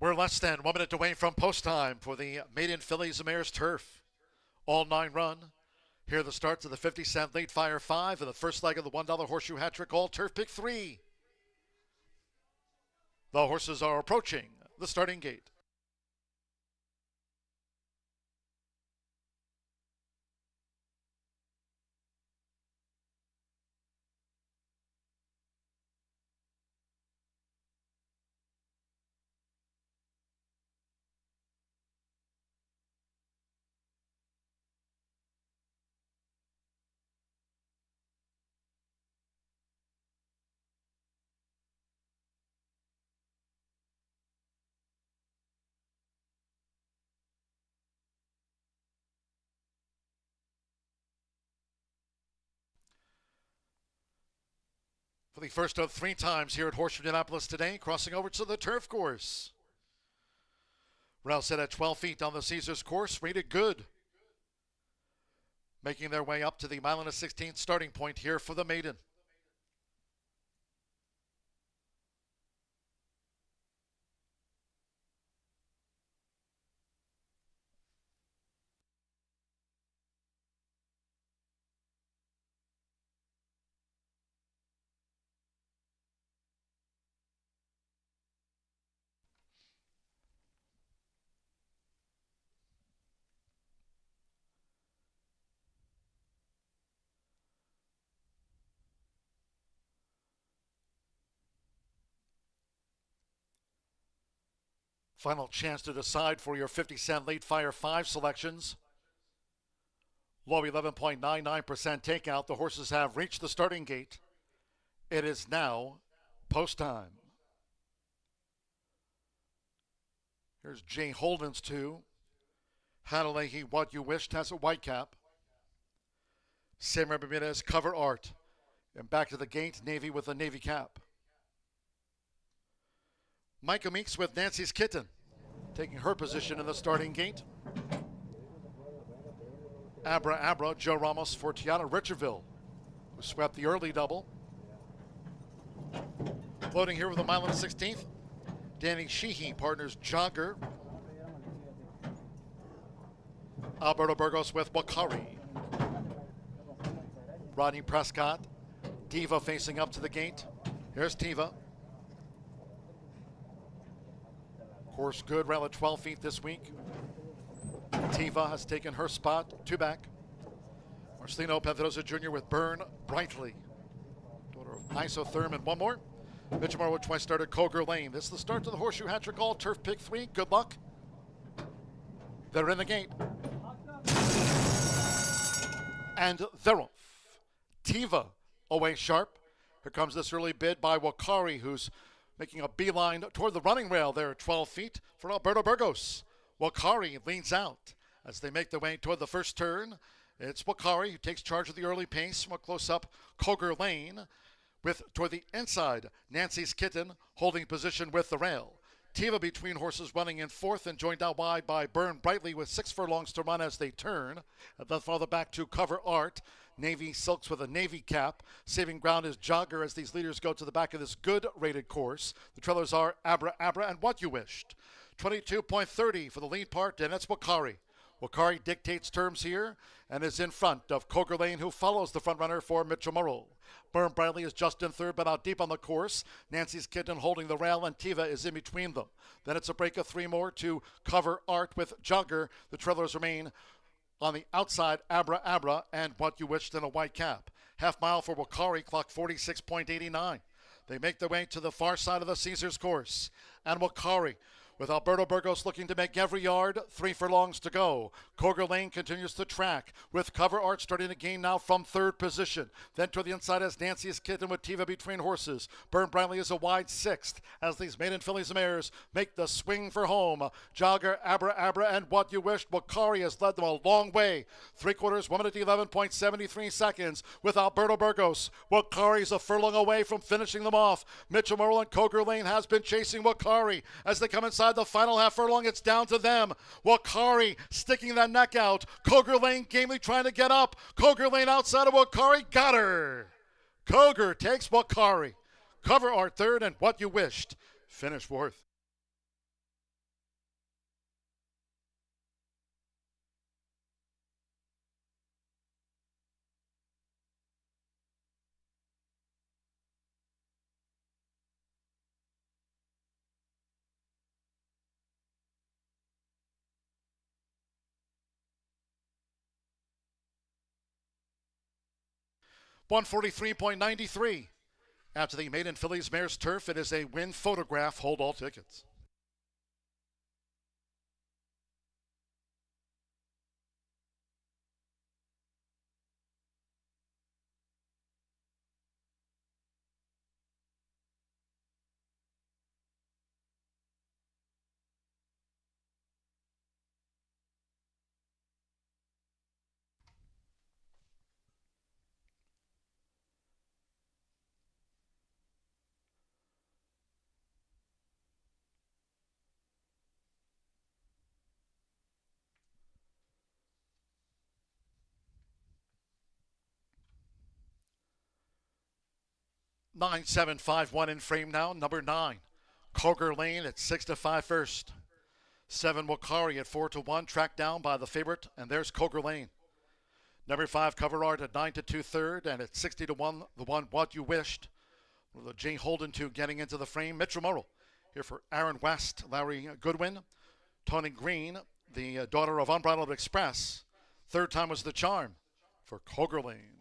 We're less than 1 minute away from post time for the maiden fillies and mares turf. All 9 run. Here are the starts of the 50-cent late fire 5 and the first leg of the $1 horseshoe hat trick all turf pick 3. The horses are approaching the starting gate. For the first of 3 times here at Horseshoe Indianapolis today, crossing over to the turf course. Rail set at 12 feet on the Caesars course, rated good. Making their way up to the mile and a 16th starting point here for the maiden. Final chance to decide for your 50-cent late fire 5 selections. Low 11.99% takeout. The horses have reached the starting gate. It is now post time. Here's Jay Holden's 2. Hanalehi, What You Wished has a white cap. Samuel Bermudez, Cover Art. And back to the gate, Navy with a navy cap. Micah Meeks with Nancy's Kitten, taking her position in the starting gate. Abra Abra, Joe Ramos for Tiana Richardville, who swept the early double. Floating here with a mile and a 16th. Danny Sheehy partners Jogger. Alberto Burgos with Wakari. Rodney Prescott. Diva facing up to the gate. Here's Tiva. Horse good, rail at 12 feet this week. Tiva has taken her spot, 2 back. Marcelino Pedrosa Jr. with Burn Brightly. Daughter of Isotherm and 1 more. Mitch Morrow twice started Coger Lane. This is the start to the Horseshoe Hat-Trick All Turf Pick 3. Good luck. They're in the gate. And they're off. Tiva away sharp. Here comes this early bid by Wakari, who's making a beeline toward the running rail there at 12 feet for Alberto Burgos. Wakari leans out as they make their way toward the first turn. It's Wakari who takes charge of the early pace from a close-up Coger Lane with toward the inside Nancy's Kitten holding position with the rail. Tiva between horses running in 4th and joined out wide by Burn Brightly with 6 furlongs to run as they turn. And then farther back to Cover Art. Navy Silks with a navy cap. Saving ground is Jogger as these leaders go to the back of this good rated course. The trailers are Abra Abra and What You Wished. 22.30 for the lead part, and it's Wakari. Wakari dictates terms here and is in front of Coger Lane, who follows the front runner for Mitchell Morrow. Burn Bradley is just in 3rd, but out deep on the course. Nancy's Kitten holding the rail, and Tiva is in between them. Then it's a break of 3 more to Cover Art with Jogger. The trailers remain on the outside, Abra Abra and What You Wished in a white cap. Half mile for Wakari, clock 46.89. They make their way to the far side of the Caesars course. And Wakari, with Alberto Burgos looking to make every yard, 3 furlongs to go. Coger Lane continues to track, with Cover Art starting to gain now from 3rd position. Then to the inside as Nancy's Kitten with Tiva between horses. Burn Bradley is a wide 6th as these maiden fillies and mares make the swing for home. Jogger, Abra Abra, and What You Wished. Wakari has led them a long way. 3/4, 1 minute 11.73 seconds with Alberto Burgos. Wakari is a furlong away from finishing them off. Mitchell Morrill and Coger Lane has been chasing Wakari as they come inside the final half furlong. It's down to them. Wakari sticking that neck out. Coger Lane gamely trying to get up. Coger Lane outside of Wakari. Got her. Coger takes Wakari. Cover Art 3rd, and What You Wished finish 4th. 143.93. After the maiden fillies mare's turf, it is a win photograph. Hold all tickets. Nine, 7, 5, 1 in frame now. Number 9, Coger Lane at 6-5 first. 7, Wakari at 4-1, tracked down by the favorite, and there's Coger Lane. Number 5, Cover Art at 9-2 third, and at 60-1, the one What You Wished. With the J. Holden 2 getting into the frame. Mitchell Murrow here for Aaron West, Larry Goodwin, Tony Green, the daughter of Unbridled Express. Third time was the charm for Coger Lane.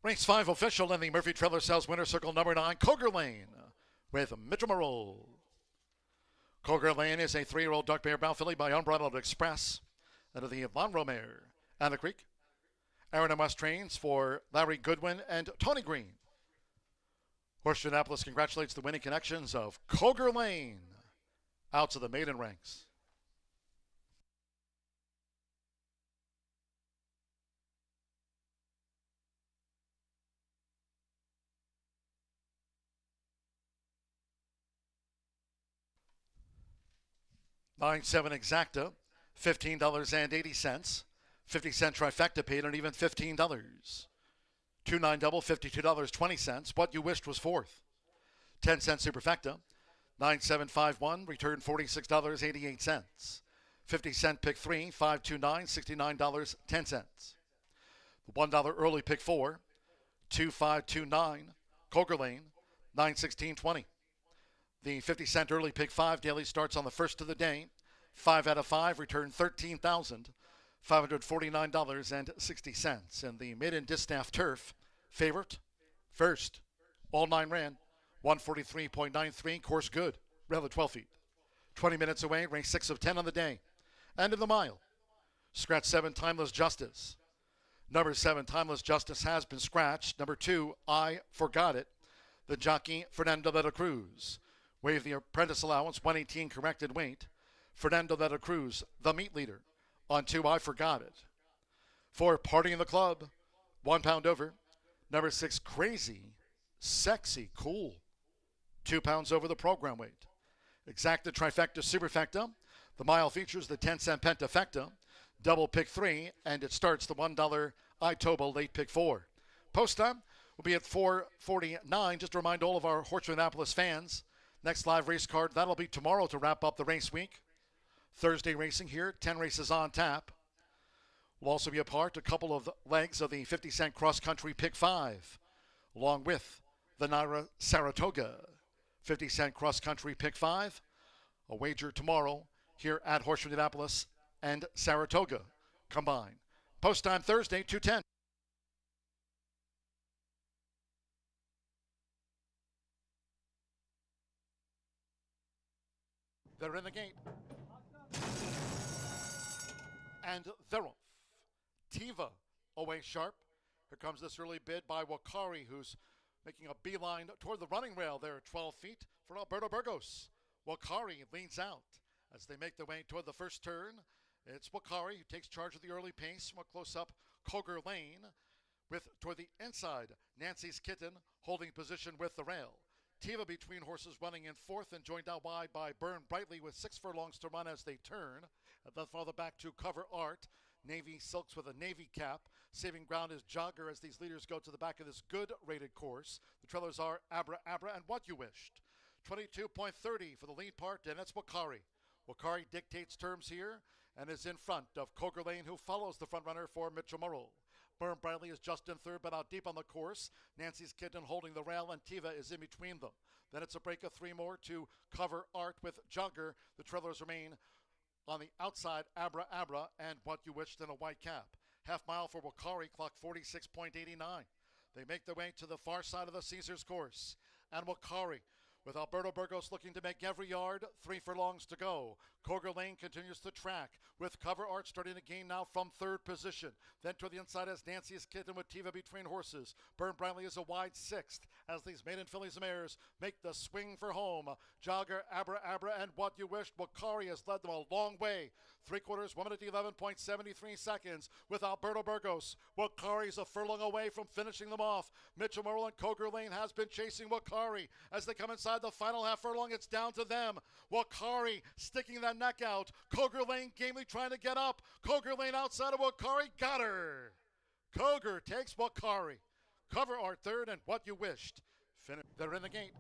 Race 5 official in the Murphy Trailer Sales Winner Circle number 9, Coger Lane with Mitchell Murrow. Coger Lane is a 3-year-old duck bear bound filly by Unbridled Express out of the Von Romare, Anna Creek. Aaron and West trains for Larry Goodwin and Tony Green. Horseshoe Indianapolis congratulates the winning connections of Coger Lane out to the maiden ranks. $9.7 exacta, $15.80. 50-cent trifecta paid an even $15. 2-9 double, $52.20. What You Wished was fourth. 10-cent superfecta, 9751, returned $46.88. 50-cent pick 3, 529, $69.10. The $1 early pick 4, 2529, Coger Lane, 916.20. The 50-cent early pick 5 daily starts on the first of the day. 5 out of 5 returned $13,549.60. And the maiden distaff turf favorite first. All 9 ran 143.93. Course good. Rather 12 feet. 20 minutes away. Race 6 of 10 on the day. End of the mile. Scratch 7, Timeless Justice. Number 7, Timeless Justice has been scratched. Number 2, I Forgot It. The jockey, Fernando de la Cruz. Waive the apprentice allowance, 118 corrected weight. Fernando de la Cruz, the meat leader. On 2, I Forgot It. 4, Party in the Club. 1 pound over. Number 6, Crazy, Sexy, Cool. 2 pounds over the program weight. Exacta, Trifecta, Superfecta. The mile features the 10-cent Pentafecta. Double pick 3, and it starts the $1 Itoba late pick 4. Post time will be at 4:49. Just to remind all of our Horseshoe Indianapolis fans, next live race card, that'll be tomorrow to wrap up the race week. Thursday racing here, 10 races on tap. Will also be a part, a couple of legs of the 50-cent cross-country pick 5, along with the Naira Saratoga 50-cent cross-country pick 5. A wager tomorrow here at Horseshoe Indianapolis and Saratoga combined. Post time Thursday, 2:10. They're in the gate. And they're off. Tiva away sharp. Here comes this early bid by Wakari, who's making a beeline toward the running rail there at 12 feet for Alberto Burgos. Wakari leans out as they make their way toward the first turn. It's Wakari who takes charge of the early pace from a close-up Coger Lane, with toward the inside Nancy's Kitten holding position with the rail. Tiva between horses running in fourth and joined out wide by Burn Brightly with 6 furlongs to run as they turn. And then farther back to Cover Art. Navy Silks with a navy cap. Saving ground is Jogger as these leaders go to the back of this good rated course. The trailers are Abra Abra and What You Wished. 22.30 for the lead part, and that's Wakari. Wakari dictates terms here and is in front of Coger Lane, who follows the front runner for Mitchell Morrow. Burn Bradley is just in third, but out deep on the course. Nancy's Kitten holding the rail, and Tiva is in between them. Then it's a break of 3 more to Cover Art with Jogger. The trailers remain on the outside, Abra Abra and What You Wished in a white cap. Half mile for Wakari, clock 46.89. They make their way to the far side of the Caesars course. And Wakari, with Alberto Burgos looking to make every yard, 3 furlongs to go. Coger Lane continues to track, with Cover Art starting to gain now from third position. Then to the inside as Nancy's Kitten with Tiva between horses. Burn Bradley is a wide 6th as these maiden fillies and mares make the swing for home. Jogger, Abra Abra, and What You Wished. Wakari has led them a long way. 3/4, 1 minute 11.73 seconds with Alberto Burgos. Wakari is a furlong away from finishing them off. Mitchell Morrow and Coger Lane has been chasing Wakari. As they come inside the final half furlong, it's down to them. Wakari sticking that neck out. Coger Lane gamely trying to get up. Coger Lane outside of Wakari, got her. Coger takes Wakari. Cover Art third, and What You Wished. They're in the gate.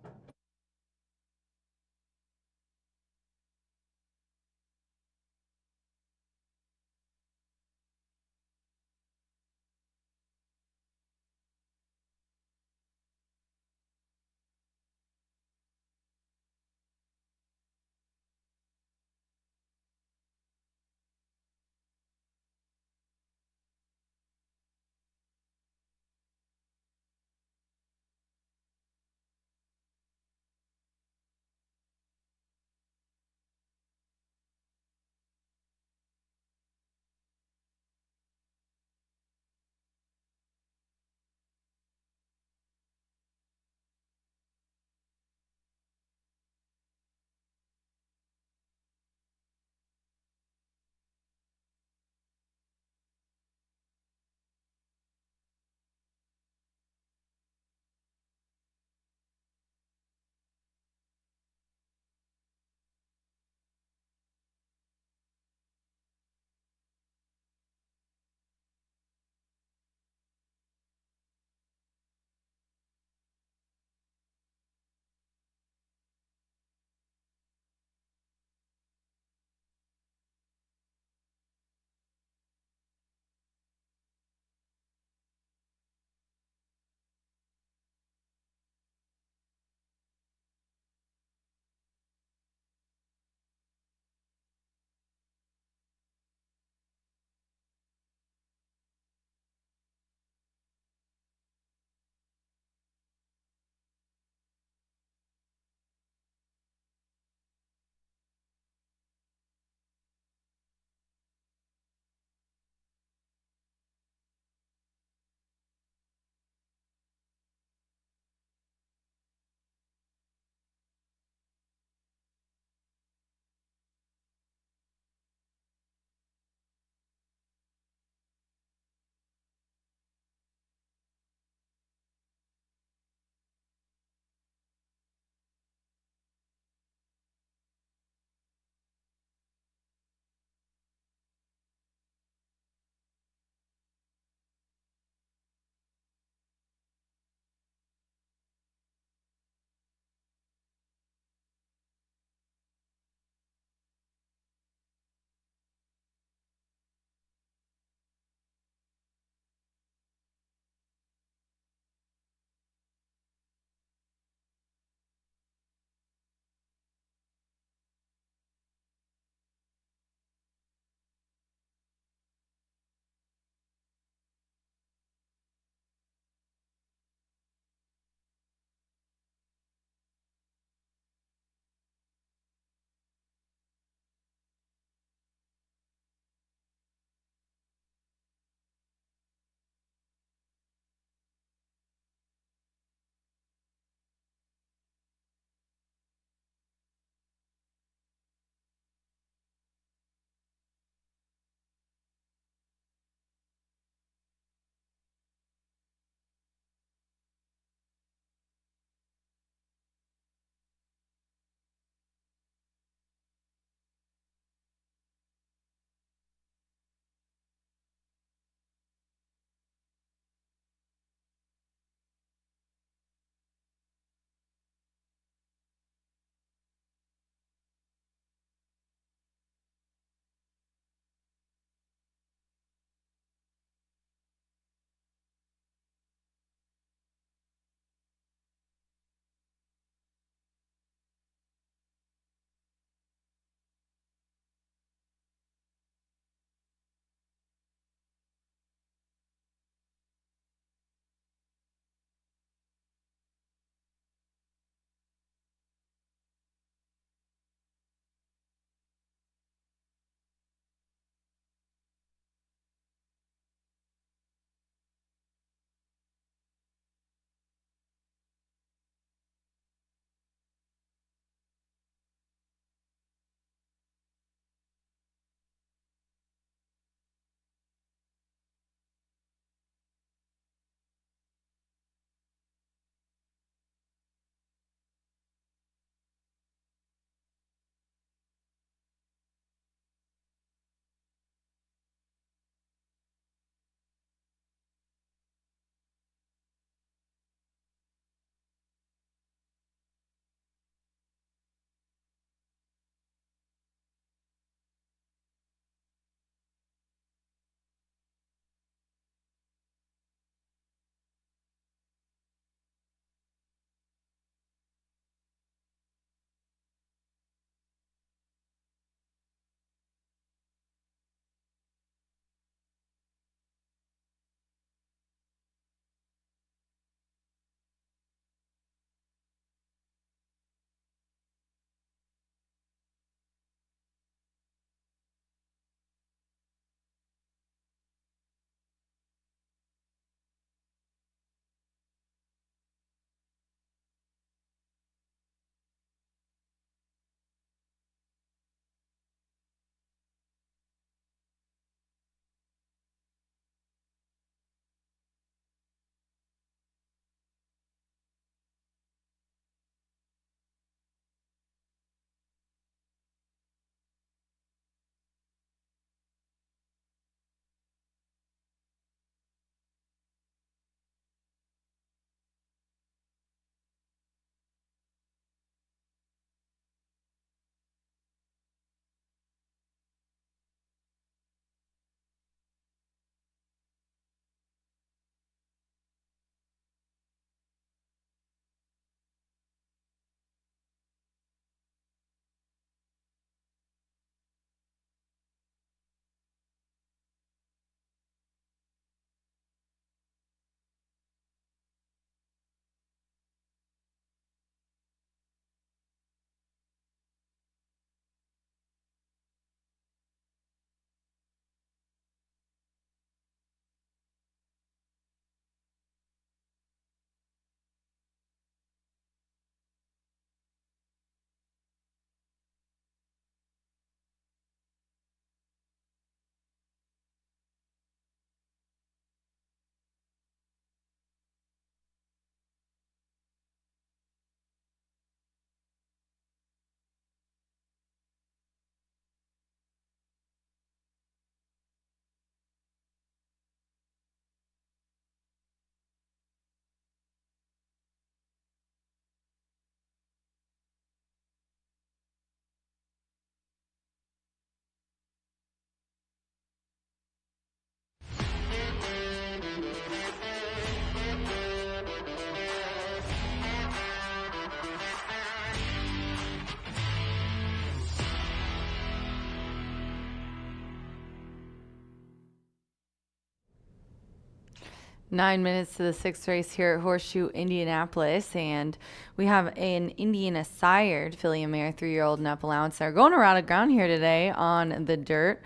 9 minutes to the sixth race here at Horseshoe Indianapolis, and we have an Indiana sired filly and mare, 3-year-old and up allowance. They're going around the ground here today on the dirt.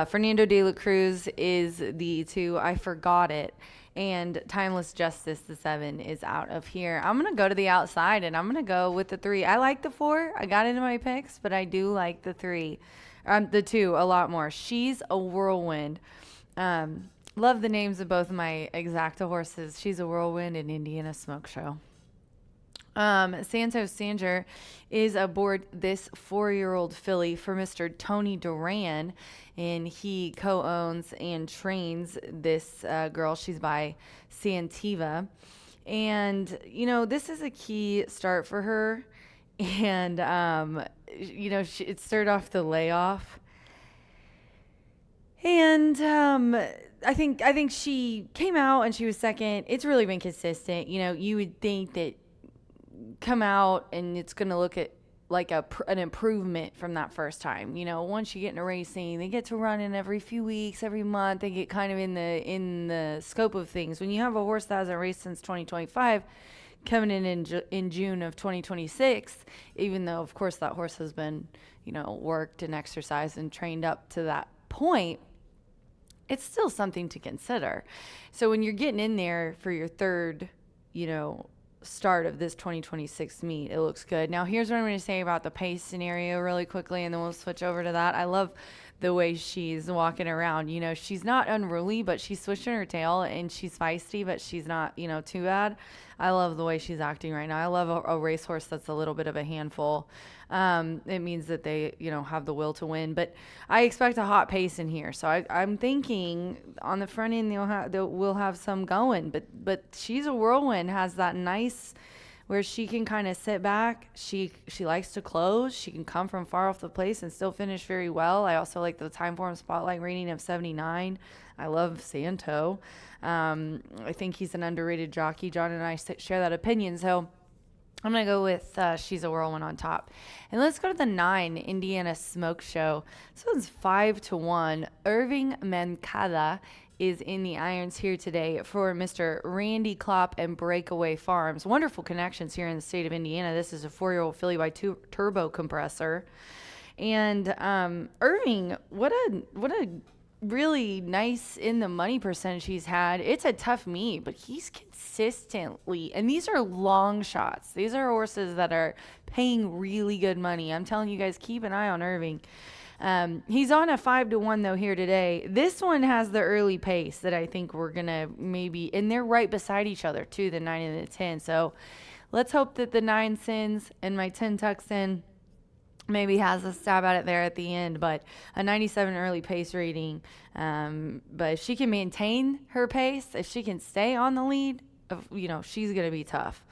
Fernando de la Cruz is the 2. I forgot it. And Timeless Justice, the 7, is out of here. I'm going to go to the outside, and I'm going to go with the 3. I like the 4. I got into my picks, but I do like the 3. The 2 a lot more. She's a Whirlwind. Love the names of both of my exacta horses. She's a Whirlwind and Indiana Smoke Show. Santos Sanger is aboard this 4-year-old filly for Mr. Tony Duran, and he co-owns and trains this girl. She's by Santiva. And, you know, this is a key start for her. And, you know, it started off the layoff. And I think she came out and she was second. It's really been consistent. You know, you would think that come out and it's going to look at like an improvement from that first time. You know, once you get into racing, they get to run in every few weeks, every month. They get kind of in the scope of things. When you have a horse that hasn't raced since 2025, coming in June of 2026, even though of course that horse has been, you know, worked and exercised and trained up to that point, it's still something to consider. So when you're getting in there for your third, you know, start of this 2026 meet, it looks good. Now here's what I'm going to say about the pace scenario really quickly, and then we'll switch over to that. I love the way she's walking around. You know, she's not unruly, but she's switching her tail, and she's feisty, but she's not, you know, too bad. I love the way she's acting right now. I love a racehorse that's a little bit of a handful. It means that they, you know, have the will to win. But I expect a hot pace in here. So I'm thinking on the front end we'll have some going. But she's a Whirlwind, has that nice where she can kind of sit back. She likes to close. She can come from far off the place and still finish very well. I also like the time form spotlight rating of 79. I love Santo. I think he's an underrated jockey. John and I share that opinion. So I'm going to go with She's a Whirlwind on top. And let's go to the 9, Indiana Smoke Show. This one's 5-1. Irving Mancada is in the irons here today for Mr. Randy Klopp and Breakaway Farms. Wonderful connections here in the state of Indiana. This is a 4-year-old filly by Turbo Compressor. And Irving, what a really nice in the money percentage he's had. It's a tough meet, but he's consistently, and these are long shots. These are horses that are paying really good money. I'm telling you guys, keep an eye on Irving. He's on a 5-1 though here today. This one has the early pace that I think we're gonna maybe, and they're right beside each other too, the 9 and the 10. So let's hope that the 9 sins and my 10 tucks in. Maybe has a stab at it there at the end, but a 97 early pace rating. But if she can maintain her pace, if she can stay on the lead, you know, she's going to be tough.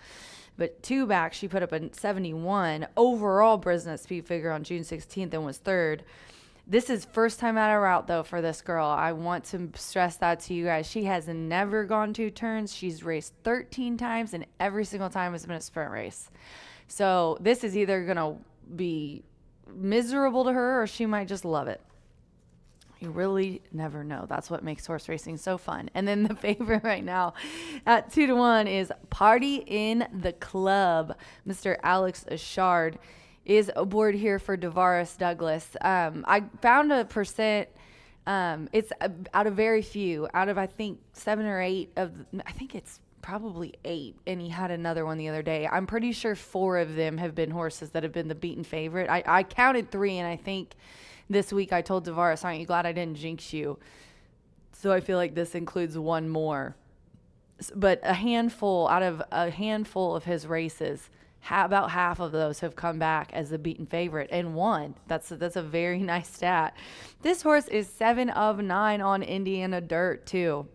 But 2 back, she put up a 71 overall Brisnet speed figure on June 16th and was 3rd. This is first time out of route, though, for this girl. I want to stress that to you guys. She has never gone 2 turns. She's raced 13 times, and every single time has been a sprint race. So this is either going to be miserable to her or she might just love it. You really never know. That's what makes horse racing so fun. And then the favorite right now at 2-1 is Party in the Club. Mr. Alex Ashard is aboard here for Devaris Douglas. I found a percent. It's out of very few. Out of I think 7 or 8 of. I think it's probably 8, and he had another one the other day. I'm pretty sure 4 of them have been horses that have been the beaten favorite. I counted 3, and I think this week I told Devaris, aren't you glad I didn't jinx you? So I feel like this includes 1 more. But a handful, out of a handful of his races, about half of those have come back as the beaten favorite and won. That's a very nice stat. This horse is 7 of 9 on Indiana dirt too.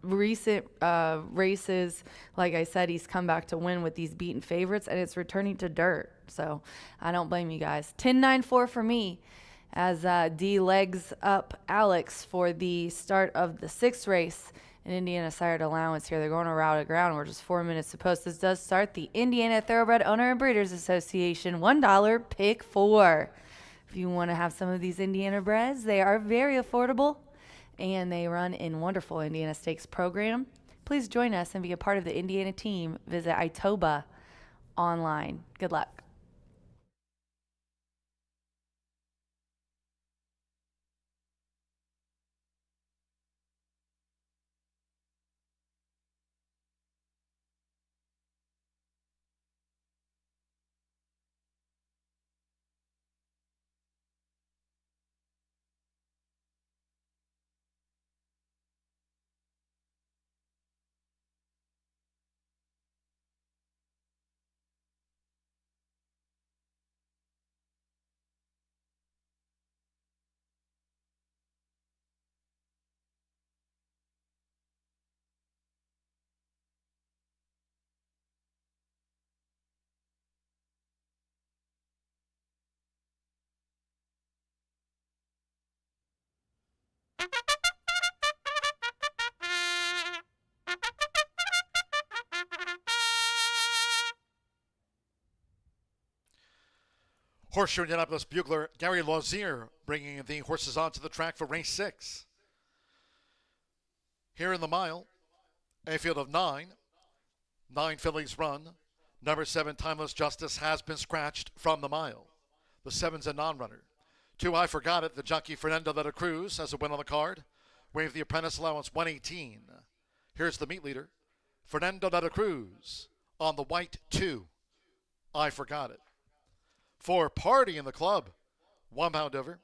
Recent races, like I said, he's come back to win with these beaten favorites, and it's returning to dirt. So I don't blame you guys. 10-9-4 for me as D legs up Alex for the start of the 6th race in Indiana sired allowance here. They're going around the ground. We're just 4 minutes to post. This does start the Indiana Thoroughbred Owner and Breeders Association $1 pick 4. If you want to have some of these Indiana breds, they are very affordable. and they run in wonderful Indiana Stakes program. Please join us and be a part of the Indiana team. Visit Itoba online. Good luck. Horseshoe Indianapolis bugler Gary Lauzier bringing the horses onto the track for race 6. Here in the mile, a field of 9. 9 fillies run. Number 7, Timeless Justice, has been scratched from the mile. The 7's a non-runner. 2, I Forgot It, the jockey Fernando de la Cruz has a win on the card. Wave the apprentice allowance 118. Here's the meat leader, Fernando de la Cruz, on the white 2. I Forgot It. 4, Party in the Club, 1 pound over.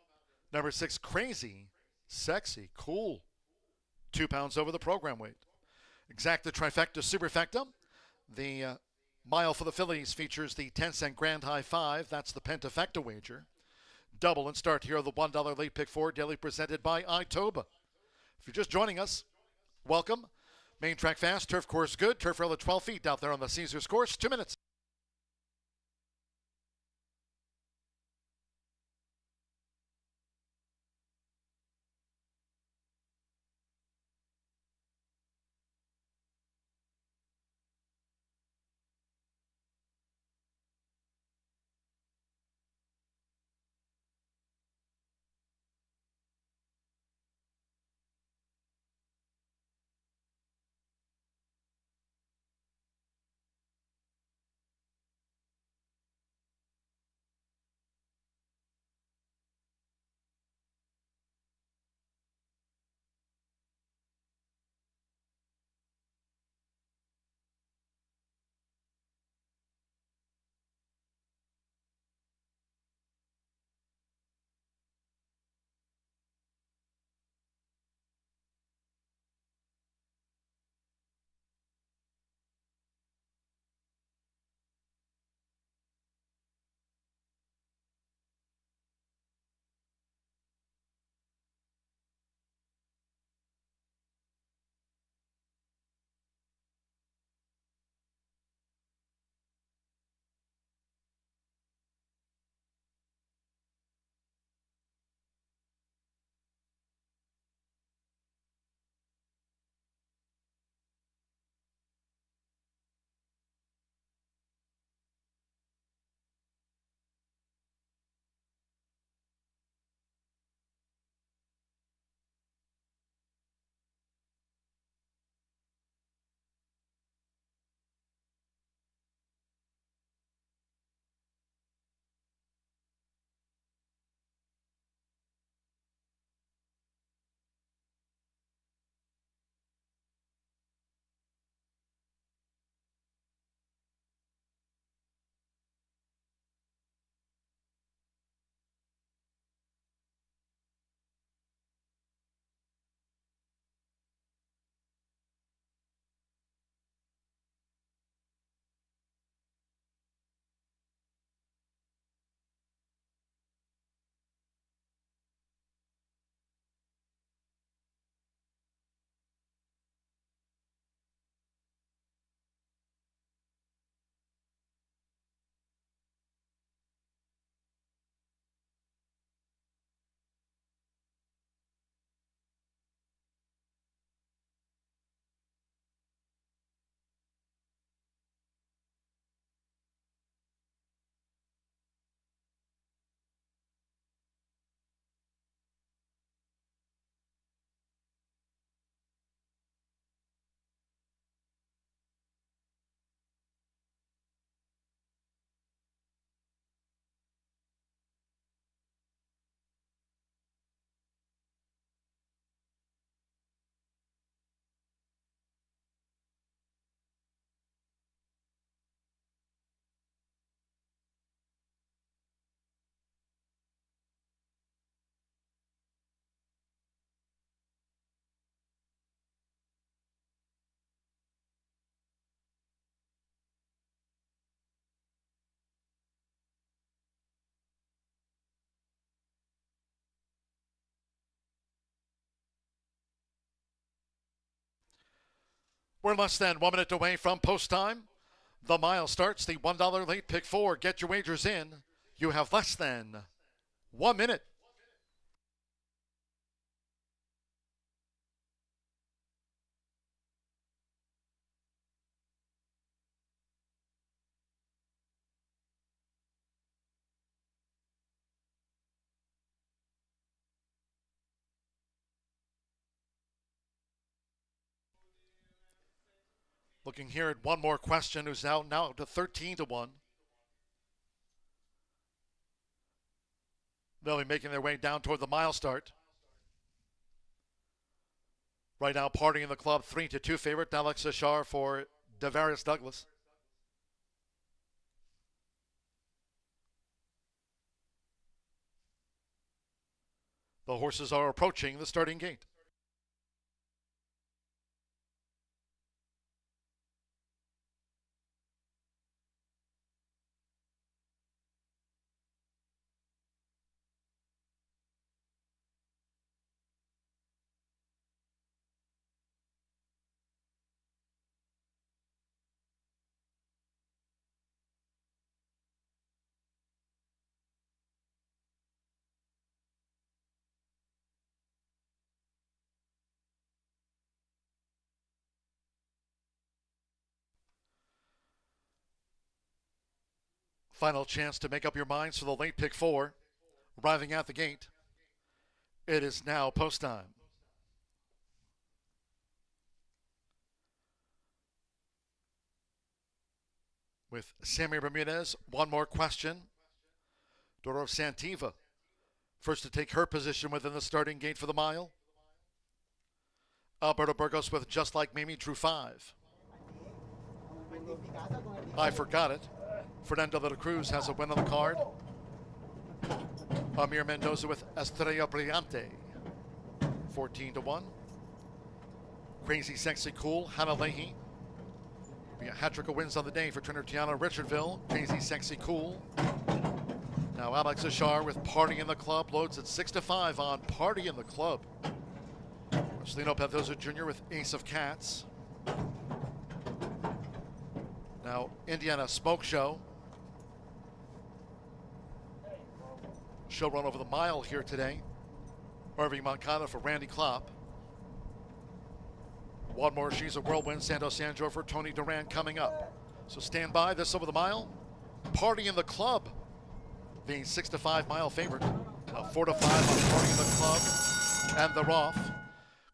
Number 6, Crazy, Sexy, Cool, 2 pounds over the program weight. Exacta Trifecta Superfecta. The mile for the fillies features the 10-cent Grand High 5. That's the Pentafecta wager. Double and start here of the $1 late pick 4, daily presented by Itoba. If you're just joining us, welcome. Main track fast, turf course good, turf rail at 12 feet out there on the Caesars course. 2 minutes. We're less than 1 minute away from post time. The mile starts, the $1 late pick 4. Get your wagers in. You have less than 1 minute. Looking here at One More Question, who's now to 13-1. They'll be making their way down toward the mile start. Right now, partying in the club, 3-2 favorite, Alex Ashar for Devarius Douglas. The horses are approaching the starting gate. Final chance to make up your minds for the late pick 4. Arriving at the gate. It is now post time. With Sammy Bermudez, One More Question. Doro Santiva, first to take her position within the starting gate for the mile. Alberto Burgos with Just Like Mimi drew 5. I Forgot It. Fernando de la Cruz has a win on the card. Amir Mendoza with Estrella Brillante, 14-1. Crazy Sexy Cool, Hannah Leahy. Be a hat trick of wins on the day for trainer Tiana Richardville. Crazy Sexy Cool. Now Alex Ashar with Party in the Club loads at 6-5 on Party in the Club. Marcelino Pedroza Jr. with Ace of Cats. Now Indiana Smoke Show. Show run over the mile here today. Irving Moncada for Randy Klopp. One More She's a Whirlwind, Santo Sandro for Tony Duran coming up. So stand by, this over the mile. Party in the Club, the 6-5 mile favorite. 4-5 on Party in the Club and the Roth.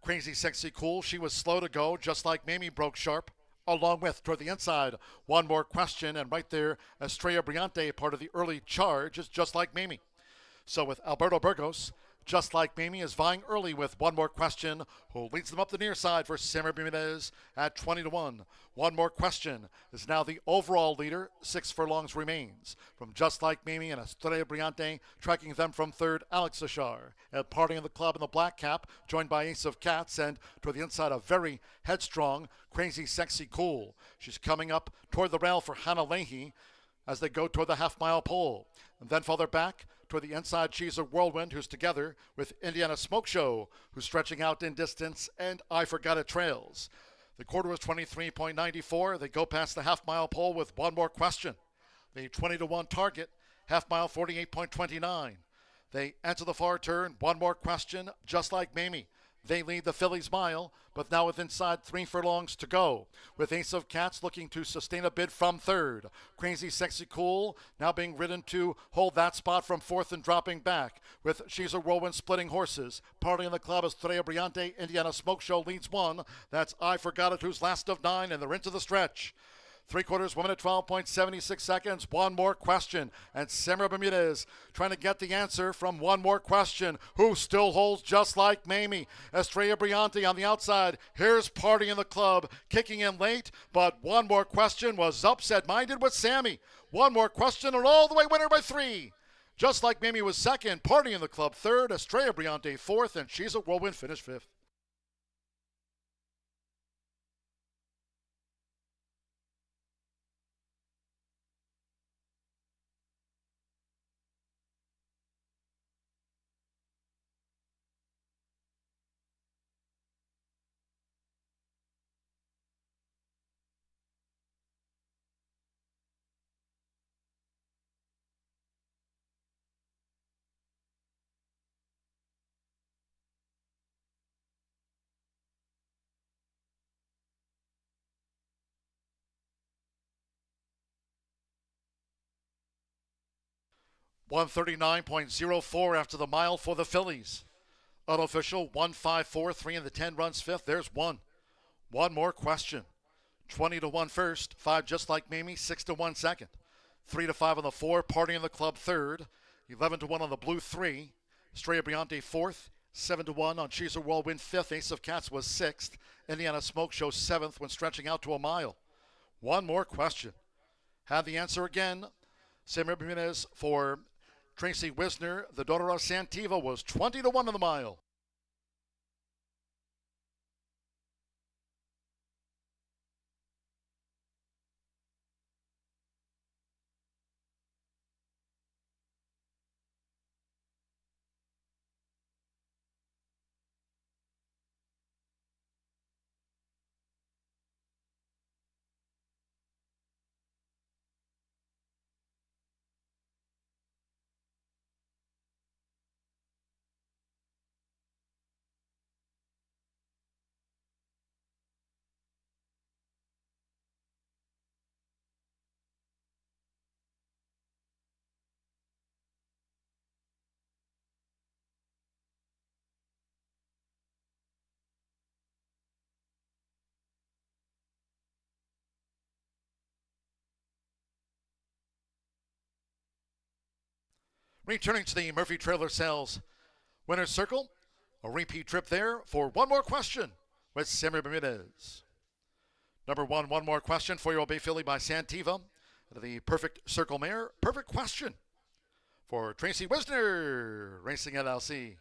Crazy Sexy Cool, she was slow to go, just like Mamie broke sharp. Along with, toward the inside, One More Question, and right there, Estrella Brillante, part of the early charge, is Just Like Mamie. So with Alberto Burgos, Just Like Mamie is vying early with One More Question, who leads them up the near side for Sammy Bermudez at 20-1. One More Question is now the overall leader. 6 furlongs remains. From Just Like Mamie and Estrella Brillante, tracking them from third, Alex Ashar. At Party in the Club in the black cap, joined by Ace of Cats, and toward the inside, a very headstrong, Crazy Sexy Cool. She's coming up toward the rail for Hannah Leahy as they go toward the half-mile pole. And then farther back, toward the inside, She's a Whirlwind, who's together with Indiana Smoke Show, who's stretching out in distance, and I Forgot It trails. The quarter was 23.94. They go past the half-mile pole with One More Question. The 20-1 target, half-mile 48.29. They enter the far turn, One More Question, Just Like Mamie. They lead the Phillies mile, but now with inside 3 furlongs to go. With Ace of Cats looking to sustain a bid from third. Crazy Sexy Cool now being ridden to hold that spot from fourth and dropping back. With She's a Whirlwind splitting horses. Party in the Club is Estrella Brillante. Indiana Smoke Show leads 1. That's I Forgot It, who's last of 9, and they're into the stretch. 3/4, 1 minute, 12.76 seconds. One More Question. And Sammy Bermudez trying to get the answer from One More Question. Who still holds Just Like Mamie? Estrella Brillante on the outside. Here's Party in the Club kicking in late, but One More Question was upset-minded with Sammy. One More Question, and all the way winner by 3. Just Like Mamie was second. Party in the Club third. Estrella Brillante fourth, and She's a Whirlwind finished 5th. 139.04 after the mile for the fillies. Unofficial 154.3 in the 10 runs fifth. There's one. One more question. 20 to 1 first, 5 just like Mamie, 6 to 1 second. 3 to 5 on the 4, Party in the Club third. 11 to 1 on the Blue 3. Estrella Briante fourth. 7 to 1 on She's a Whirlwind fifth. Ace of Cats was sixth. Indiana Smoke Show seventh when stretching out to a mile. One more question. Have the answer again. Samuel Jimenez for Tracy Wisner. The daughter of Santiva was 20 to 1 on the mile. Returning to the Murphy Trailer Sales winner's circle, a repeat trip there for one more question with Samuel Bermudez. Number one more question, 4-year-old Bay Filly by Santiva. The Perfect Circle Mare, perfect question for Tracy Wisner, Racing LLC.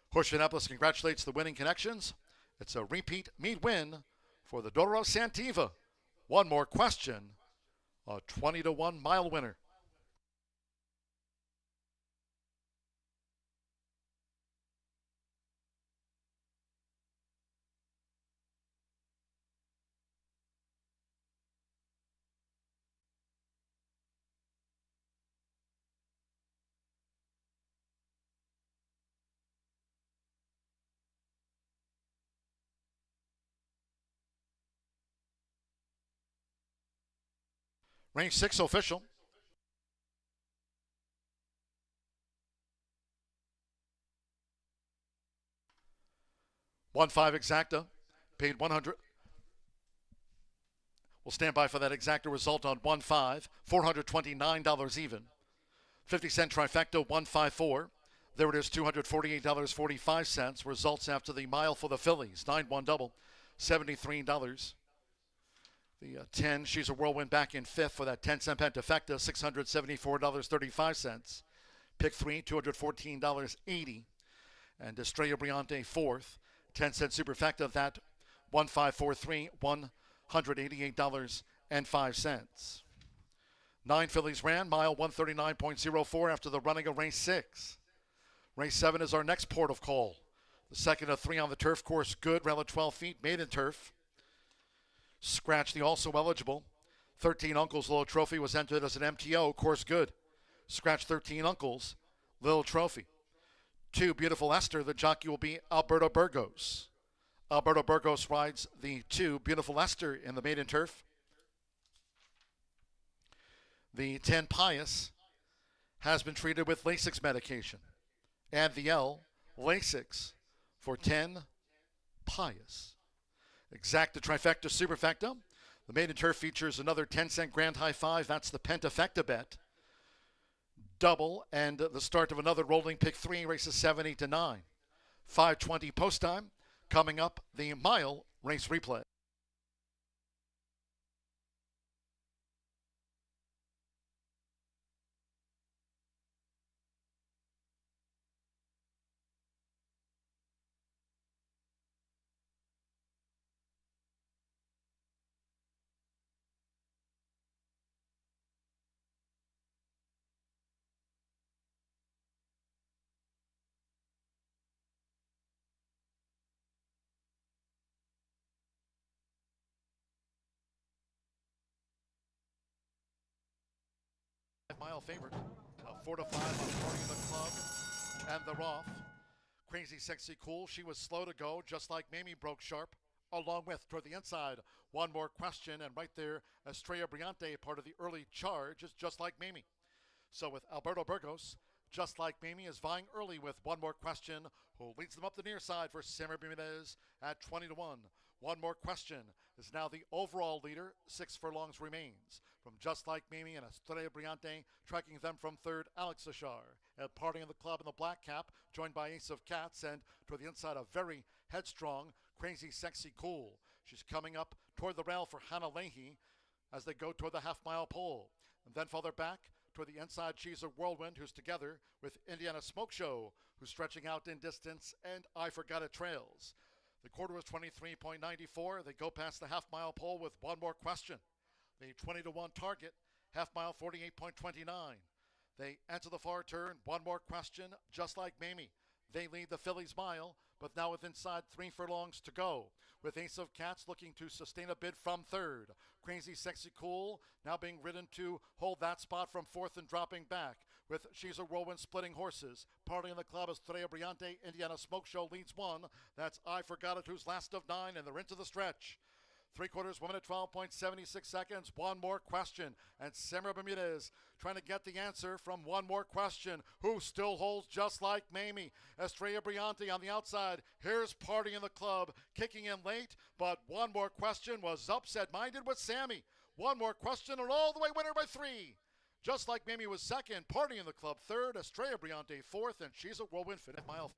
Horseshoe Indianapolis congratulates the winning connections. It's a repeat meet win for the daughter of Santiva. One more question, a 20 to 1 mile winner. Range 6 official. $1.5 exacta, paid 100. We'll stand by for that exacta result on 1.5, $429 even. 50-cent trifecta, 154. There it is, $248.45. Results after the mile for the fillies, 9-1 double, $73. The 10, She's a Whirlwind back in fifth for that 10-cent pentafecta, $674.35. Pick 3, $214.80. And Estrella Briante fourth, 10-cent superfecta, that 1543, $188.05. 9 fillies ran, mile 139.04 after the running of race 6. Race 7 is our next port of call. The second of 3 on the turf course, good, rail at 12 feet, maiden turf. Scratch the also eligible. 13 Uncles Little Trophy was entered as an MTO, course good. Scratch 13 Uncles, Little Trophy. 2 Beautiful Esther, the jockey will be Alberto Burgos. Alberto Burgos rides the 2 Beautiful Esther in the maiden turf. The 10 Pious has been treated with Lasix medication. And the L, Lasix for 10 Pious. Exacta trifecta superfecta. The maiden turf features another 10-cent grand high five. That's the pentafecta bet. Double and the start of another rolling pick 3, races 7, 8 to 9. 5:20 post time. Coming up, the mile race replay. Mile favorite, 4 to 5 on Party in the Club and the Roth. Crazy Sexy Cool, she was slow to go, just like Mamie broke sharp, along with toward the inside. One more question, and right there, Estrella Briante, part of the early charge, is just like Mamie. So with Alberto Burgos, Just Like Mimi is vying early with One More Question, who leads them up the near side for Samuel Bermudez at 20-1. One More Question is now the overall leader. 6 furlongs remains. From Just Like Mimi and Estrella Brillante, tracking them from third, Alex Ashar. At parting of the club in the black cap, joined by Ace of Cats, and toward the inside, a very headstrong, crazy, sexy, cool. She's coming up toward the rail for Hannah Leahy as they go toward the half-mile pole. And then farther back toward the inside, she's a Whirlwind, who's together with Indiana Smoke Show, who's stretching out in distance, and I Forgot It trails. The quarter was 23.94. They go past the half-mile pole with One More Question. The 20-1 target, half-mile 48.29. They enter the far turn, One More Question, Just Like Mimi. They lead the Phillies mile, but now with inside 3 furlongs to go. With Ace of Cats looking to sustain a bid from third. Crazy Sexy Cool now being ridden to hold that spot from fourth and dropping back. With She's a Whirlwind splitting horses. Party in the club is Estrella Brillante. Indiana Smoke Show leads 1. That's I Forgot It, who's last of 9, and they're into the stretch. 3/4, 1 minute 12.76 seconds. One More Question. And Samuel Bermudez trying to get the answer from One More Question, who still holds Just Like Mamie. Estrella Brillante on the outside. Here's Party in the club, kicking in late, but One More Question was upset-minded with Sammy. One More Question, and all the way winner by 3. Just Like Mamie was second. Party in the club third. Estrella Brillante fourth, and She's a Whirlwind fifth mile.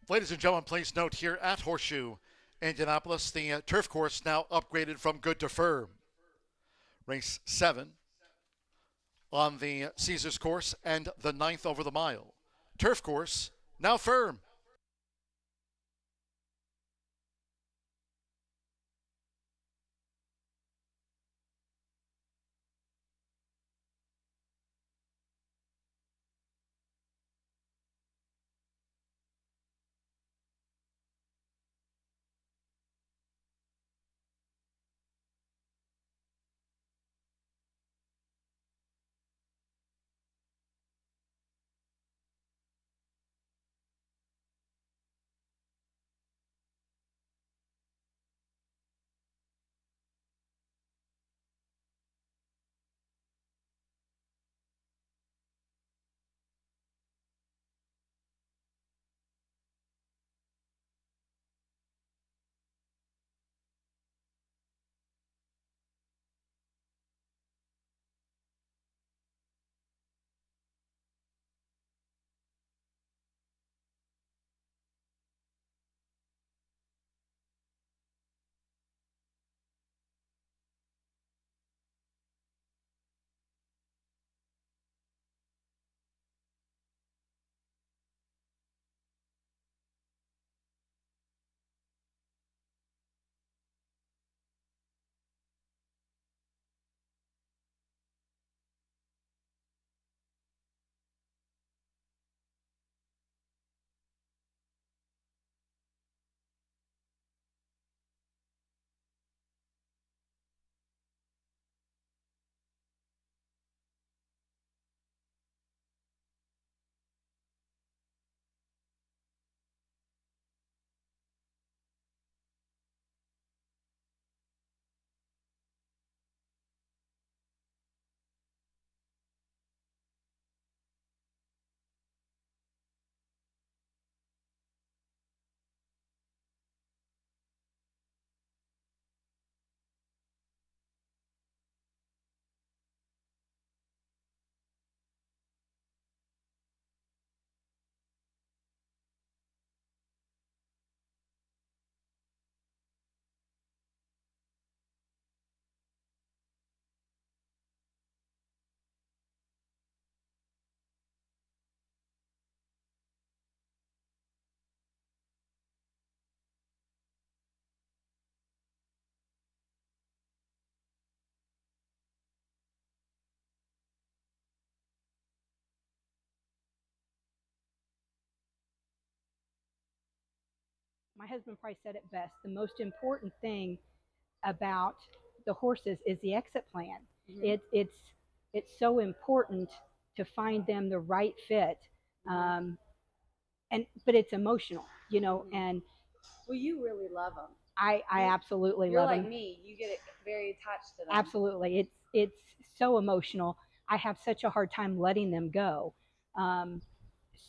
Ladies and gentlemen, please note here at Horseshoe Indianapolis, the turf course now upgraded from good to firm. Race 7 on the Caesars course and the 9th over the mile. Turf course now firm. my husband probably said it best. The most important thing about the horses is the exit plan. It's so important to find them the right fit, but it's emotional, and Well, you really love them. I absolutely You're love like them. me. You get very attached to them. Absolutely, it's so emotional. I have such a hard time letting them go,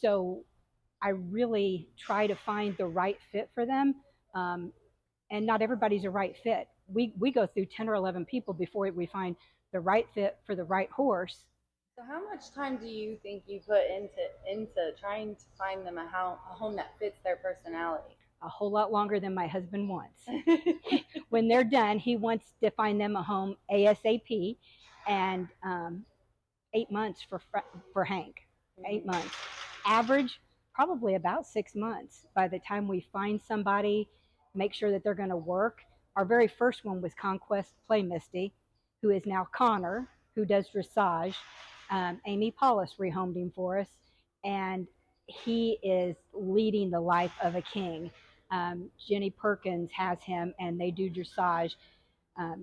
so I really try to find the right fit for them, and not everybody's a right fit. We go through 10 or 11 people before we find the right fit for the right horse. So how much time do you think you put into trying to find them a home that fits their personality? A whole lot longer than my husband wants. When they're done, he wants to find them a home ASAP, and 8 months for Hank. 8 months. Average, probably about 6 months by the time we find somebody, make sure that they're going to work. Our very first one was Conquest Play Misty, who is now Connor, who does dressage. Amy Paulus rehomed him for us, and he is leading the life of a king. Jenny Perkins has him, and they do dressage.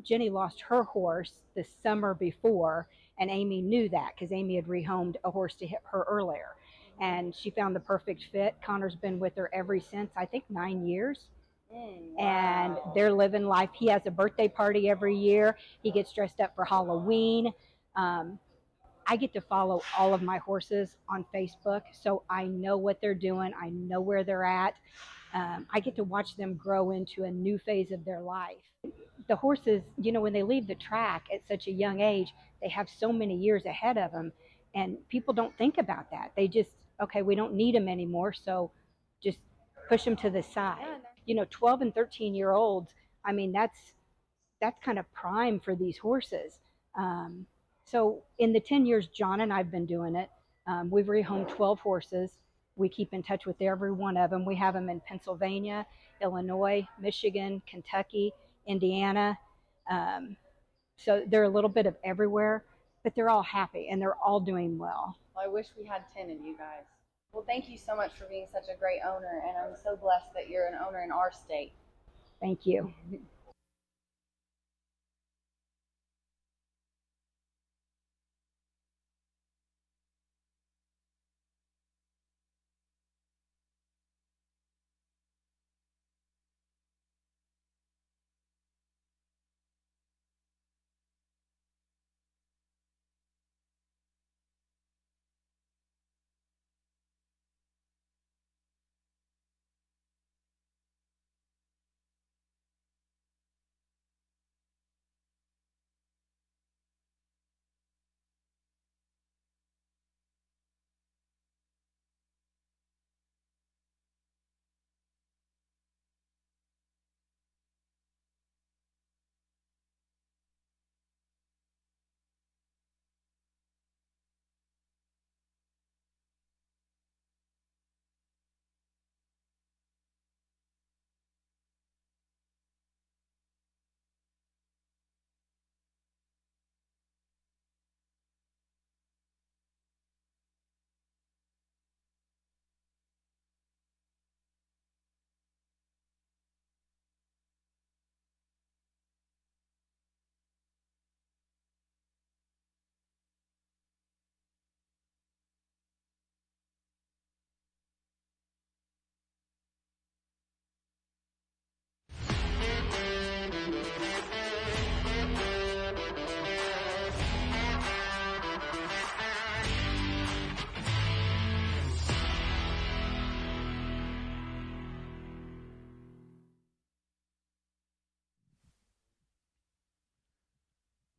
Jenny lost her horse the summer before, and Amy knew that because Amy had rehomed a horse to hit her earlier, and she found the perfect fit. Connor's been with her ever since, I think, 9 years. And they're living life. He has a birthday party every year. He gets dressed up for Halloween. I get to follow all of my horses on Facebook, so I know what they're doing. I know where they're at. I get to watch them grow into a new phase of their life. The horses, when they leave the track at such a young age, they have so many years ahead of them, and people don't think about that. They just, okay, we don't need them anymore, so just push them to the side. 12 and 13-year-olds, I mean, that's kind of prime for these horses. So in the 10 years John and I've been doing it, we've rehomed 12 horses. We keep in touch with every one of them. We have them in Pennsylvania, Illinois, Michigan, Kentucky, Indiana. So they're a little bit of everywhere, but they're all happy and they're all doing well. Well, I wish we had 10 of you guys. Well, thank you so much for being such a great owner, and I'm so blessed that you're an owner in our state. Thank you.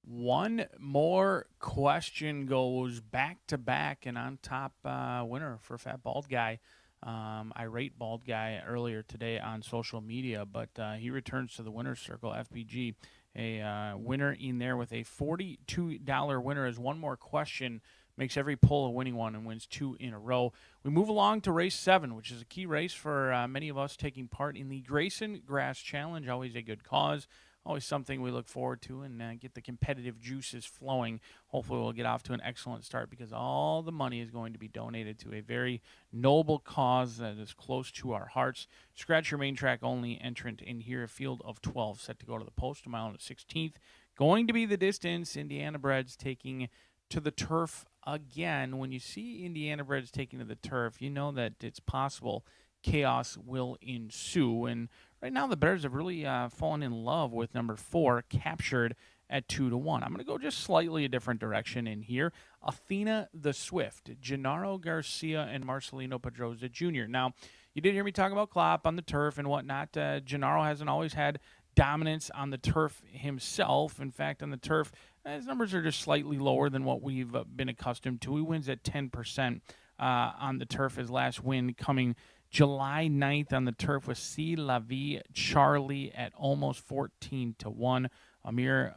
One more question goes back to back, and on top winner for Fat Bald Guy. Irate Bald Guy earlier today on social media, but he returns to the winner's circle, FBG. A winner in there with a $42 winner as one more question makes every pull a winning one and wins 2 in a row. We move along to race 7, which is a key race for many of us taking part in the Grayson Grass Challenge, always a good cause. always something we look forward to and get the competitive juices flowing. Hopefully we'll get off to an excellent start because all the money is going to be donated to a very noble cause that is close to our hearts. Scratch your main track only entrant in here, a field of 12 set to go to the post, a mile and the 16th. Going to be the distance. Indiana Breds taking to the turf again. When you see Indiana Breds taking to the turf, you know that it's possible chaos will ensue. And right now the Bears have really fallen in love with number 4, Captured, at 2-1. I'm going to go just slightly a different direction in here. Athena the Swift, Gennaro Garcia, and Marcelino Pedroza Jr. Now, you did hear me talk about Klopp on the turf and whatnot. Gennaro hasn't always had dominance on the turf himself. In fact, on the turf, his numbers are just slightly lower than what we've been accustomed to. He wins at 10% on the turf. His last win coming July 9th on the turf with C. La Vie Charlie at almost 14-1. Amir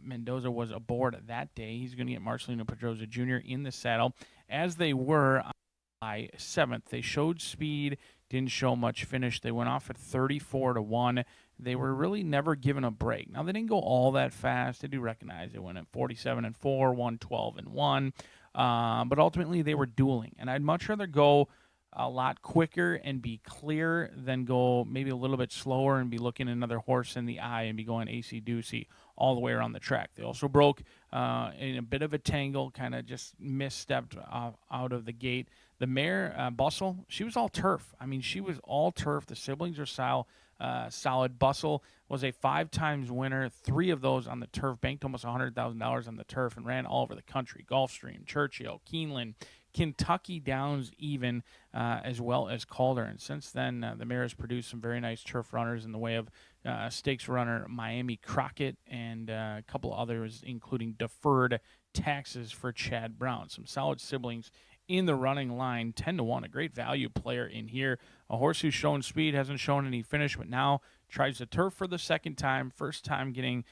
Mendoza was aboard that day. He's going to get Marcelino Pedroza Jr. in the saddle, as they were on July 7th. They showed speed, didn't show much finish. They went off at 34-1. They were really never given a break. Now, they didn't go all that fast. I do recognize they went at 47-4, 112-1. But ultimately, they were dueling. And I'd much rather go a lot quicker and be clear than go maybe a little bit slower and be looking another horse in the eye and be going AC-doocy all the way around the track. They also broke in a bit of a tangle, kind of just misstepped out of the gate. The mare, Bustle, she was all turf. I mean, she was all turf. The siblings are solid. Bustle was a 5-time winner, 3 of those on the turf, banked almost $100,000 on the turf, and ran all over the country. Gulfstream, Churchill, Keeneland, Kentucky Downs even, as well as Calder. And since then, the mare has produced some very nice turf runners in the way of stakes runner Miami Crockett and a couple others, including Deferred Taxes for Chad Brown. Some solid siblings in the running line, 10-1, a great value player in here. A horse who's shown speed, hasn't shown any finish, but now tries the turf for the second time. First time getting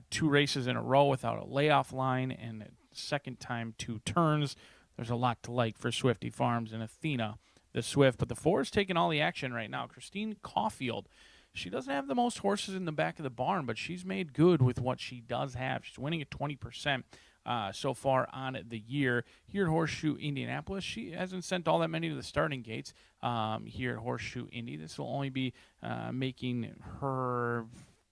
2 races in a row without a layoff line, and second time 2 turns. There's a lot to like for Swifty Farms and Athena the Swift, but the 4 is taking all the action right now. Christine Caulfield, she doesn't have the most horses in the back of the barn, but she's made good with what she does have. She's winning at 20% so far on the year. Here at Horseshoe Indianapolis, she hasn't sent all that many to the starting gates here at Horseshoe Indy. This will only be making her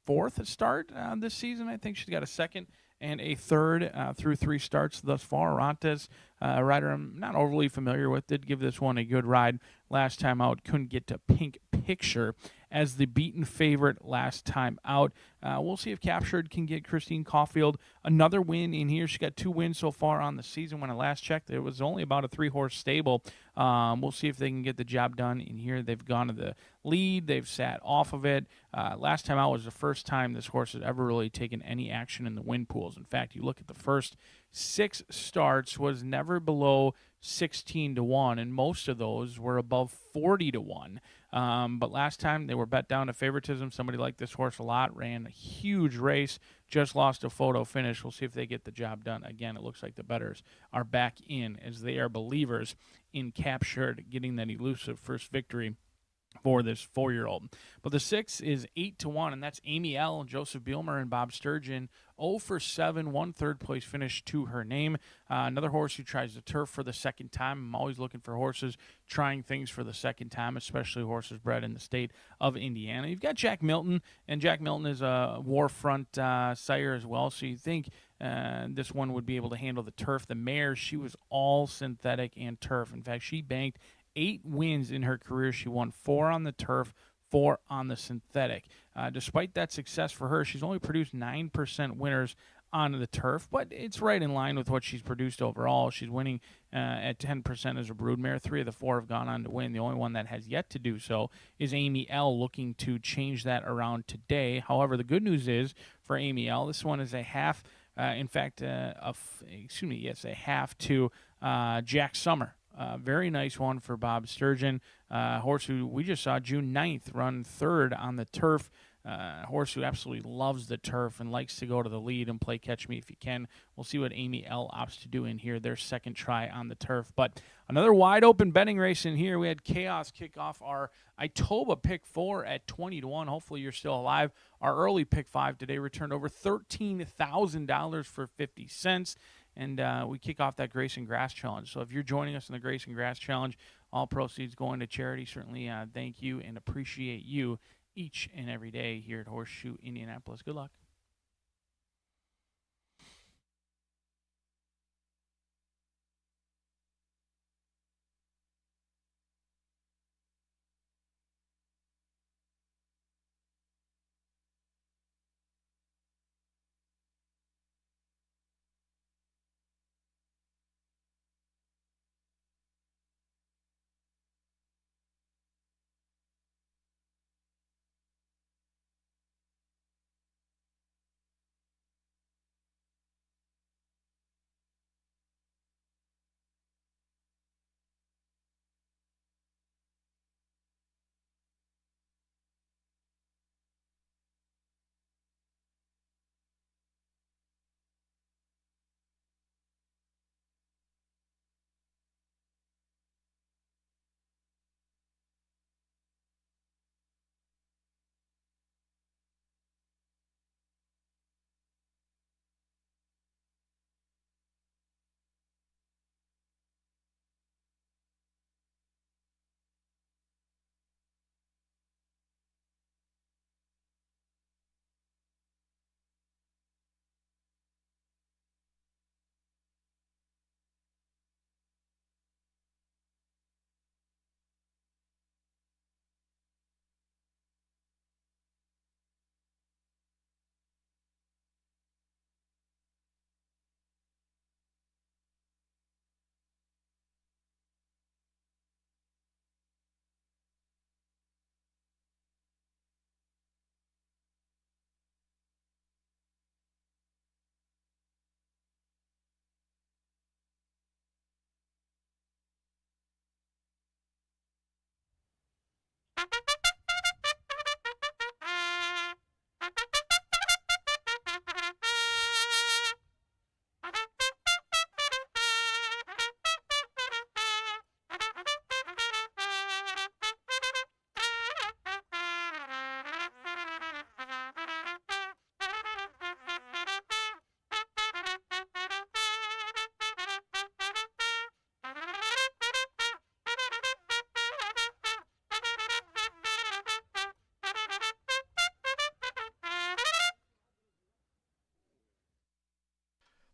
4th start this season. I think she's got a 2nd and a 3rd through 3 starts thus far. Arantes, a rider I'm not overly familiar with, did give this one a good ride last time out. Couldn't get to Pink Picture as the beaten favorite last time out. We'll see if Captured can get Christine Caulfield another win in here. She got 2 wins so far on the season. When I last checked, it was only about a 3-horse stable. We'll see if they can get the job done in here. They've gone to the lead. They've sat off of it. Last time out was the first time this horse has ever really taken any action in the win pools. In fact, you look at the first 6 starts, was never below 16-1, and most of those were above 40-1. But last time they were bet down to favoritism. Somebody liked this horse a lot, ran a huge race, just lost a photo finish. We'll see if they get the job done. Again, it looks like the bettors are back in, as they are believers in Captured getting that elusive first victory for this 4-year-old. But the 6 is 8-1, and that's Amy L., Joseph Bielmer, and Bob Sturgeon. 0 for 7, 1 third-place finish to her name. Another horse who tries the turf for the second time. I'm always looking for horses trying things for the second time, especially horses bred in the state of Indiana. You've got Jack Milton, and Jack Milton is a Warfront sire as well, so you think this one would be able to handle the turf. The mare, she was all synthetic and turf. In fact, she banked 8 wins in her career. She won 4 on the turf, 4 on the synthetic. Despite that success for her, she's only produced 9% winners on the turf, but it's right in line with what she's produced overall. She's winning at 10% as a broodmare. 3 of the 4 have gone on to win. The only one that has yet to do so is Amy L., looking to change that around today. However, the good news is for Amy L., this one is a half, a half to Jack Summer. Very nice one for Bob Sturgeon, horse who we just saw June 9th run 3rd on the turf. Horseshoe absolutely loves the turf and likes to go to the lead and play catch me if you can. We'll see what Amy L opts to do in here, their second try on the turf. But another wide open betting race in here. We had Chaos kick off our Itoba pick 4 at 20-1. Hopefully you're still alive. Our early pick 5 today returned over $13,000 for 50 cents. And we kick off that Grace and Grass Challenge. So if you're joining us in the Grace and Grass Challenge, all proceeds going to charity. Certainly thank you and appreciate you each and every day here at Horseshoe Indianapolis. Good luck.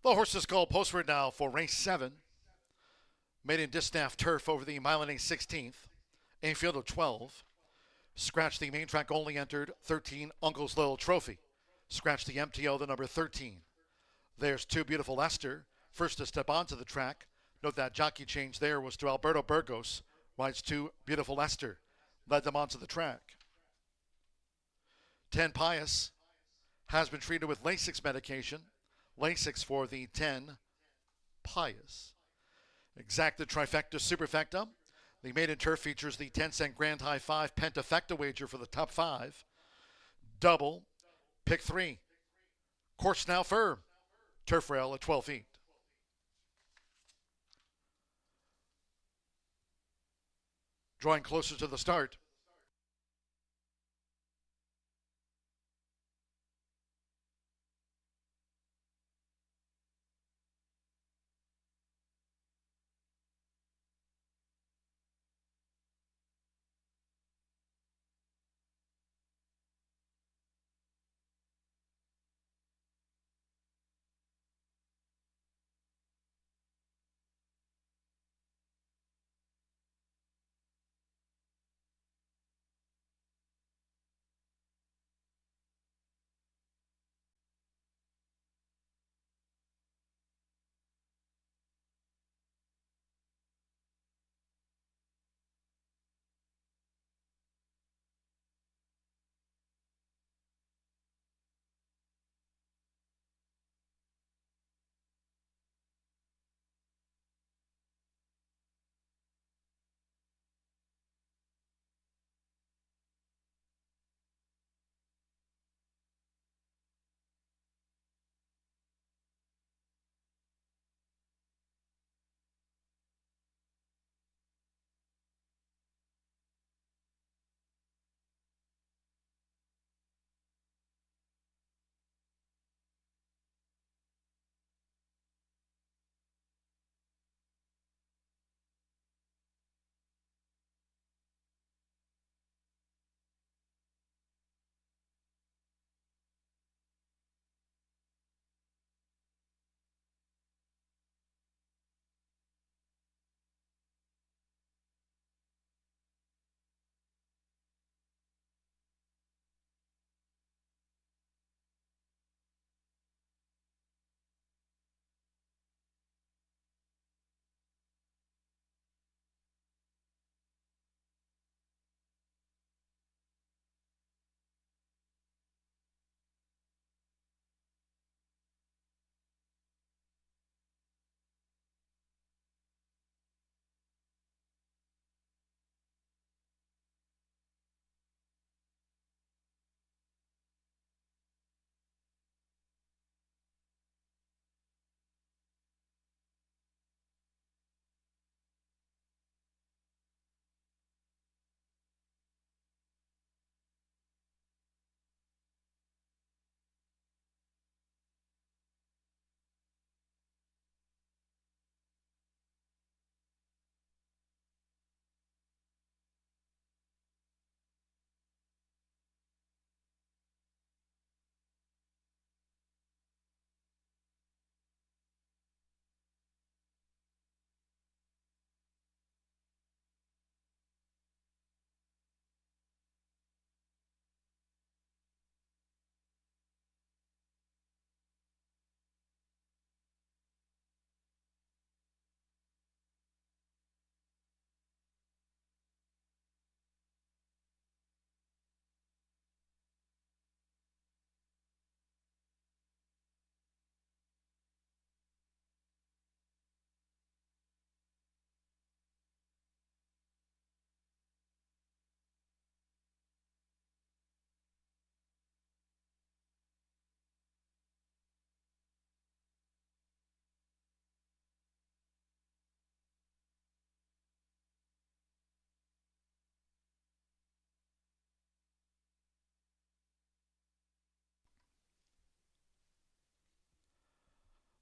The horses called postward now for race 7. Made in Distaff turf over the mile and 16th. A field of 12. Scratch the main track only entered 13 Uncle's Little Trophy. Scratch the MTO, the number 13. There's Too Beautiful Esther. First to step onto the track. Note that jockey change there was to Alberto Burgos. Rides Too Beautiful Esther. Led them onto the track. 10 Pious has been treated with Lasix medication. Lasix for the 10 Pious. Exacta Trifecta Superfecta. The maiden turf features the 10-cent Grand High 5 Pentafecta wager for the top 5. Double, pick 3. Course now firm. Turf rail at 12 feet. Drawing closer to the start.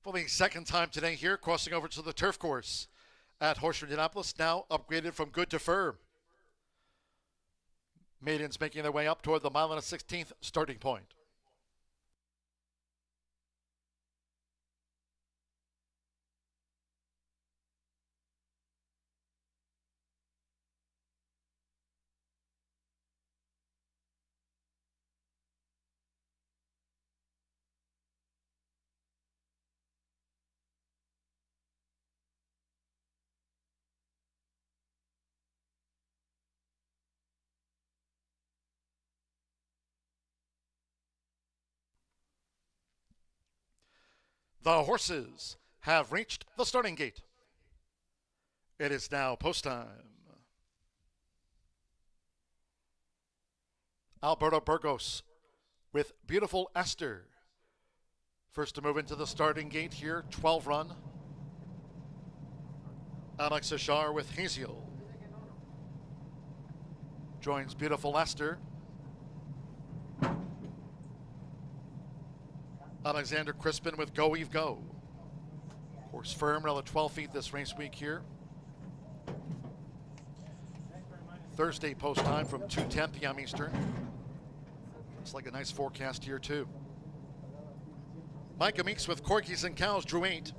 For the second time today here, crossing over to the turf course at Horseshoe Indianapolis, now upgraded from good to firm. Maidens making their way up toward the mile and a 16th starting point. The horses have reached the starting gate. It is now post time. Alberto Burgos with Beautiful Esther. First to move into the starting gate here, 12 run. Alex Ashar with Haziel. Joins Beautiful Esther. Alexander Crispin with Go Eve Go. Horse firm, another 12 feet this race week here. Thursday post time from 2:10 p.m. Eastern. Looks like a nice forecast here too. Micah Meeks with Corgis and Cows drew 8.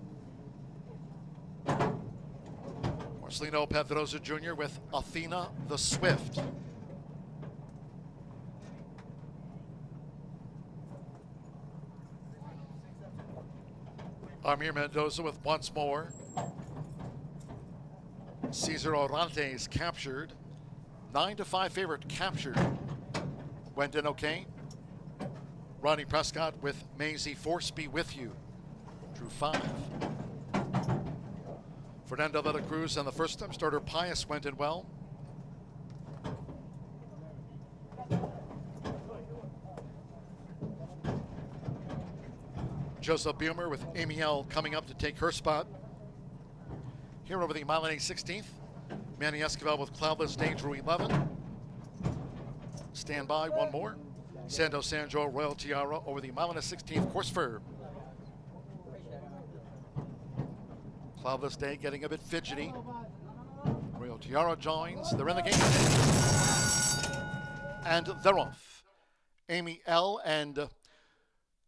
Marcelino Pedroza Jr. with Athena the Swift. Amir Mendoza with Once More. Cesar Orantes captured. 9-5 favorite captured. Went in okay. Ronnie Prescott with Maisie Force Be With You. Drew 5. Fernando de la Cruz and the first time starter Pius went in well. Joseph Bumer with Amy L coming up to take her spot. Here over the mile and 16th, Manny Esquivel with Cloudless Day drew 11. Stand by, one more. Sando Sanjo Royal Tiara over the mile and 16th course firm. Cloudless Day getting a bit fidgety. Royal Tiara joins. They're in the game. And they're off. Amy L and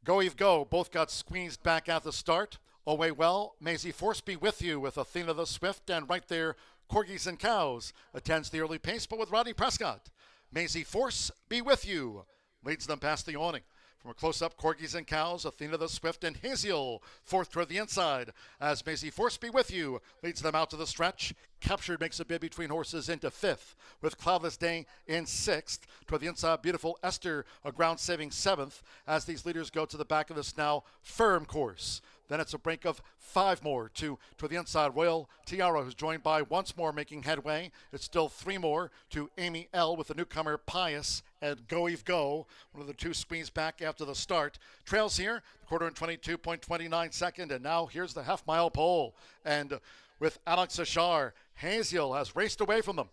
Go Eve Go both got squeezed back at the start. Away well, Maisie Force Be With You with Athena the Swift, and right there, Corgis and Cows attends the early pace, but with Rodney Prescott. Maisie Force Be With You leads them past the awning. From a close-up, Corgis and Cows, Athena the Swift, and Haziel fourth toward the inside as Maisie Force Be With You leads them out to the stretch. Captured makes a bid between horses into fifth, with Cloudless Day in sixth. Toward the inside, Beautiful Esther, a ground-saving seventh, as these leaders go to the back of this now firm course. Then it's a break of 5 more to the inside. Royal Tiara, who's joined by Once More making headway. It's still 3 more to Amy L with the newcomer Pius and Go Eve Go. One of the two squeezed back after the start. Trails here, quarter in 22.29 second. And now here's the half-mile pole. And with Alex Ashar, Haziel has raced away from them.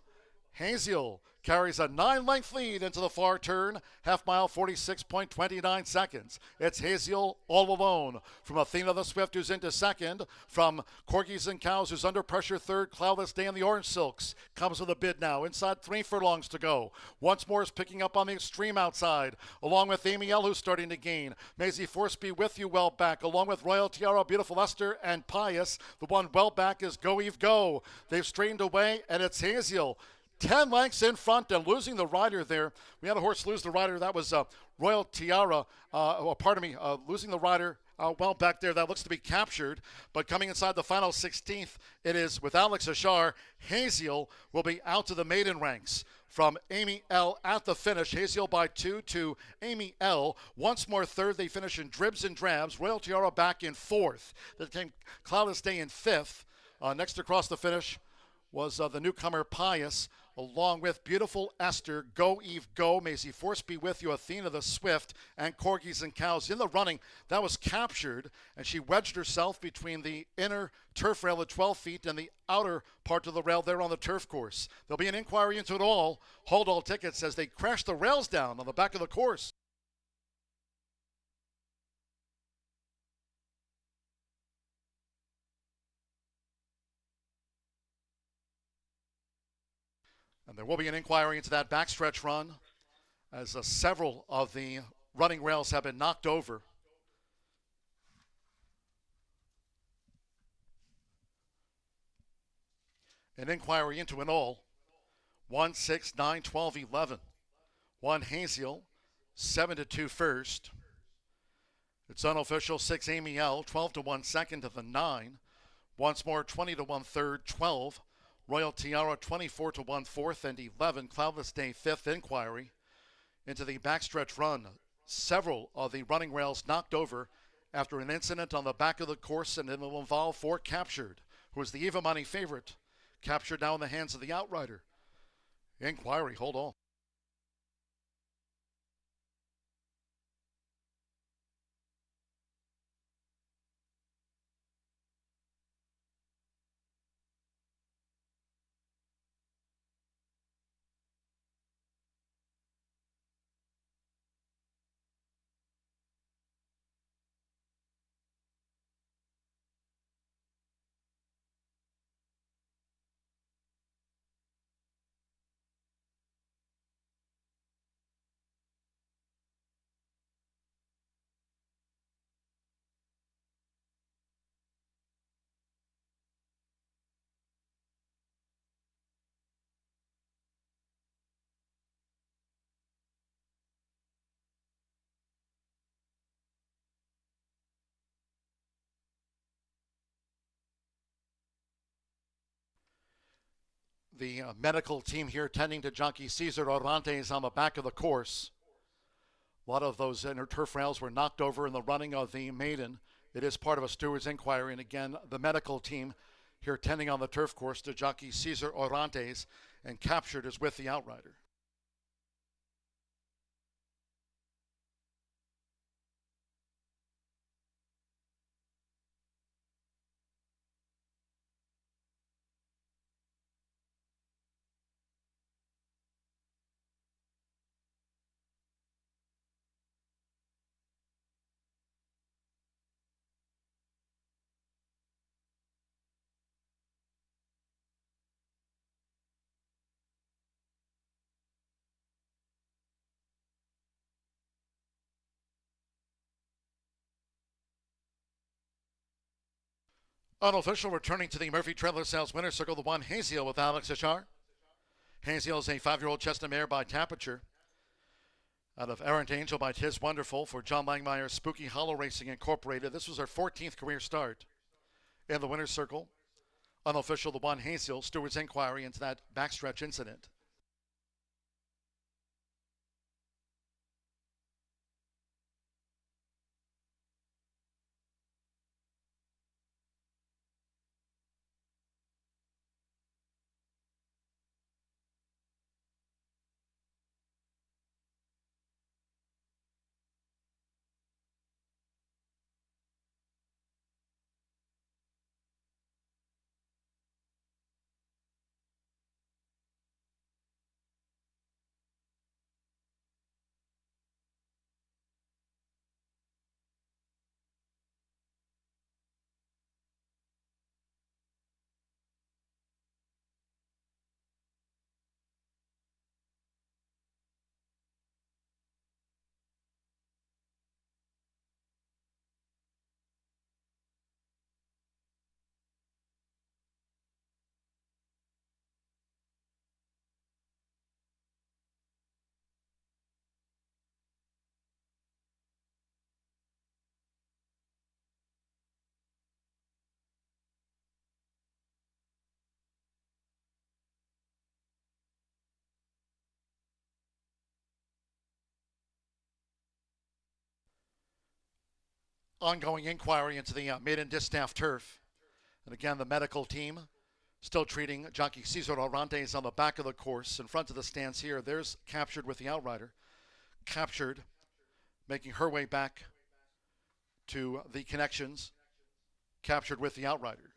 Haziel carries a 9-length lead into the far turn, half mile 46.29 seconds. It's Haziel all alone. From Athena the Swift, who's into second. From Corgis and Cows, who's under pressure third. Cloudless Day and the Orange Silks comes with a bid now. Inside 3 furlongs to go. Once More is picking up on the extreme outside, along with Amy L, who's starting to gain. Maisie Force Be With You well back, along with Royal Tiara, Beautiful Esther, and Pius. The one well back is Go Eve Go. They've straightened away, and it's Haziel. 10 lengths in front and losing the rider there. We had a horse lose the rider. That was Royal Tiara. Losing the rider well back there. That looks to be captured. But coming inside the final 16th, it is with Alex Ashar. Haziel will be out to the maiden ranks. From Amy L at the finish. Haziel by 2 to Amy L. Once More third. They finish in dribs and drabs. Royal Tiara back in fourth. That came Cloudless Day in fifth. Next across the finish was the newcomer Pius, along with Beautiful Esther, Go Eve Go, Maisie Force Be With You, Athena the Swift, and Corgis and Cows in the running. That was captured, and she wedged herself between the inner turf rail at 12 feet and the outer part of the rail there on the turf course. There'll be an inquiry into it all. Hold all tickets as they crash the rails down on the back of the course. And there will be an inquiry into that backstretch run as several of the running rails have been knocked over. An inquiry into an all. 1, 6, 9, 12, 11. 1 Haziel, 7-2 first. It's unofficial 6 Amy L, 12-1 second to the 9. Once more 20-1 third, 12. Royal Tiara 24-1 fourth and 11. Cloudless Day fifth inquiry into the backstretch run. Several of the running rails knocked over after an incident on the back of the course, and it will involve 4 Captured, who is the Eva Money favorite. Captured now in the hands of the outrider. Inquiry, hold on. The medical team here tending to jockey Cesar Orantes on the back of the course. A lot of those inner turf rails were knocked over in the running of the maiden. It is part of a steward's inquiry, and again, the medical team here tending on the turf course to jockey Cesar Orantes, and Captured is with the outrider. Unofficial returning to the Murphy Trailer Sales Winner Circle, the 1 Haziel with Alex Ashar. Haziel is a 5-year-old chestnut mare by Tapiture. Out of Errant Angel by Tis Wonderful for John Langmeyer's Spooky Hollow Racing Incorporated. This was her 14th career start in the winner's circle. Unofficial, the 1 Haziel, steward's inquiry into that backstretch incident. Ongoing inquiry into the maiden distaff turf. And again, the medical team still treating jockey Cesar Orantes on the back of the course. In front of the stands here, there's Captured with the outrider. Captured making her way back to the connections. Captured with the outrider.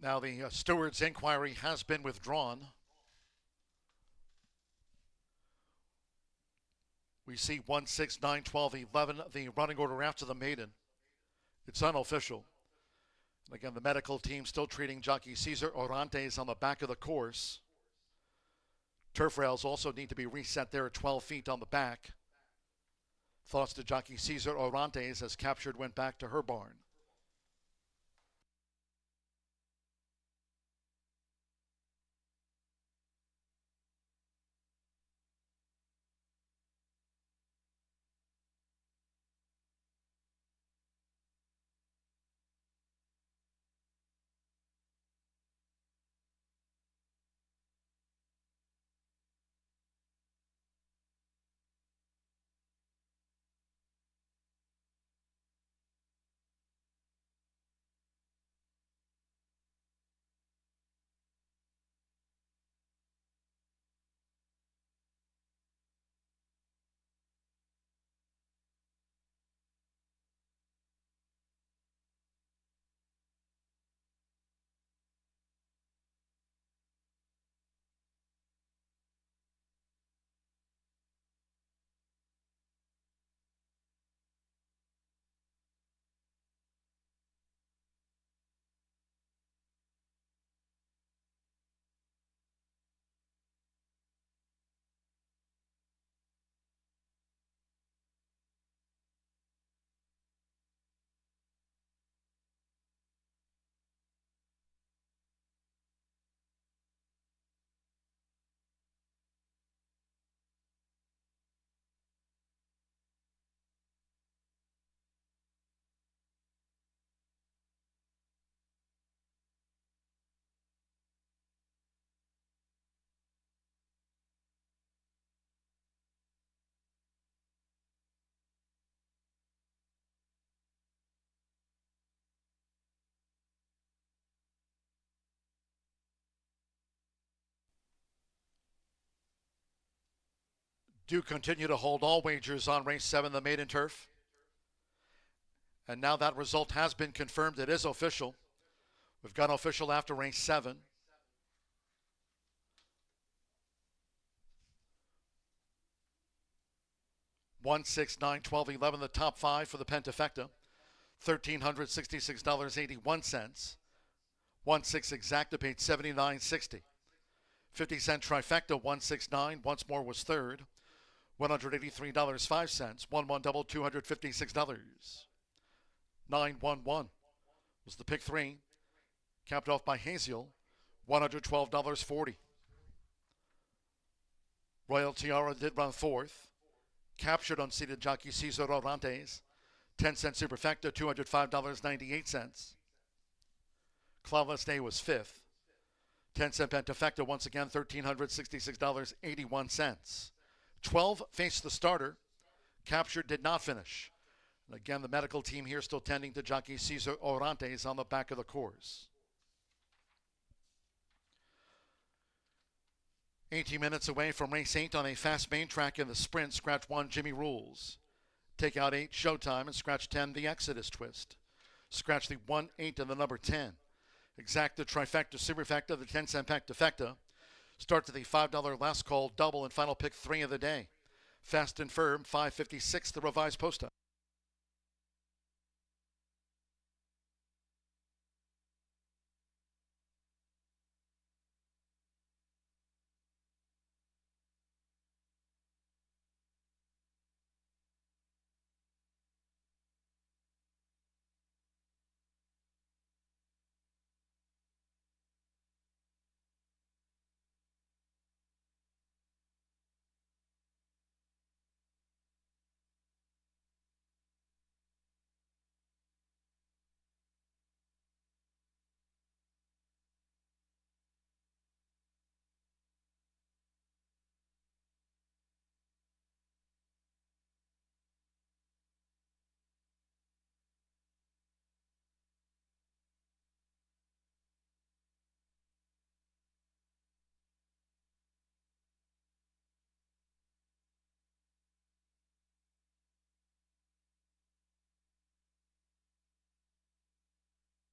Now the steward's inquiry has been withdrawn. We see 1, 6, 9, 12, 11, the running order after the maiden. It's unofficial. And again, the medical team still treating jockey Cesar Orantes on the back of the course. Turf rails also need to be reset there at 12 feet on the back. Thoughts to jockey Cesar Orantes as captured went back to her barn. Do continue to hold all wagers on race 7, the maiden turf. And now that result has been confirmed. It is official. We've got official after race 7. One, 6, 9, 12, 11, the top 5 for the Pentafecta. $1,366.81. 1, 6 exacta paid $79.60. 50-cent trifecta 169 once more was third. $183.05. 1-1 double $256. 9-1-1 was the pick 3. Capped off by Haziel. $112.40. Royal Tiara did run fourth. Captured unseated jockey Cesar Orantes. 10-cent superfecta $205.98. Cloudless Day was fifth. 10-cent pentafecta once again $1,366.81. 12 faced the starter. Captured did not finish. And again, the medical team here still tending to jockey Cesar Orantes on the back of the course. 18 minutes away from race 8 on a fast main track in the sprint. Scratch 1, Jimmy Rules. Take out 8, Showtime, and scratch 10, the Exodus Twist. Scratch the 1, 8, and the number 10. Exacta, trifecta, superfecta, the 10-cent pentafecta. Start to the $5 last call, double, and final pick 3 of the day. Fast and Firm, 5:56, the revised post time.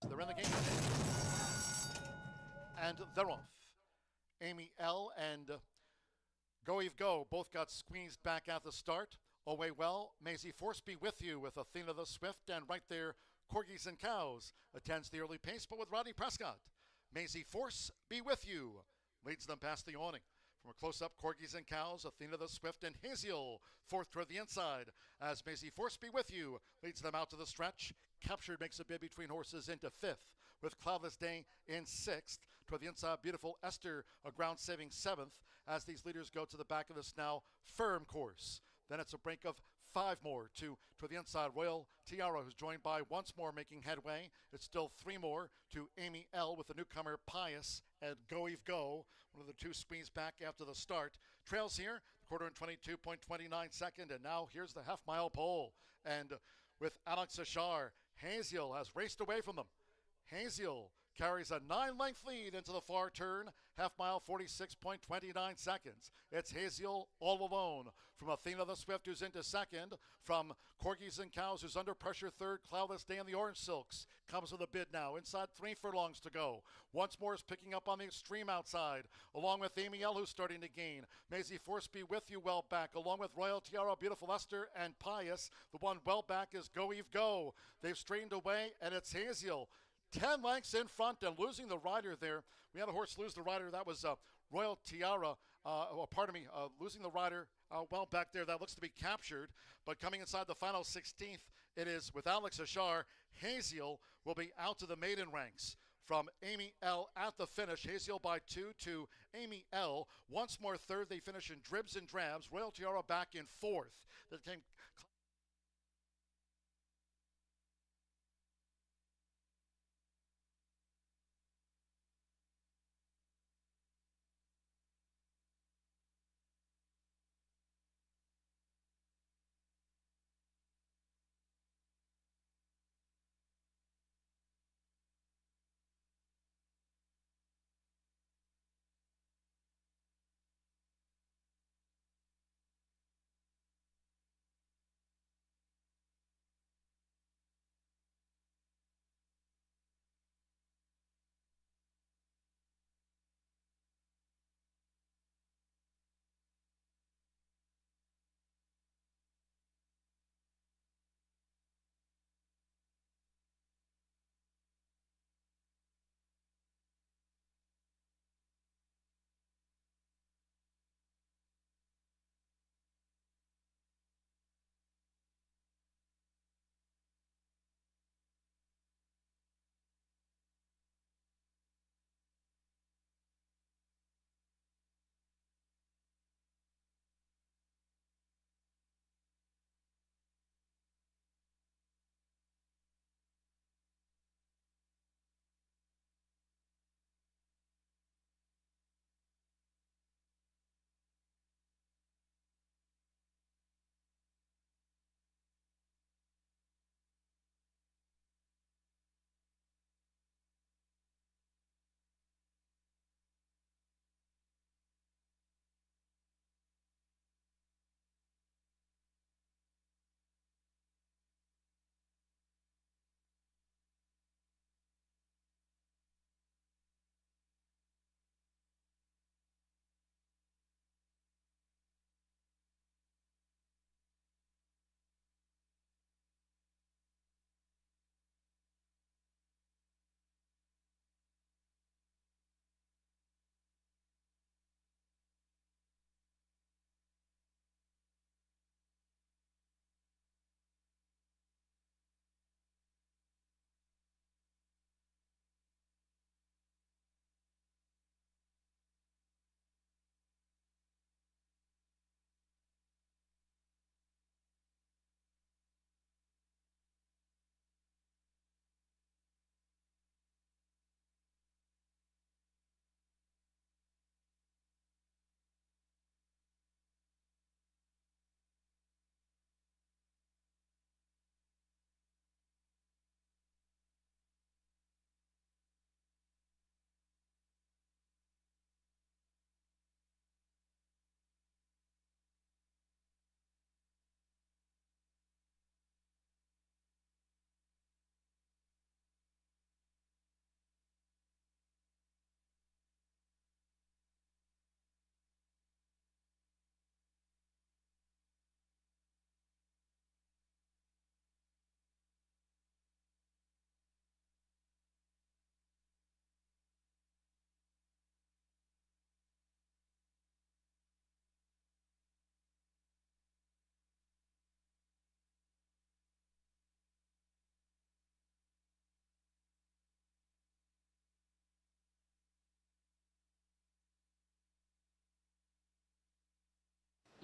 They're in the game. and they're off. Amy L. and Go Eve Go both got squeezed back at the start. Away well, Maisie Force be with you with Athena the Swift, and right there, Corgis and Cows attends the early pace, but with Rodney Prescott. Maisie Force be with you leads them past the awning. From a close-up, Corgis and Cows, Athena the Swift, and Haziel fourth toward the inside. As Maisie Force be with you leads them out to the stretch. Captured makes a bid between horses into fifth, with Cloudless Day in sixth. Toward the inside, Beautiful Esther, a ground-saving seventh, as these leaders go to the back of this now firm course. Then it's a break of five more to the inside. Royal Tiara, who's joined by once more making headway. It's still three more to Amy L. with the newcomer Pius and Go Eve Go. One of the two squeezed back after the start. Trails here, quarter and 22.29 second. And now here's the half-mile pole. And with Alex Ashar, Haziel has raced away from them. Haziel carries a 9-length lead into the far turn, half mile 46.29 seconds. It's Haziel all alone. From Athena the Swift, who's into second. From Corgis and Cows, who's under pressure third. Cloudless Day and the Orange Silks comes with a bid now. Inside 3 furlongs to go. Once more is picking up on the extreme outside, along with Amy L, who's starting to gain. Maisie Force be with you well back, along with Royal Tiara, Beautiful Esther, and Pius. The one well back is Go Eve Go. They've strained away, and it's Haziel. 10 lengths in front and losing the rider there. We had a horse lose the rider. That was Royal Tiara. Losing the rider well back there. That looks to be captured. But coming inside the final 16th, it is with Alex Ashar. Haziel will be out to the maiden ranks. From Amy L at the finish. Haziel by 2 to Amy L. Once more third. They finish in dribs and drabs. Royal Tiara back in fourth. That came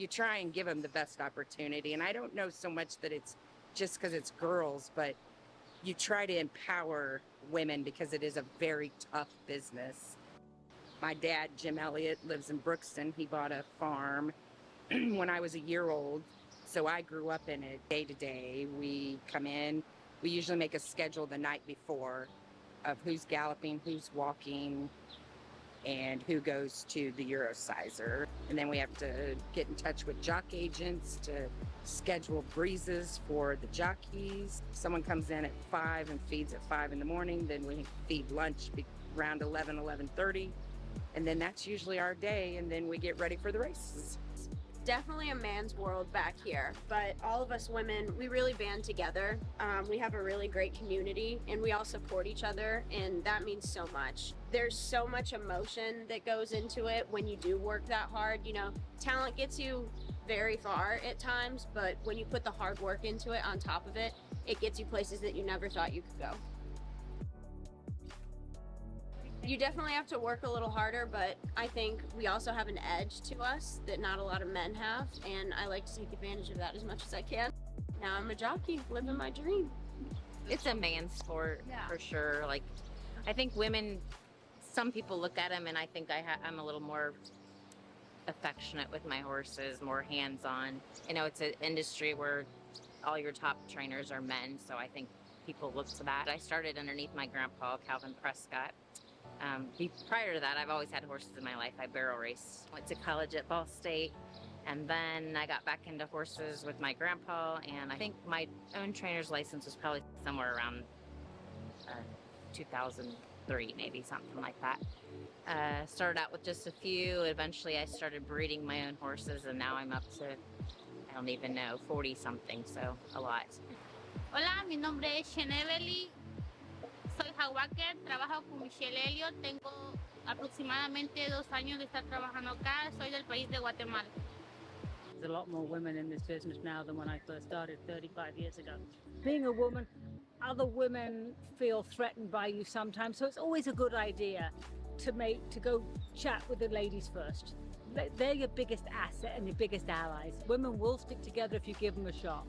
you try and give them the best opportunity. And I don't know so much that it's just because it's girls, but you try to empower women because it is a very tough business. My dad, Jim Elliott, lives in Brookston. He bought a farm when I was a year old. So I grew up in it day to day. We come in, we usually make a schedule the night before of who's galloping, who's walking, and who goes to the Eurosizer. And then we have to get in touch with jock agents to schedule breezes for the jockeys. Someone comes in at 5 and feeds at 5 in the morning. Then we feed lunch around 11, 11:30. And then that's usually our day. And then we get ready for the races. Definitely a man's world back here, but all of us women, we really band together. We have a really great community and we all support each other, and that means so much. There's so much emotion that goes into it when you do work that hard. You know, talent gets you very far at times, but when you put the hard work into it on top of it, it gets you places that you never thought you could go. You definitely have to work a little harder, but I think we also have an edge to us that not a lot of men have, and I like to take advantage of that as much as I can. Now I'm a jockey, living my dream. It's a man's sport, for sure. Like, I think women, some people look at them and I think I'm a little more affectionate with my horses, more hands-on. You know, it's an industry where all your top trainers are men, so I think people look to that. I started underneath my grandpa, Calvin Prescott. Prior to that, I've always had horses in my life. I barrel raced. Went to college at Ball State, and then I got back into horses with my grandpa, and I think my own trainer's license was probably somewhere around 2003, maybe, something like that. Started out with just a few. Eventually, I started breeding my own horses, and now I'm up to, I don't even know, 40-something, so a lot. Hola, mi nombre es Shenevely. Soy Jaguaker, trabajo con Michelle Elliott, tengo aproximadamente 2 años de estar trabajando acá, soy del país de Guatemala. There's a lot more women in this business now than when I first started 35 years ago. Being a woman, other women feel threatened by you sometimes, so it's always a good idea to go chat with the ladies first. They're your biggest asset and your biggest allies. Women will stick together if you give them a shot.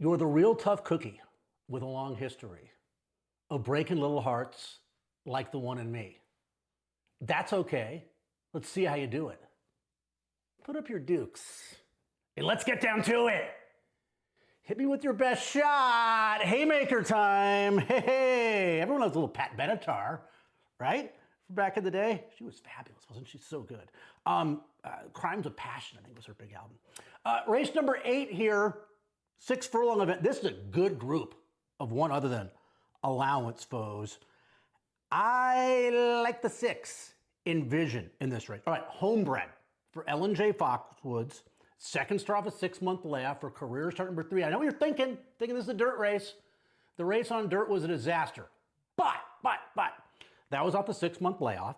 You're the real tough cookie with a long history of breaking little hearts like the one in me. That's okay. Let's see how you do it. Put up your dukes and let's get down to it. Hit me with your best shot. Haymaker time. Hey, everyone loves a little Pat Benatar, right? From back in the day. She was fabulous, wasn't she? So good. Crimes of Passion, I think, was her big album. Race number 8 here, 6 furlong event. This is a good group of one other than allowance foes. I like the 6, Envision, in this race. All right, Homebred for Ellen J. Foxwoods. Second star off a 6-month layoff for career start number 3. I know what you're thinking this is a dirt race. The race on dirt was a disaster. But, that was off the 6-month layoff.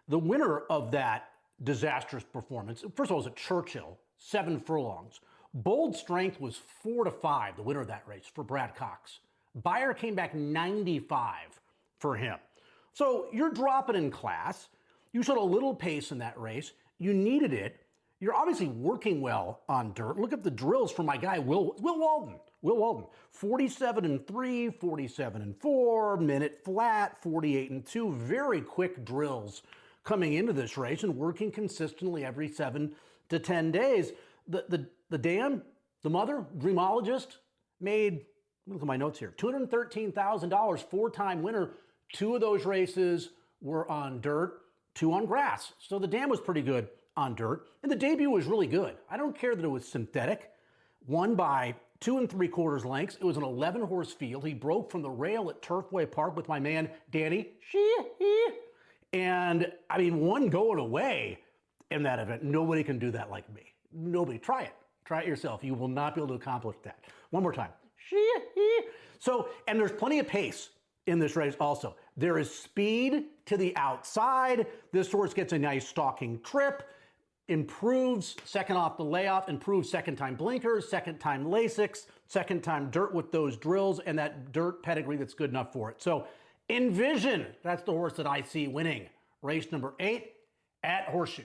The winner of that disastrous performance, first of all, was at Churchill, 7 furlongs. Bold Strength was 4-5, the winner of that race for Brad Cox. Beyer came back 95 for him. So you're dropping in class. You showed a little pace in that race. You needed it. You're obviously working well on dirt. Look at the drills from my guy, Will Walden. 47-3, 47-4, minute flat, 48-2. Very quick drills coming into this race and working consistently every 7 to 10 days. The dam, the mother, dreamologist, made, look at my notes here, $213,000, 4-time winner. 2 of those races were on dirt, 2 on grass. So the dam was pretty good on dirt. And the debut was really good. I don't care that it was synthetic. Won by 2 3/4 lengths. It was an 11-horse field. He broke from the rail at Turfway Park with my man, Danny. And I mean, one going away in that event. Nobody can do that like me. Nobody. Try it. Try it yourself. You will not be able to accomplish that. One more time. So, and there's plenty of pace in this race also. There is speed to the outside. This horse gets a nice stalking trip, improves second off the layoff, improves second time blinkers, second time Lasix, second time dirt with those drills, and that dirt pedigree that's good enough for it. So Envision, that's the horse that I see winning race number 8 at Horseshoe.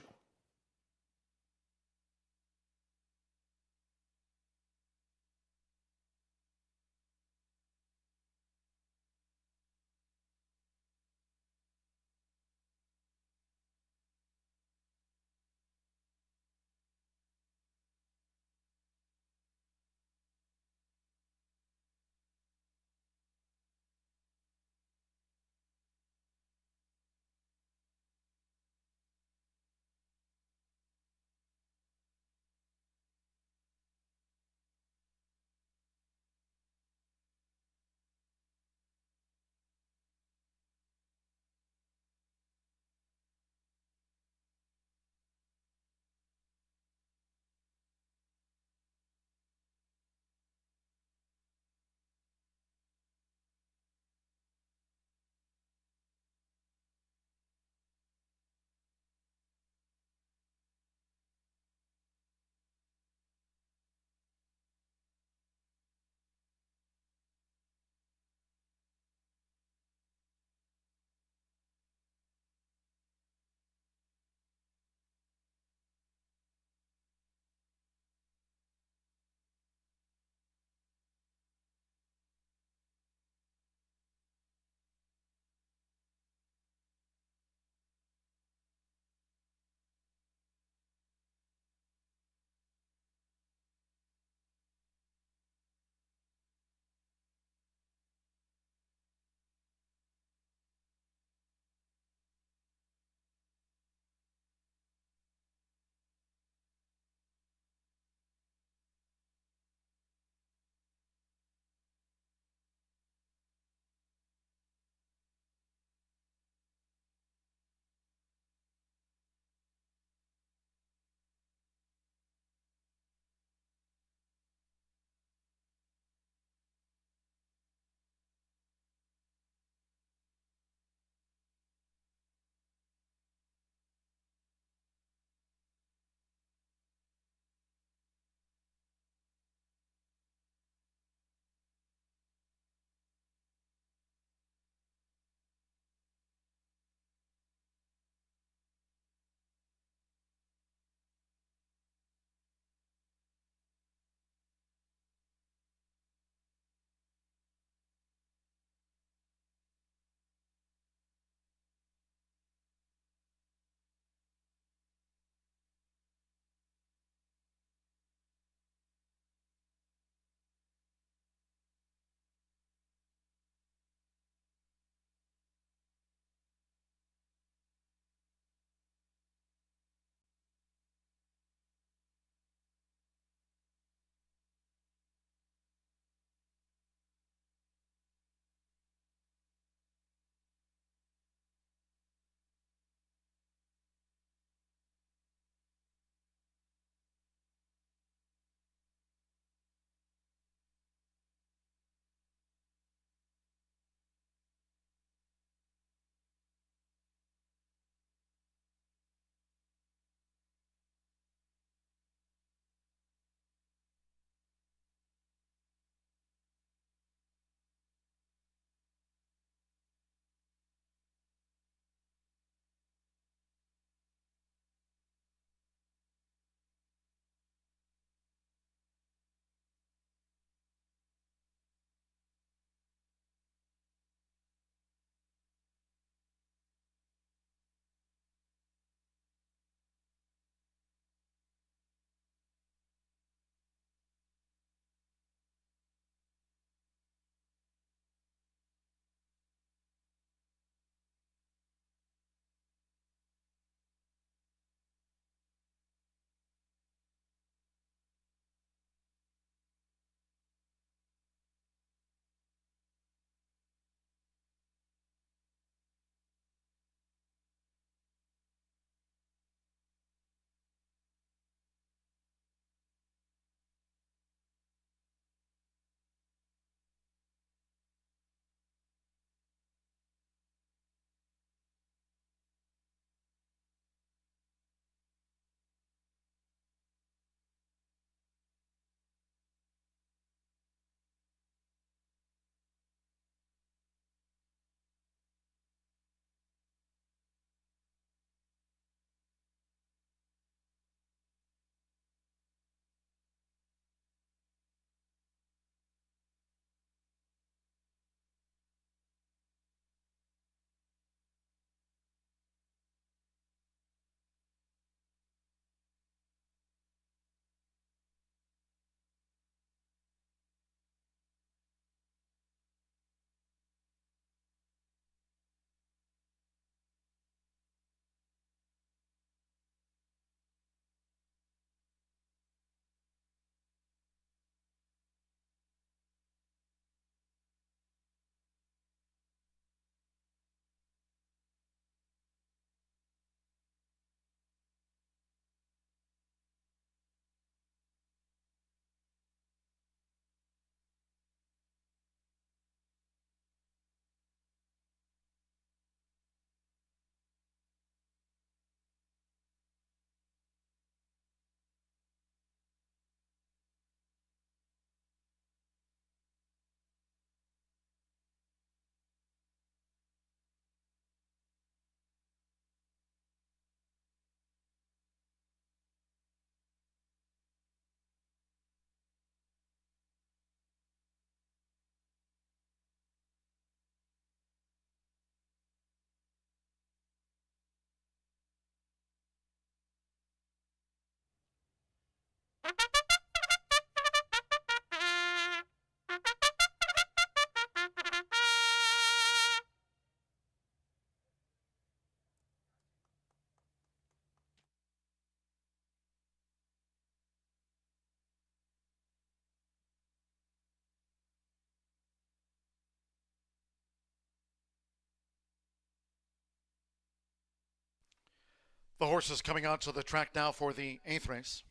The horses coming onto the track now for the 8th race.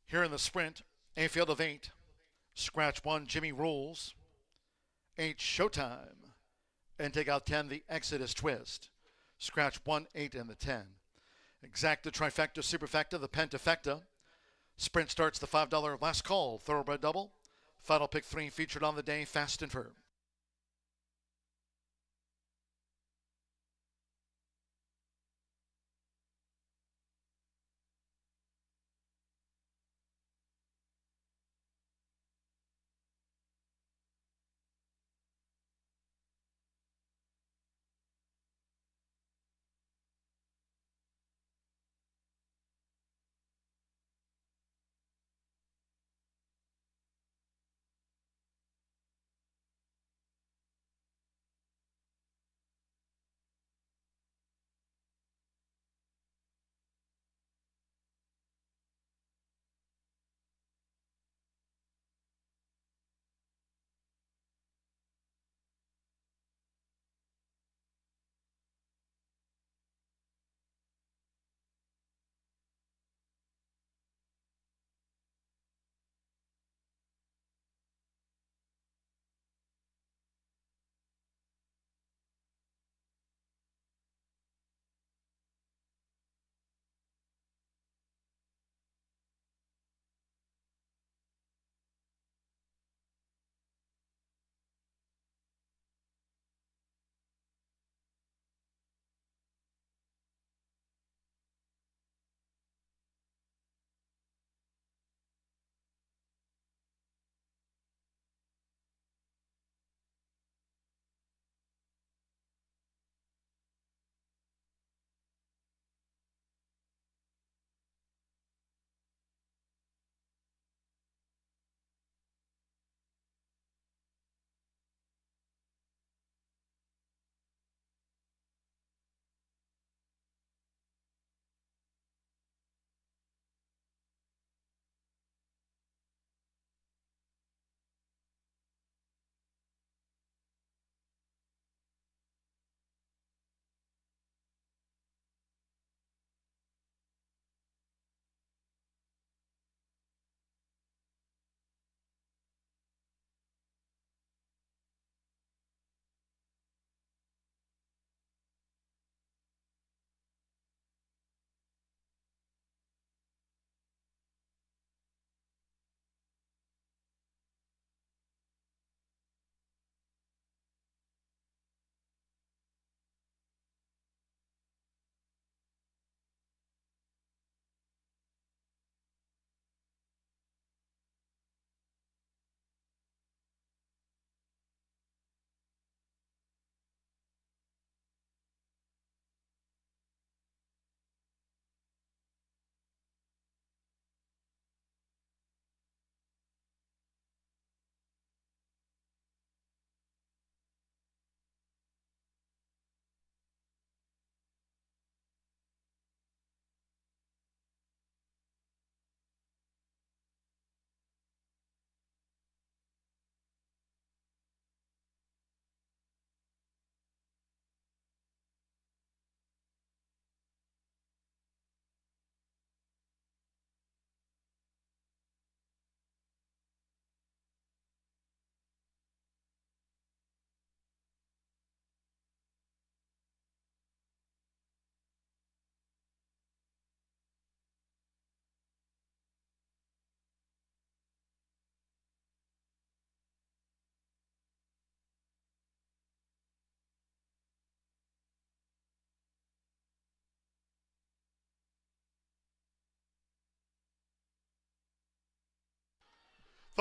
Here in the sprint, a field of 8. Scratch 1, Jimmy Rules. 8, Showtime. And take out 10, the Exodus Twist. Scratch 1, 8, and the 10. Exacta, Trifecta, Superfecta, the Pentafecta. Sprint starts the $5 last call, Thoroughbred Double. Final pick 3 featured on the day, Fast and Firm.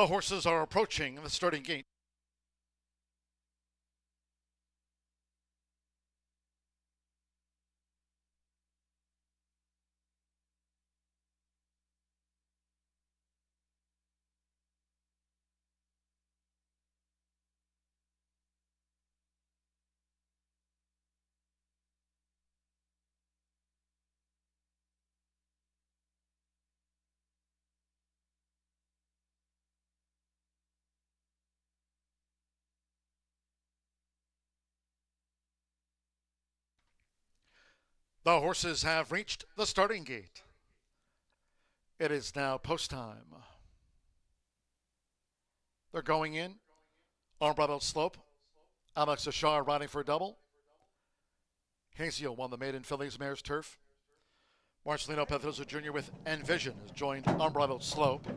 The horses are approaching the starting gate. The horses have reached the starting gate. It is now post time. They're going in. Unbridled Slope. Alex Ashar riding for a double. Haziel won the maiden fillies mare's turf. Marcelino Pedrosa Jr. with Envision has joined Unbridled Slope.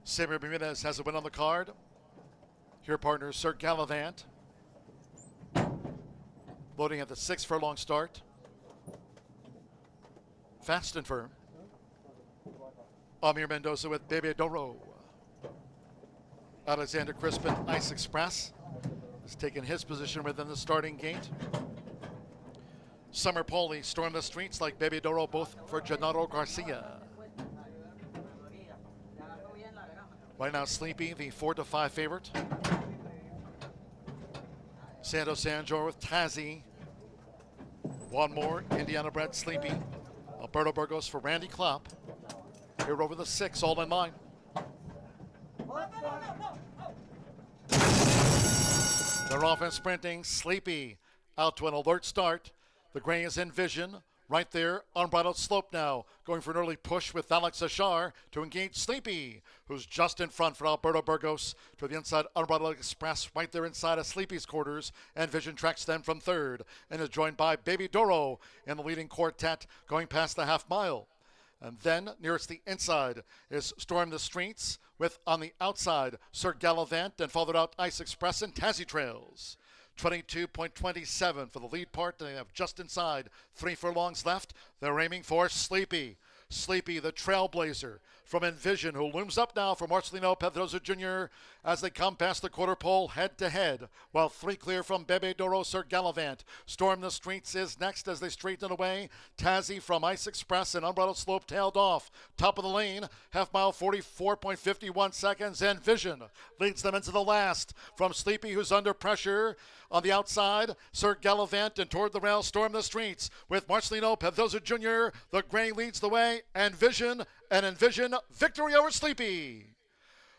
Samuel Bermudez has a win on the card. Here partners Sir Gallivant. Loading at the 6 furlong start. Fast and firm. Amir Mendoza with Bebe Doro. Alexander Crispin, Ice Express, has taken his position within the starting gate. Summer Poli storm the streets like Bebe Doro, both for Gennaro Garcia. Right now, Sleepy, the 4-5 favorite. Santo Sanjor with Tazzy. One more, Indiana bred Sleepy. Alberto Burgos for Randy Klopp. Here over the 6, all in line. They're off and sprinting. Sleepy out to an alert start. The gray is Envision. Right there, Unbridled Slope now, going for an early push with Alex Ashar to engage Sleepy, who's just in front for Alberto Burgos. To the inside, Unbridled Express right there inside of Sleepy's quarters. Envision tracks them from third and is joined by Baby Doro in the leading quartet going past the half mile. And then, nearest the inside, is Storm the Streets, with on the outside, Sir Gallivant, and followed out Ice Express and Tazzy Trails. 22.27 for the lead part. They have just inside 3 furlongs left. They're aiming for Sleepy. Sleepy, the trailblazer from Envision, who looms up now for Marcelino Pedrosa Jr. as they come past the quarter pole head to head, while 3 clear from Bebe Doro, Sir Gallivant. Storm the Streets is next as they straighten away. Tazzy from Ice Express and Unbridled Slope tailed off. Top of the lane, half mile 44.51 seconds. Envision leads them into the last from Sleepy, who's under pressure. On the outside, Sir Gallivant, and toward the rail, Storm the Streets with Marcelino Pedrosa Jr. The gray leads the way. Envision victory over Sleepy.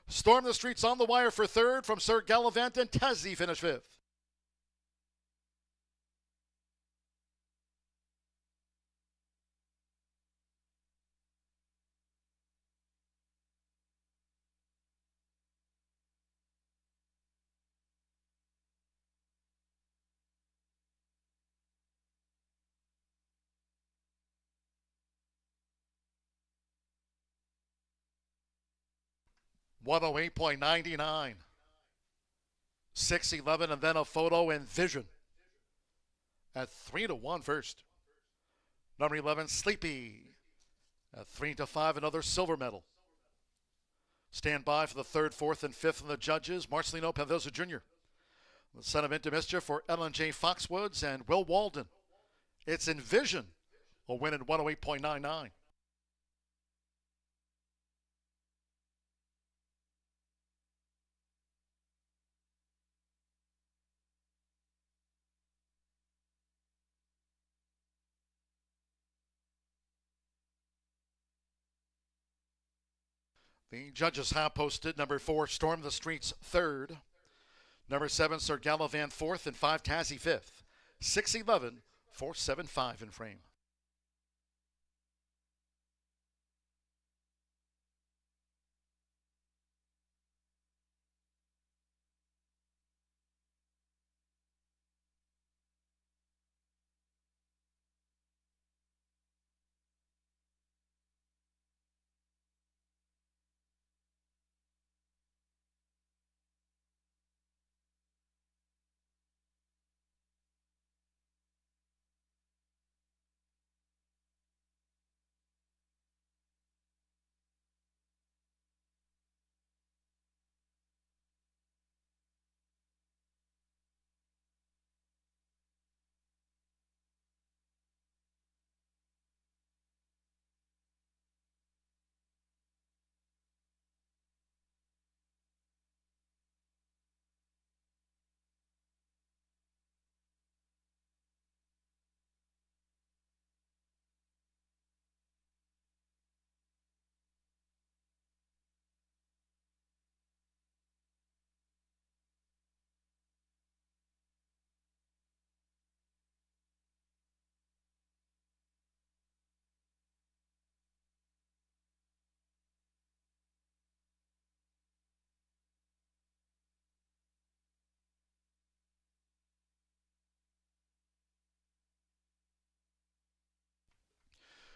Storm the Streets on the wire for third from Sir Gallivant, and Tazzy finished 5th. $108.99. 6:11, and then a photo Envision at 3-1 first. Number 11, Sleepy at 3-5, another silver medal. Stand by for the 3rd, 4th, and 5th in the judges. Marcelino Pedrosa Jr. The son of Into Mischief for Ellen J. Foxwoods and Will Walden. It's Envision, a win at 108.99. The judges have posted number 4, Storm the Streets, 3rd. Number 7, Sir Gallivant, 4th, and 5, Tazzy, 5th. 6:11, 475 in frame.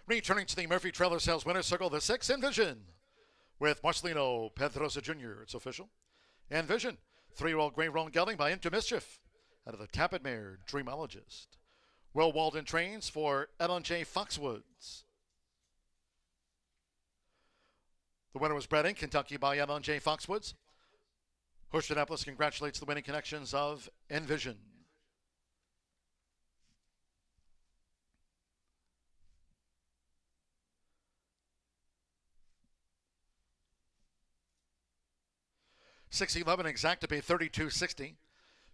Returning to the Murphy Trailer Sales Winner's Circle, the 6, Envision. With Marcelino Pedrosa Jr., it's official. Envision, 3-year-old Gray Roan Gelding by Into Mischief. Out of the Tappet Mare, Dreamologist. Will Walden trains for Ellen J. Foxwoods. The winner was bred in Kentucky by Ellen J. Foxwoods. Horseshoe Indianapolis congratulates the winning connections of Envision. $6.11 exact to pay $32.60.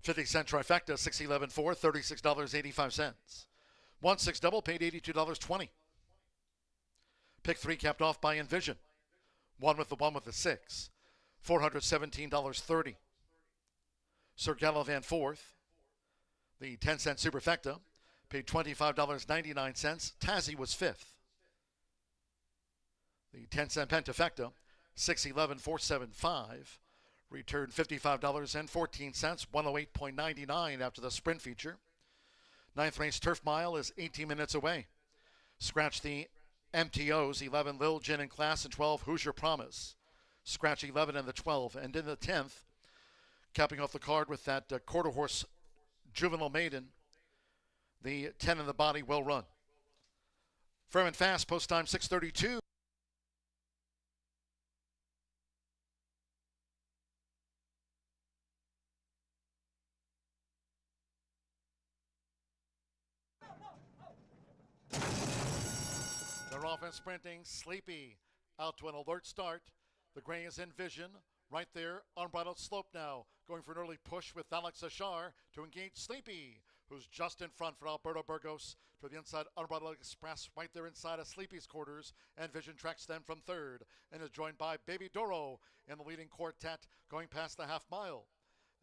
50-cent trifecta, $6.11 for $36.85. 1-6 double paid $82.20. Pick 3 capped off by Envision. 1 with the 6, $417.30. Sir Gallivant 4th. The 10-cent superfecta paid $25.99. Tazzy was 5th. The 10-cent pentafecta, $6.11 475. Returned $55.14, 108.99 after the sprint feature. 9th race Turf Mile is 18 minutes away. Scratch the MTOs, 11 Lil Gin and Class, and 12 Hoosier Promise. Scratch 11 and the 12. And in the 10th, capping off the card with that quarter horse Juvenile Maiden, the 10 in the body Will Run. Firm and fast, post time 6:32. They're off and sprinting. Sleepy out to an alert start. The gray is Envision. Right there, unbridled slope now. Going for an early push with Alex Ashar to engage Sleepy, who's just in front for Alberto Burgos. To the inside, Unbridled Express right there inside of Sleepy's quarters. Envision tracks them from third and is joined by Baby Doro in the leading quartet going past the half mile.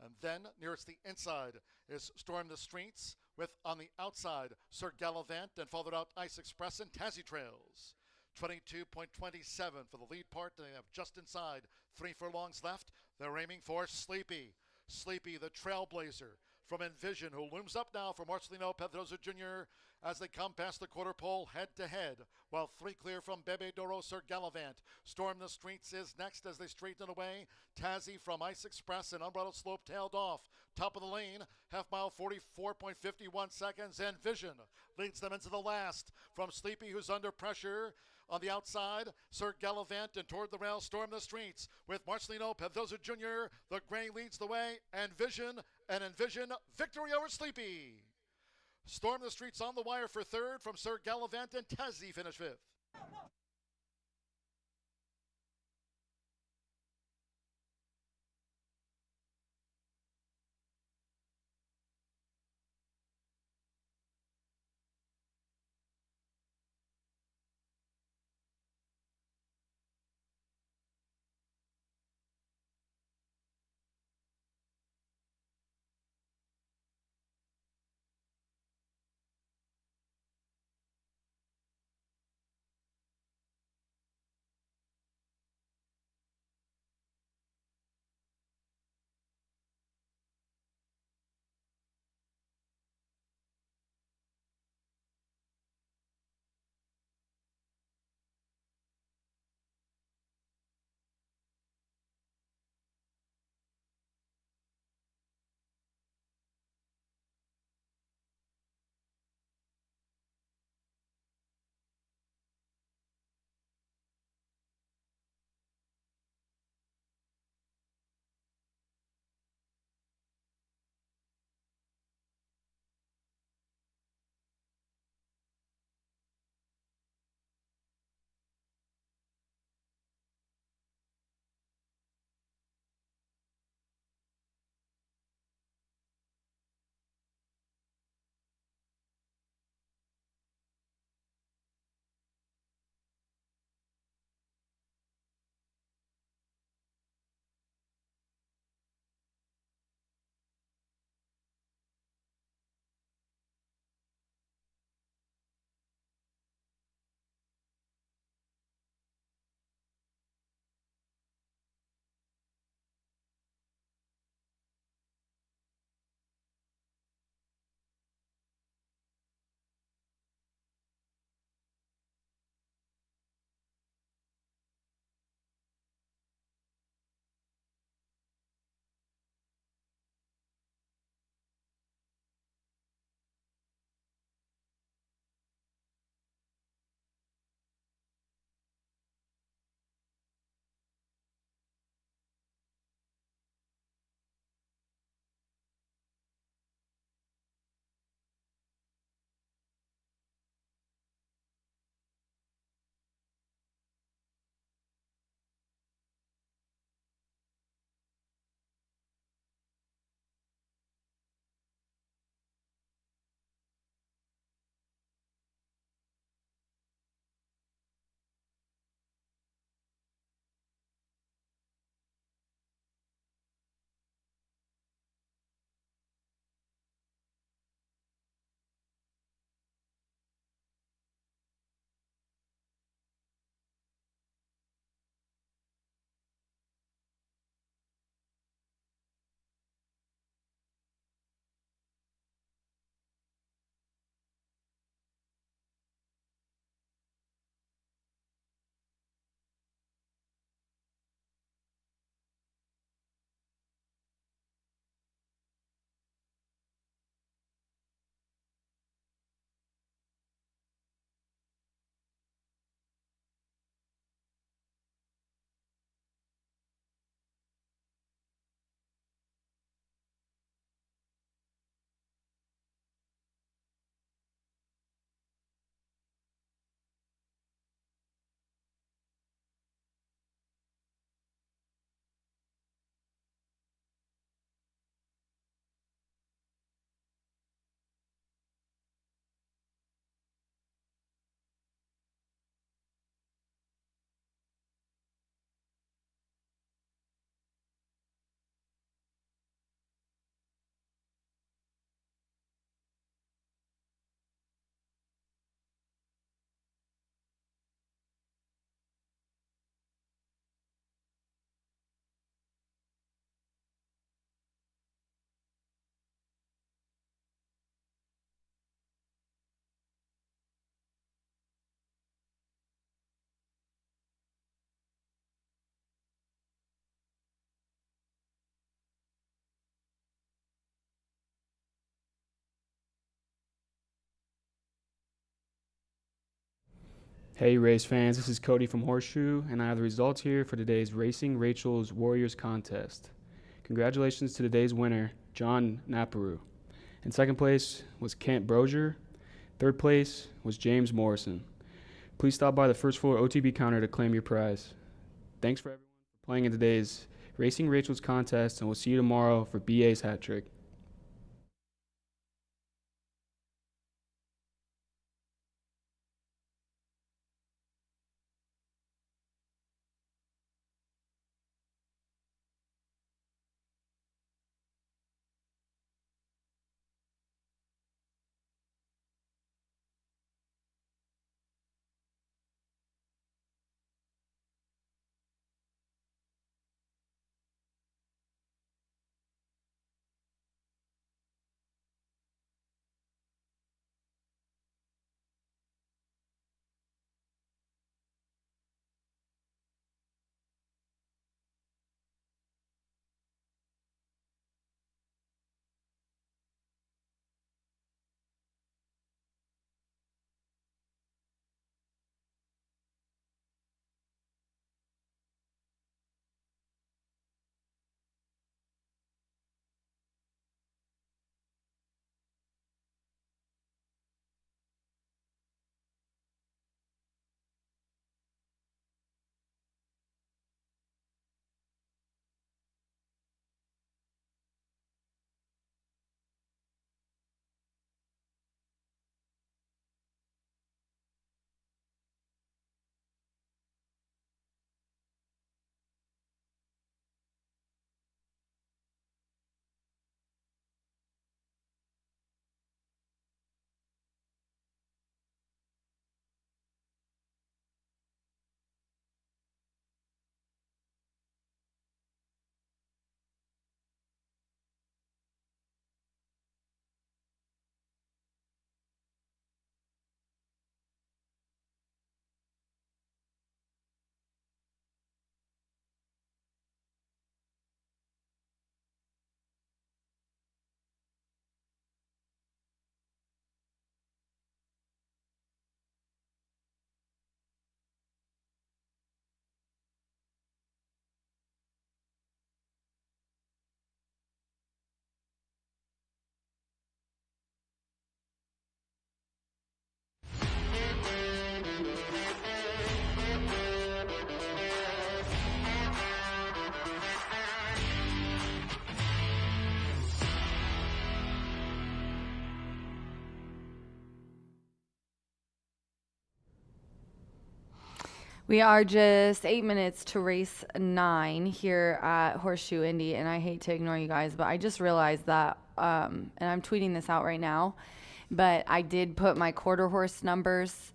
And then nearest the inside is Storm the Streets with on the outside Sir Gallivant and followed out Ice Express and Tazzy Trails. 22.27 for the lead part. They have just inside 3 furlongs left. They're aiming for Sleepy. Sleepy, the trailblazer from Envision, who looms up now for Marcelino Pedrosa Jr. as they come past the quarter pole head to head, while 3 clear from Bebe Doro Sir Gallivant. Storm the Streets is next as they straighten away. Tazzy from Ice Express and Unbridled Slope tailed off. Top of the lane, half mile 44.51 seconds. Envision leads them into the last from Sleepy, who's under pressure. On the outside, Sir Gallivant, and toward the rail, Storm the Streets with Marcelino Pedrosa Jr. The gray leads the way, and Envision, victory over Sleepy. Storm the Streets on the wire for third from Sir Gallivant, and Tazzy finished 5th. Hey race fans, this is Cody from Horseshoe, and I have the results here for today's Racing Rachel's Warriors contest. Congratulations to today's winner, John Naparu. In second place was Kent Brozier. Third place was James Morrison. Please stop by the first floor OTB counter to claim your prize. Thanks for everyone for playing in today's Racing Rachel's contest, and we'll see you tomorrow for BA's hat trick. We are just 8 minutes to race 9 here at Horseshoe Indy, and I hate to ignore you guys, but I just realized that, and I'm tweeting this out right now, but I did put my quarter horse numbers.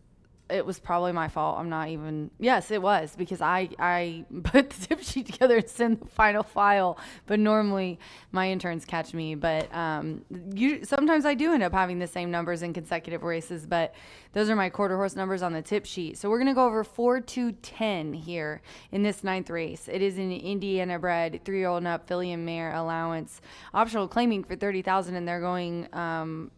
It was probably my fault. I'm not even, yes, it was, because I put the tip sheet together and sent the final file, but normally my interns catch me. But sometimes I do end up having the same numbers in consecutive races, but those are my quarter horse numbers on the tip sheet. So we're going to go over 4 to 10 here in this 9th race. It is an Indiana bred 3-year-old and up filly and mare allowance, optional claiming for $30,000, and they're going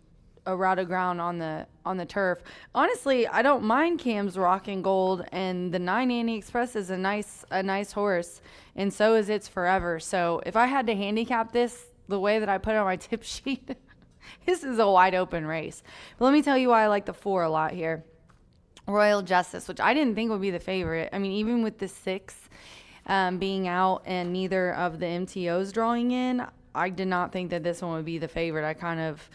a route of ground on the turf. Honestly, I don't mind Cam's Rockin' Gold, and the 9 Annie Express is a nice horse, and so is It's Forever. So if I had to handicap this the way that I put it on my tip sheet, this is a wide open race. But let me tell you why I like the 4 a lot here. Royal Justice, which I didn't think would be the favorite. I mean, even with the 6 being out and neither of the MTOs drawing in, I did not think that this one would be the favorite. I kind of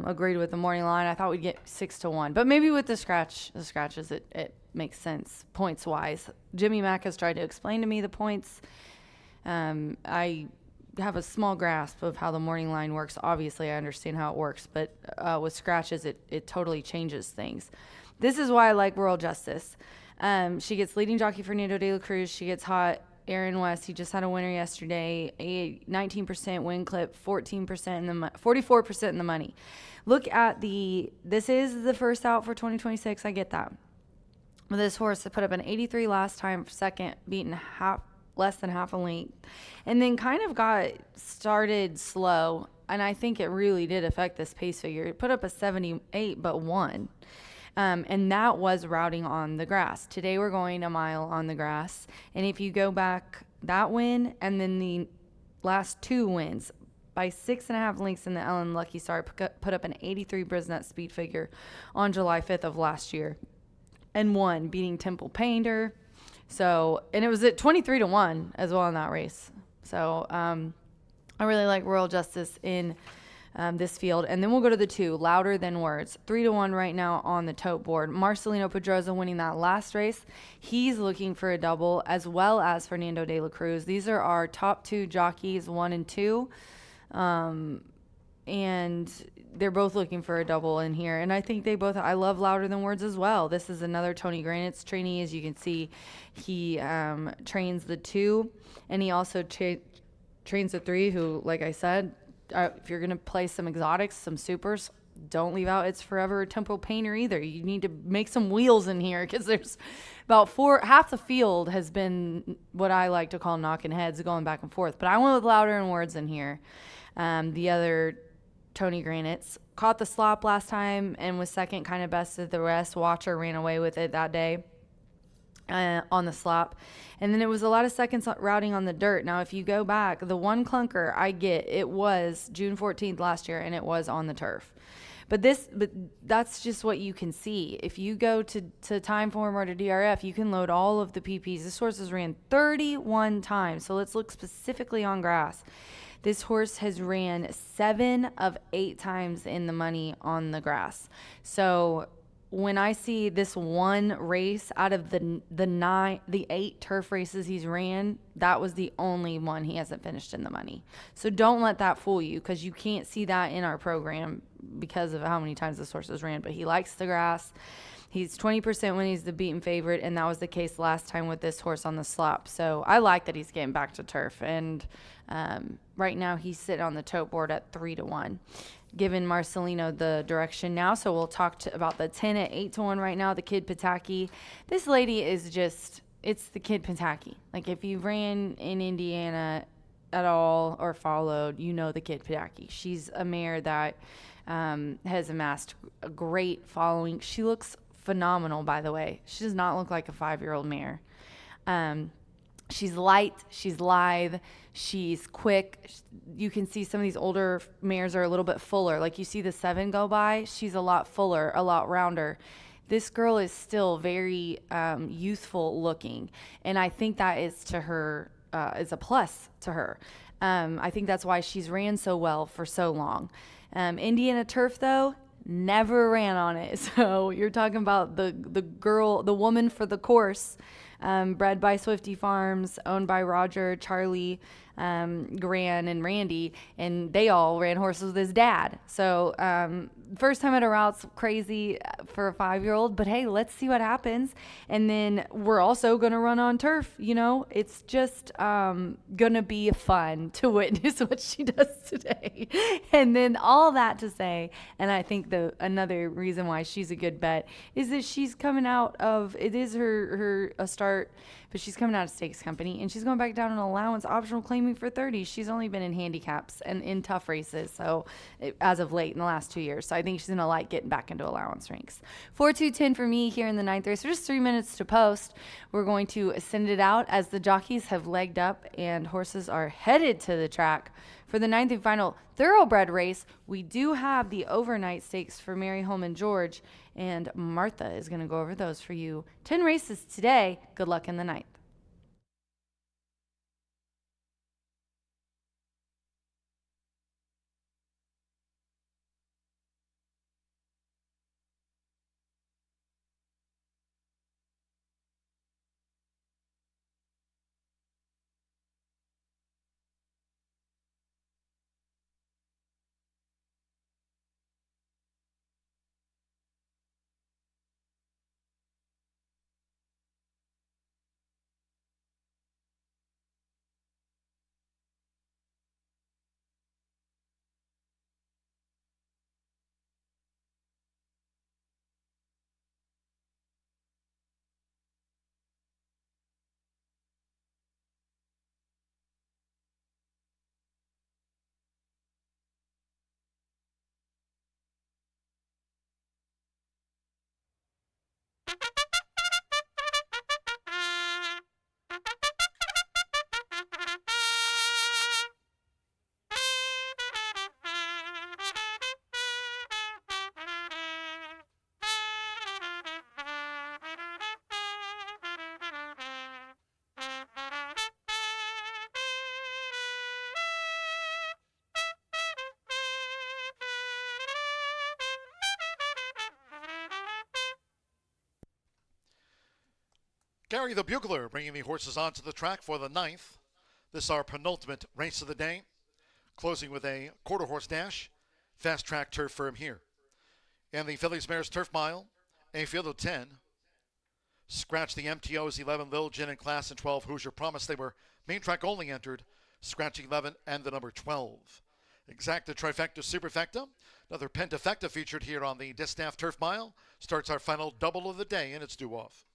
agreed with the morning line. I thought we'd get 6 to 1, but maybe with the scratches, it makes sense points wise. Jimmy Mack has tried to explain to me the points. I have a small grasp of how the morning line works. Obviously, I understand how it works, but with scratches, it totally changes things. This is why I like Royal Justice. She gets leading jockey Fernando de la Cruz. She gets hot Aaron West. He just had a winner yesterday. A 19% win clip, 44% in the money. Look at this is the first out for 2026. I get that. But this horse put up an 83 last time, second, beaten less than half a length, and then kind of got started slow. And I think it really did affect this pace figure. It put up a 78, but won. And that was routing on the grass. Today we're going a mile on the grass. And if you go back that win and then the last 2 wins, by 6.5 lengths in the Ellen Lucky Star, put up an 83 Brisnet speed figure on July 5th of last year and won, beating Temple Painter. So, and it was at 23-1 as well in that race. So, I really like Royal Justice in this field. And then we'll go to the 2, Louder Than Words. 3-1 right now on the tote board. Marcelino Pedroza winning that last race. He's looking for a double, as well as Fernando de la Cruz. These are our top 2 jockeys, 1 and 2. And they're both looking for a double in here. And I think they both, I love Louder Than Words as well. This is another Tony Granite's trainee. As you can see, he trains the 2, and he also trains the 3, who, like I said, if you're going to play some exotics, some supers, don't leave out It's Forever Temple Painter either. You need to make some wheels in here, because there's about half the field has been what I like to call knocking heads, going back and forth. But I went with Louder Than Words in here. The other Tony Granites caught the slop last time and was second, kind of bested the rest. Watcher ran away with it that day on the slop. And then it was a lot of seconds routing on the dirt. Now, if you go back, the one clunker I get, it was June 14th last year, and it was on the turf. But that's just what you can see. If you go to Timeform or to DRF, you can load all of the PPs. This horse has ran 31 times. So let's look specifically on grass. This horse has ran 7 of 8 times in the money on the grass. So when I see this one race out of the 8 turf races he's ran, that was the only one he hasn't finished in the money. So don't let that fool you, because you can't see that in our program because of how many times this horse has ran. But he likes the grass. He's 20% when he's the beaten favorite, and that was the case last time with this horse on the slop. So I like that he's getting back to turf. And right now he's sitting on the tote board at 3-1. Giving Marcelino the direction now. So we'll talk about the 10 at 8-1 right now. The Kid Pataki. This lady is just, it's the Kid Pataki. Like, if you ran in Indiana at all or followed, you know the Kid Pataki. She's a mare that has amassed a great following. She looks phenomenal, by the way. She does not look like a 5-year-old mare. She's light, she's lithe, she's quick. You can see some of these older mares are a little bit fuller. Like, you see the 7 go by, she's a lot fuller, a lot rounder. This girl is still very youthful looking, and I think that is to her, is a plus to her. I think that's why she's ran so well for so long. Indiana Turf, though, never ran on it. So you're talking about the girl, the woman for the course. Bred by Swifty Farms, owned by Roger, Charlie, Gran, and Randy, and they all ran horses with his dad. So first time at a route's crazy for a 5-year-old, but hey, let's see what happens. And then we're also going to run on turf. You know, it's just going to be fun to witness what she does today. And then all that to say, and I think another reason why she's a good bet is that she's coming out of, it is her a start, but she's coming out of Stakes Company, and she's going back down an allowance, optional claiming for 30. She's only been in handicaps and in tough races, so as of late in the last 2 years. So I think she's going to like getting back into allowance ranks. 4-2-10 for me here in the 9th race. There's just 3 minutes to post. We're going to send it out as the jockeys have legged up and horses are headed to the track for the 9th and final thoroughbred race. We do have the overnight stakes for Mary Holman George, and Martha is going to go over those for you. 10 races today. Good luck in the 9th. Gary the Bugler bringing the horses onto the track for the 9th. This is our penultimate race of the day, closing with a quarter horse dash, fast track turf firm here. And the Fillies Mares Turf Mile, a field of 10. Scratch the MTOs 11 Lil Gin and Class and 12 Hoosier Promise. They were main track only entered. Scratch 11 and the number 12. Exacta Trifecta Superfecta. Another Pentafecta featured here on the Distaff Turf Mile. Starts our final double of the day and it's due off.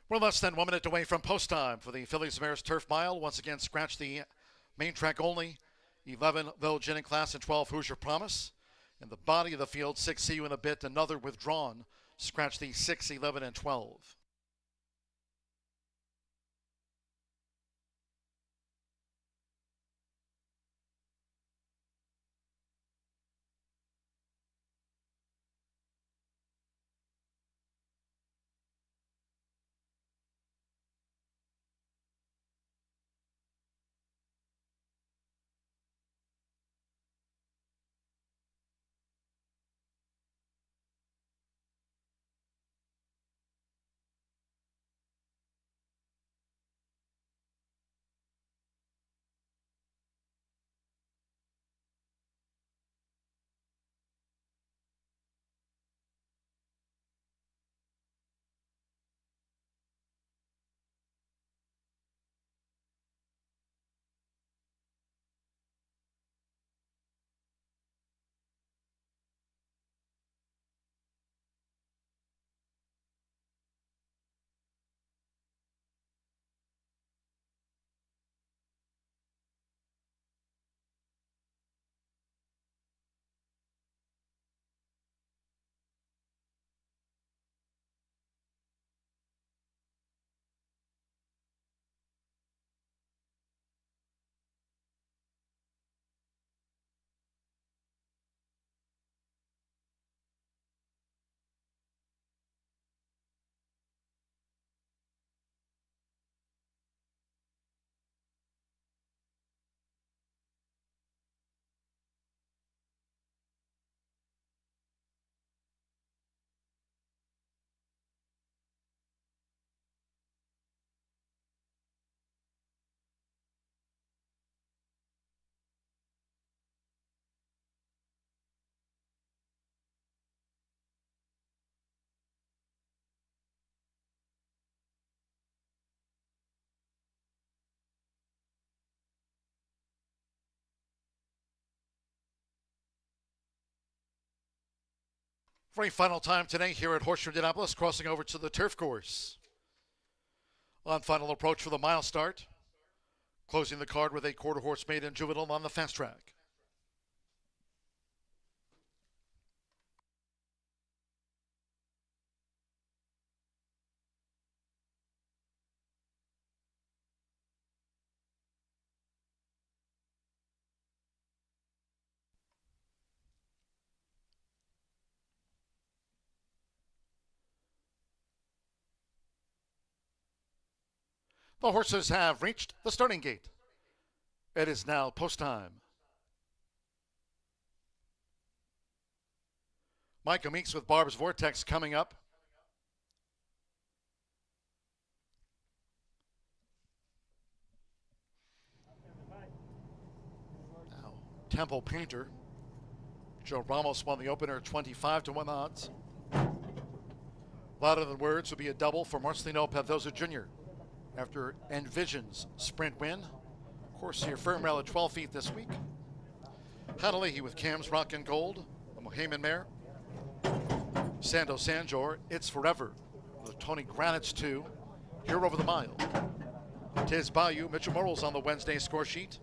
We're less than 1 minute away from post time for the Fillies Mares Turf Mile. Once again, scratch the main track only. 11 Lil Gin and Class and 12 Hoosier Promise. In the body of the field, 6 See You in a Bit, another withdrawn. Scratch the 6, 11, and 12. For a final time today here at Horseshoe Indianapolis, crossing over to the turf course. On final approach for the mile start. Closing the card with a quarter horse maiden juvenile on the fast track. The horses have reached the starting gate. It is now post time. Micah Meeks with Barb's Vortex coming up. Now, Temple Painter. Joe Ramos won the opener 25-1 odds. Louder Than Words would be a double for Marcelino Pedroza Jr. after Envision's sprint win. Of course, here firm rail at 12 feet this week. Hanalei with Cam's Rock and Gold, the Mohaman mare. Sando Sanjor, It's Forever, the Tony Granitz 2, here over the mile. Tiz Bayou, Mitchell Morrell's on the Wednesday score sheet.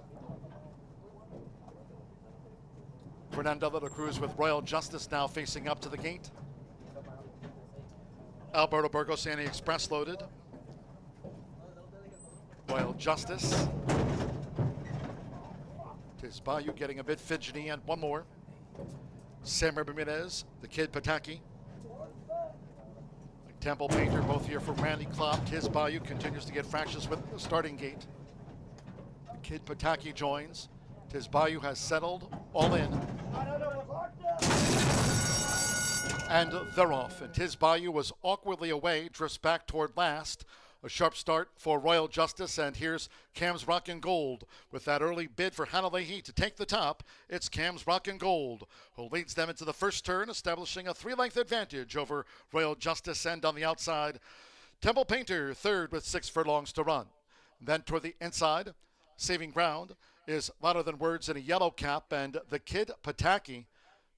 Fernando de la Cruz with Royal Justice now facing up to the gate. Alberto Burgos, Annie Express loaded. Royal Justice. Tiz Bayou getting a bit fidgety, and one more. Samuel Bermudez, the Kid Pataki. Temple Painter, both here for Randy Klopp. Tiz Bayou continues to get fractions with the starting gate. The Kid Pataki joins. Tiz Bayou has settled, all in. And they're off. And Tiz Bayou was awkwardly away, drifts back toward last. A sharp start for Royal Justice, and here's Cam's Rock and Gold. With that early bid for Hanalei to take the top, it's Cam's Rock and Gold, who leads them into the first turn, establishing a 3-length advantage over Royal Justice, and on the outside, Temple Painter third with 6 furlongs to run. Then toward the inside, saving ground, is Louder Than Words in a yellow cap, and the Kid Pataki,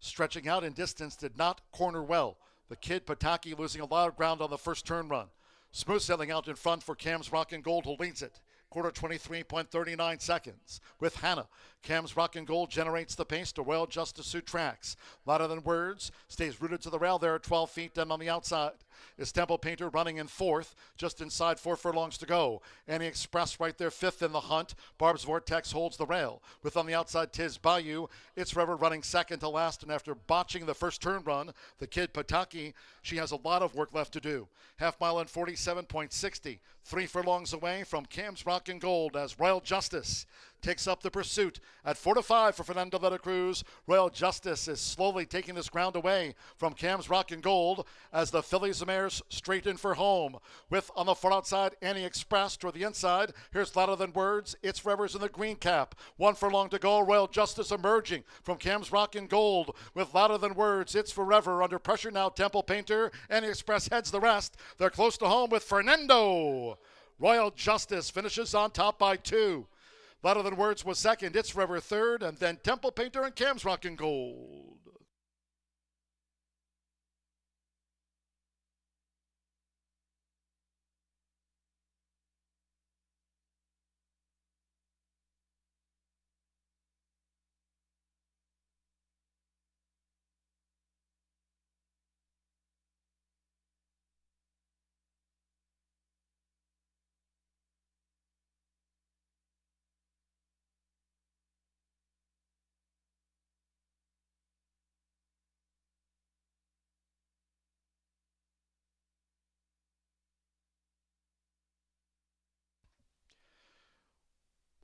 stretching out in distance, did not corner well. The Kid Pataki losing a lot of ground on the first turn run. Smooth sailing out in front for Cam's Rock and Gold, who leads it. Quarter 23.39 seconds. With Hannah, Cam's Rock and Gold generates the pace to Royal Justice, who tracks. Louder Than Words stays rooted to the rail there at 12 feet, and on the outside is Temple Painter running in fourth, just inside 4 furlongs to go. Annie Express right there fifth in the hunt. Barb's Vortex holds the rail. With on the outside Tiz Bayou, It's Forever running second to last, and after botching the first turn run, the Kid Pataki, she has a lot of work left to do. Half mile in 47.60. 3 furlongs away from Cam's Rock and Gold as Royal Justice takes up the pursuit at 4-5 for Fernando de la Cruz. Royal Justice is slowly taking this ground away from Cam's Rock and Gold as the fillies and mares straight in for home. With on the far outside, Annie Express toward the inside. Here's Louder Than Words. It's Forever's in the green cap. 1 furlong to go. Royal Justice emerging from Cam's Rock and Gold with Louder Than Words. It's Forever under pressure now. Temple Painter. Annie Express heads the rest. They're close to home with Fernando. Royal Justice finishes on top by 2. Louder Than Words was second, It's Forever third, and then Temple Painter and Cam's Rock and Gold.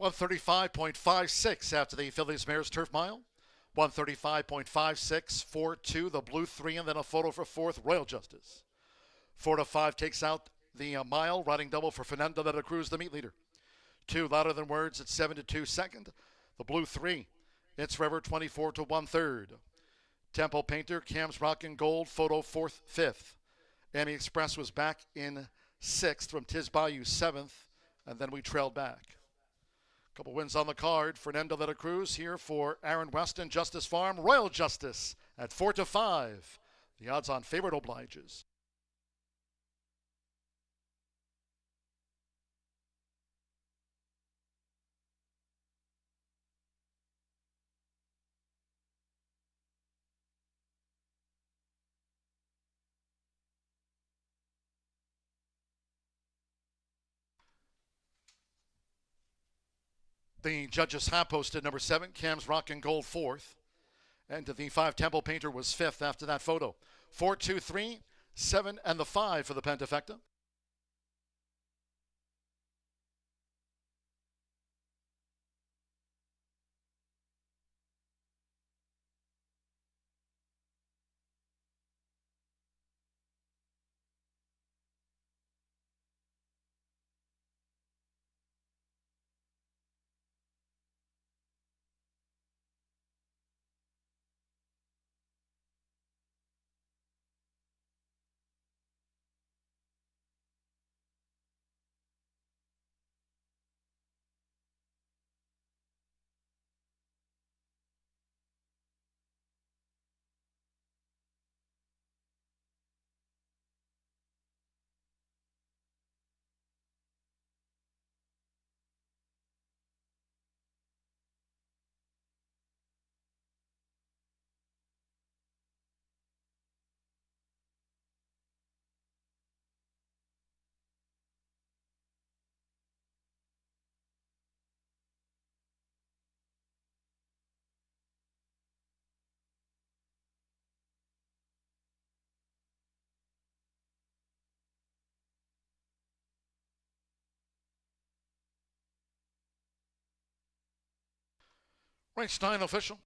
.135.56 after the Phillies Mares Turf Mile. 135.56, 4-2, the blue 3, and then a photo for fourth, Royal Justice. 4-5 takes out the mile, riding double for Fernando de la Cruz, the meet leader. 2, Louder Than Words at 7-2 second. The blue 3, It's Forever 24-1 third. Temple Painter, Cam's Rock and Gold, photo fourth, fifth. Annie Express was back in sixth from Tiz Bayou, seventh, and then we trailed back. Couple wins on the card. Fernando de la Cruz here for Aaron Weston, Justice Farm. Royal Justice at 4-5. The odds on favorite obliges. The judges have posted number 7, Cam's Rock and Gold, fourth. And the 5, Temple Painter, was fifth after that photo. 4, 2, 3, 7, and the 5 for the Pentafecta. Race 9 official.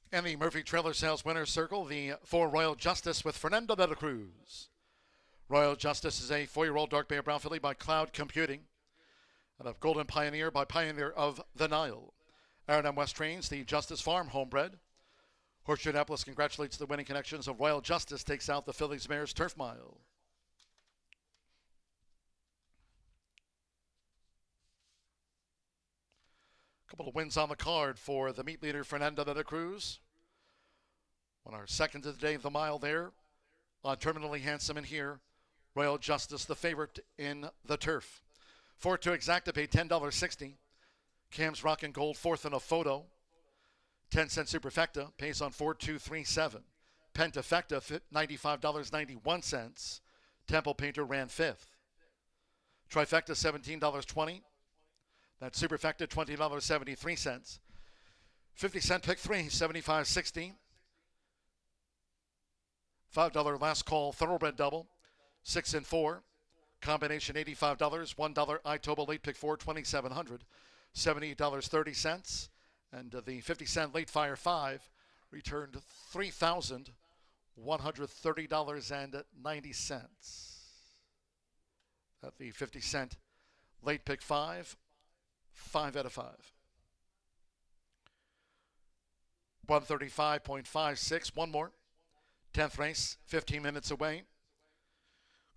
And the Murphy Trailer Sales Winners Circle, the 4 Royal Justice with Fernando de la Cruz. Royal Justice is a 4-year-old dark bay brown filly by Cloud Computing. And a Golden Pioneer by Pioneer of the Nile. Aaron M. West trains the Justice Farm homebred. Horseshoe Indianapolis congratulates the winning connections of Royal Justice, takes out the Phillies Mares Turf Mile. Couple of wins on the card for the meet leader, Fernando de la Cruz. On our second of the day of the mile there, on Terminally Handsome in here, Royal Justice, the favorite in the turf. 4 to exacta, paid $10.60. Cam's Rockin' Gold, fourth in a photo. 10-cent Superfecta, pays on 4237. Pentafecta, $95.91. Temple Painter ran fifth. Trifecta, $17.20. That Superfecta, $20.73. 50-cent pick 3, $75.60. $5 last call thoroughbred double, 6 and 4. Combination $85, $1 Itoba late pick 4, $2,700, $78.30. And the 50-cent late fire 5 returned $3,130.90. At the 50-cent late pick 5, 5 out of 5. 135.56, one more. 10th race, 15 minutes away.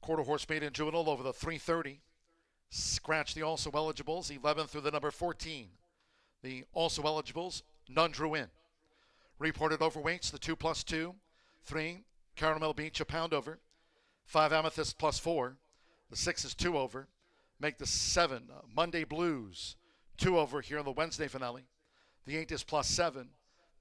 Quarter horse maiden juvenile over the 330. Scratch the also eligibles, 11 through the number 14. The also eligibles, none drew in. Reported overweights, the 2+2, 3, Caramel Beach, a pound over. 5 Amethyst +4. The 6 is 2 over. Make the 7 Monday Blues, 2 over here in the Wednesday finale. The 8 is +7.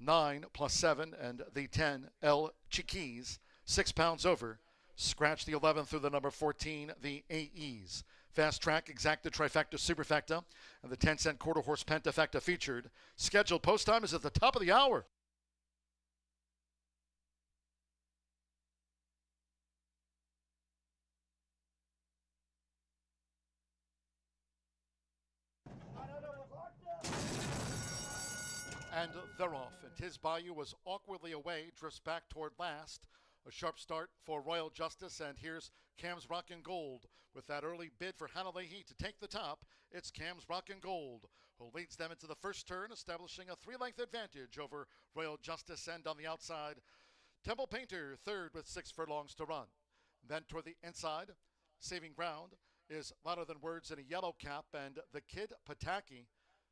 9 +7, and the 10 El Chiquis, 6 pounds over. Scratch the 11 through the number 14, the AEs. Fast Track, Exacta, Trifecta, Superfecta, and the 10-cent quarter horse Pentafecta featured. Scheduled post time is at the top of the hour. And they're off, and Tiz Bayou was awkwardly away, drifts back toward last. A sharp start for Royal Justice, and here's Cam's Rockin' Gold with that early bid for Hannah Leahy to take the top. It's Cam's Rockin' Gold, who leads them into the first turn, establishing a 3-length advantage over Royal Justice, and on the outside, Temple Painter third with 6 furlongs to run. Then toward the inside, saving ground, is Louder Than Words in a yellow cap, and the Kid Pataki,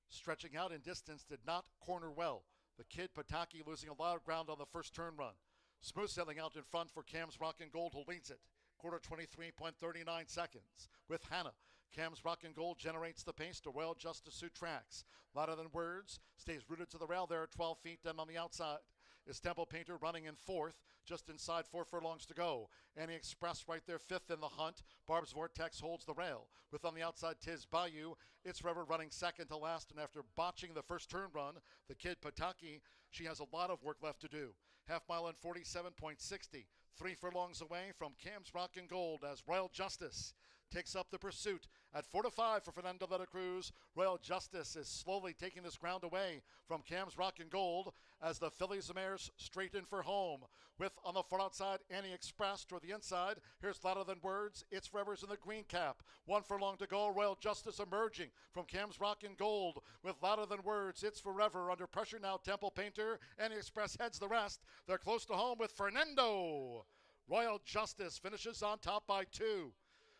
stretching out in distance, did not corner well. The Kid Pataki losing a lot of ground on the first turn run. Smooth sailing out in front for Cam's Rockin' Gold, who leads it. Quarter 23.39 seconds with Hannah. Cam's Rockin' Gold generates the pace to Royal Justice, who tracks. Louder Than Words stays rooted to the rail there at 12 feet, and on the outside is Temple Painter running in fourth, just inside 4 furlongs to go. Annie Express right there fifth in the hunt. Barb's Vortex holds the rail. With on the outside Tiz Bayou, It's Forever running second to last, and after botching the first turn run, the Kid Pataki, she has a lot of work left to do. Half mile in 47.60. 3 furlongs away from Cam's Rockin' Gold as Royal Justice takes up the pursuit at 4 to 5 for Fernando de la Cruz. Royal Justice is slowly taking this ground away from Cam's Rockin' Gold as the fillies and mares straighten for home. With on the far outside, Annie Express toward the inside. Here's Louder Than Words. It's Forever's in the green cap. 1 furlong to go. Royal Justice emerging from Cam's Rockin' Gold with Louder Than Words. It's Forever under pressure now. Temple Painter. Annie Express heads the rest. They're close to home with Fernando. Royal Justice finishes on top by 2.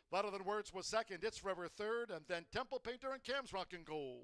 Louder Than Words was second. It's Forever third, and then Temple Painter and Cam's Rockin' Gold.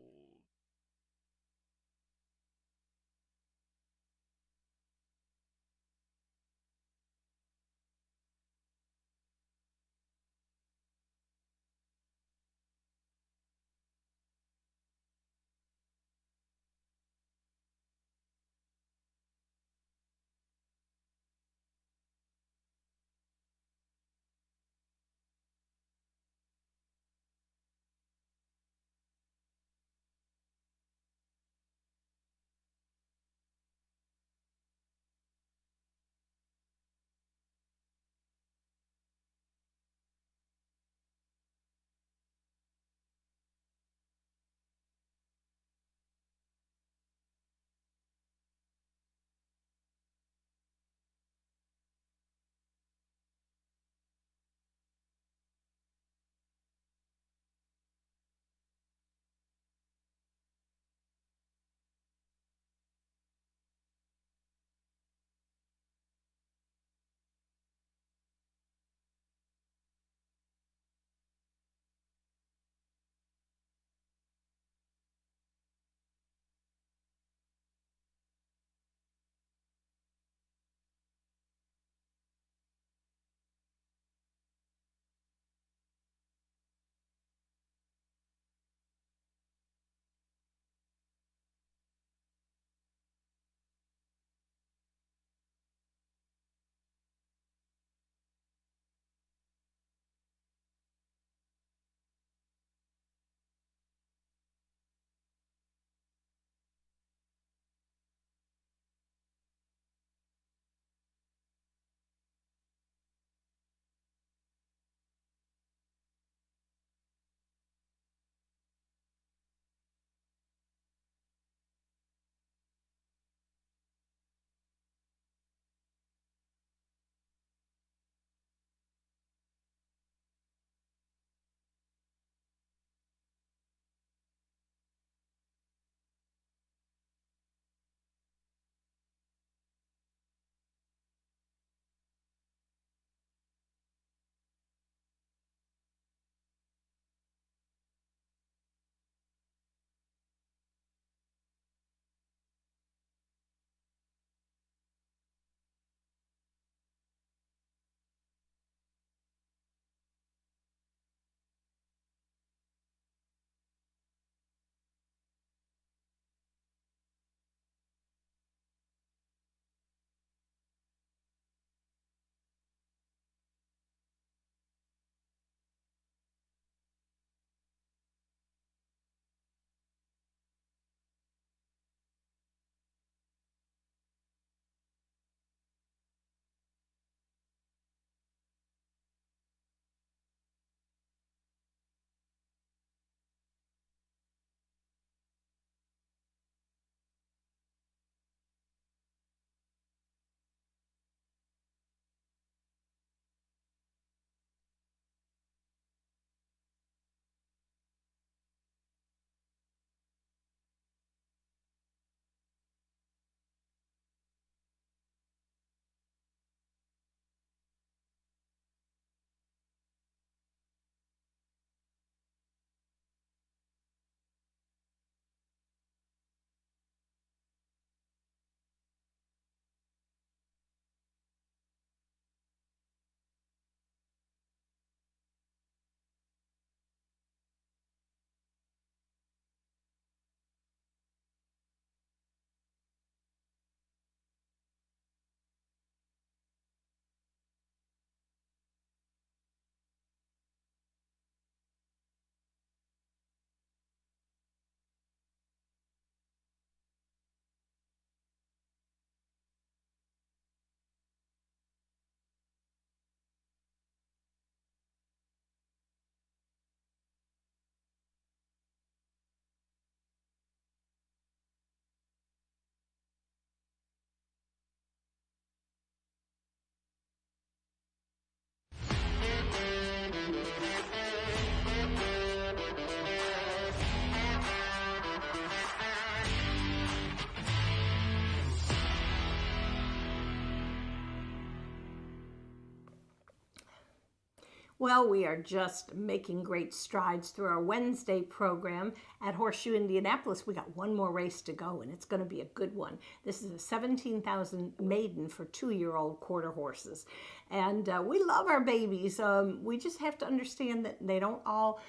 Well, we are just making great strides through our Wednesday program at Horseshoe Indianapolis. We got one more race to go, and it's going to be a good one. This is a 17,000 maiden for 2-year-old quarter horses. And we love our babies. We just have to understand that they don't all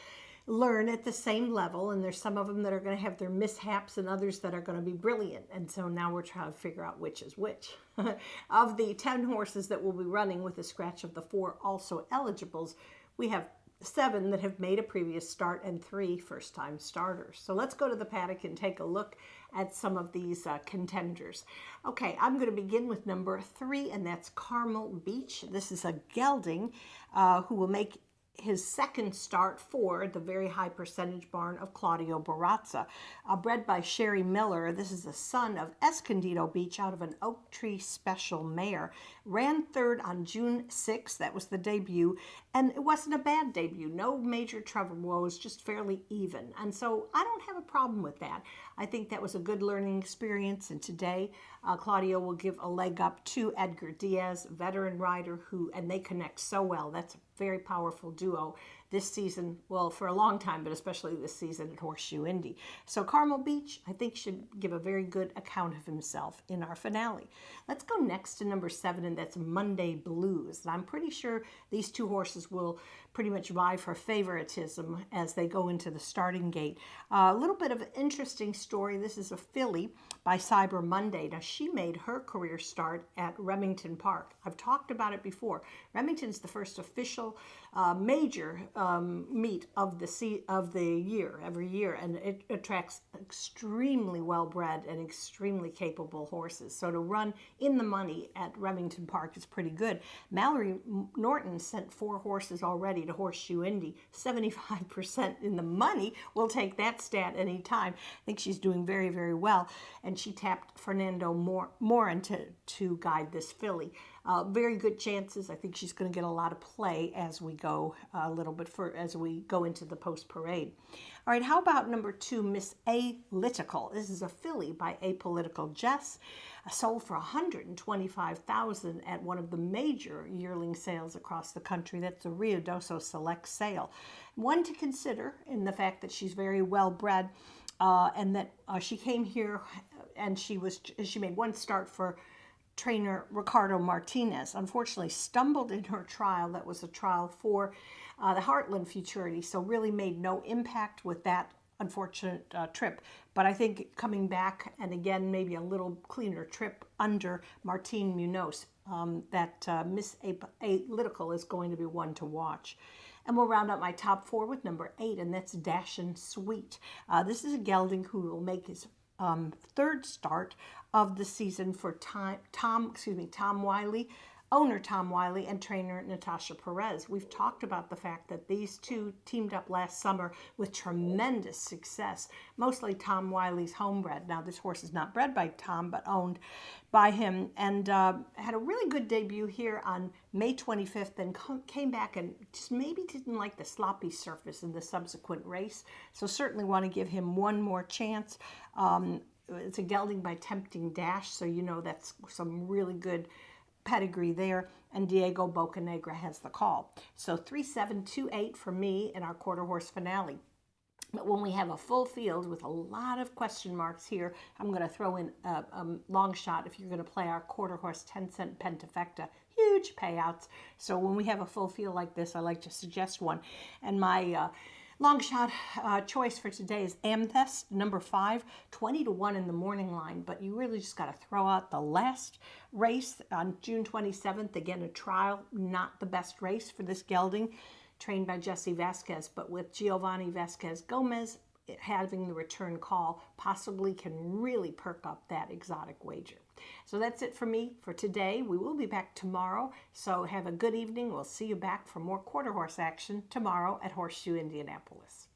learn at the same level, and there's some of them that are going to have their mishaps and others that are going to be brilliant. And so now we're trying to figure out which is which. Of the 10 horses that will be running with a scratch of the 4 also eligibles, we have 7 that have made a previous start and 3 first-time starters. So let's go to the paddock and take a look at some of these contenders. Okay, I'm going to begin with number 3, and that's Carmel Beach. This is a gelding who will make his second start for the very high percentage barn of Claudio Barazza. Bred by Sherry Miller, this is the son of Escondido Beach out of an Oak Tree Special mare. Ran third on June 6th, that was the debut, and it wasn't a bad debut. No major trouble woes, just fairly even. And so I don't have a problem with that. I think that was a good learning experience, and today Claudio will give a leg up to Edgar Diaz, veteran rider, and they connect so well. That's a very powerful duo this season, well, for a long time, but especially this season at Horseshoe Indy. So Carmel Beach, I think, should give a very good account of himself in our finale. Let's go next to number 7, and that's Monday Blues. And I'm pretty sure these 2 horses will pretty much vie for favoritism as they go into the starting gate. A little bit of an interesting story. This is a filly by Cyber Monday. Now, she made her career start at Remington Park. I've talked about it before. Remington's the first official major meet of the year, every year, and it attracts extremely well-bred and extremely capable horses. So to run in the money at Remington Park is pretty good. Mallory Norton sent 4 horses already to Horseshoe Indy. 75% in the money. We'll take that stat anytime. I think she's doing very, very well. And she tapped Fernando Morin to guide this filly. Very good chances. I think she's going to get a lot of play as we go as we go into the post parade. All right, how about number 2, Miss Apolitical? This is a filly by Apolitical Jess, sold for $125,000 at one of the major yearling sales across the country. That's the Rio Doso Select sale. One to consider in the fact that she's very well bred, and that she came here and she made one start for trainer Ricardo Martinez. Unfortunately stumbled in her trial. That was a trial for the Heartland Futurity, so really made no impact with that unfortunate trip. But I think coming back, and again maybe a little cleaner trip under Martine Munoz, that Miss Apolitical is going to be one to watch. And we'll round up my top 4 with number 8, and that's Dashin' Sweet. This is a gelding who will make his 3rd start of the season for Tom Wiley, owner Tom Wiley, and trainer Natasha Perez. We've talked about the fact that these 2 teamed up last summer with tremendous success, mostly Tom Wiley's homebred. Now, this horse is not bred by Tom, but owned by him, and had a really good debut here on May 25th, and came back and just maybe didn't like the sloppy surface in the subsequent race. So certainly want to give him one more chance. It's a gelding by Tempting Dash, so you know that's some really good pedigree there, and Diego Bocanegra has the call. So 3-7-2-8 for me in our quarter horse finale. But when we have a full field with a lot of question marks here, I'm going to throw in a long shot if you're going to play our quarter horse 10-cent Pentafecta. Huge payouts. So when we have a full field like this, I like to suggest one. And my long shot choice for today is Amethyst, number 5, 20-1 in the morning line, but you really just got to throw out the last race on June 27th. Again, a trial, not the best race for this gelding, trained by Jesse Vasquez, but with Giovanni Vasquez Gomez having the return call, possibly can really perk up that exotic wager. So that's it for me for today. We will be back tomorrow, so have a good evening. We'll see you back for more quarter horse action tomorrow at Horseshoe Indianapolis.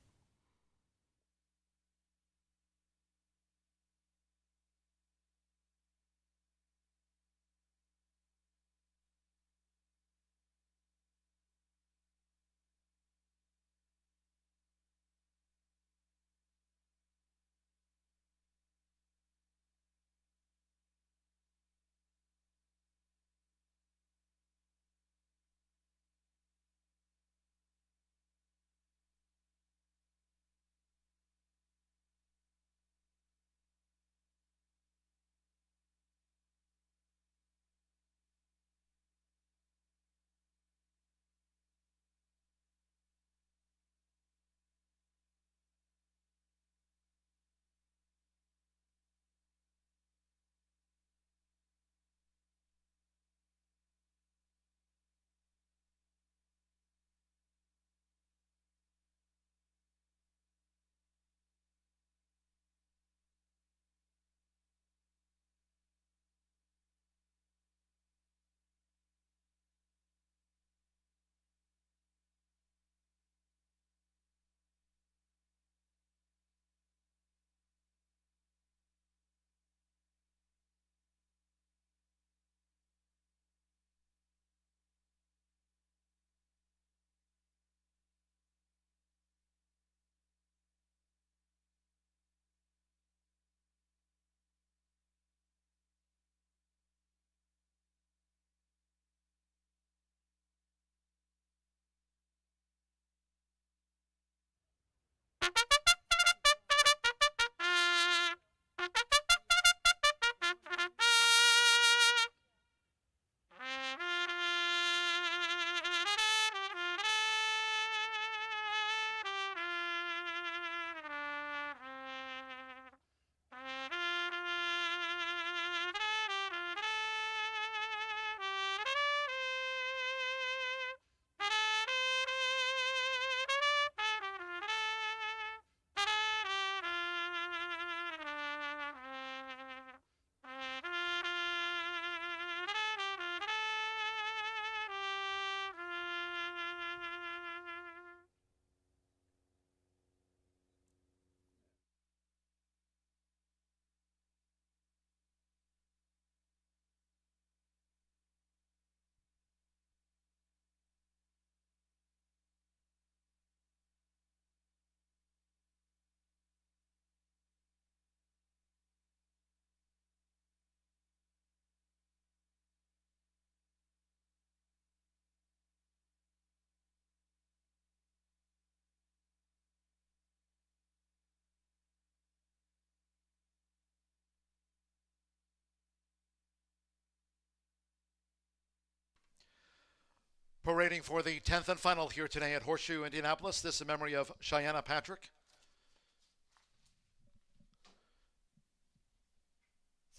Parading for the 10th and final here today at Horseshoe Indianapolis. This in memory of Cheyenne Patrick.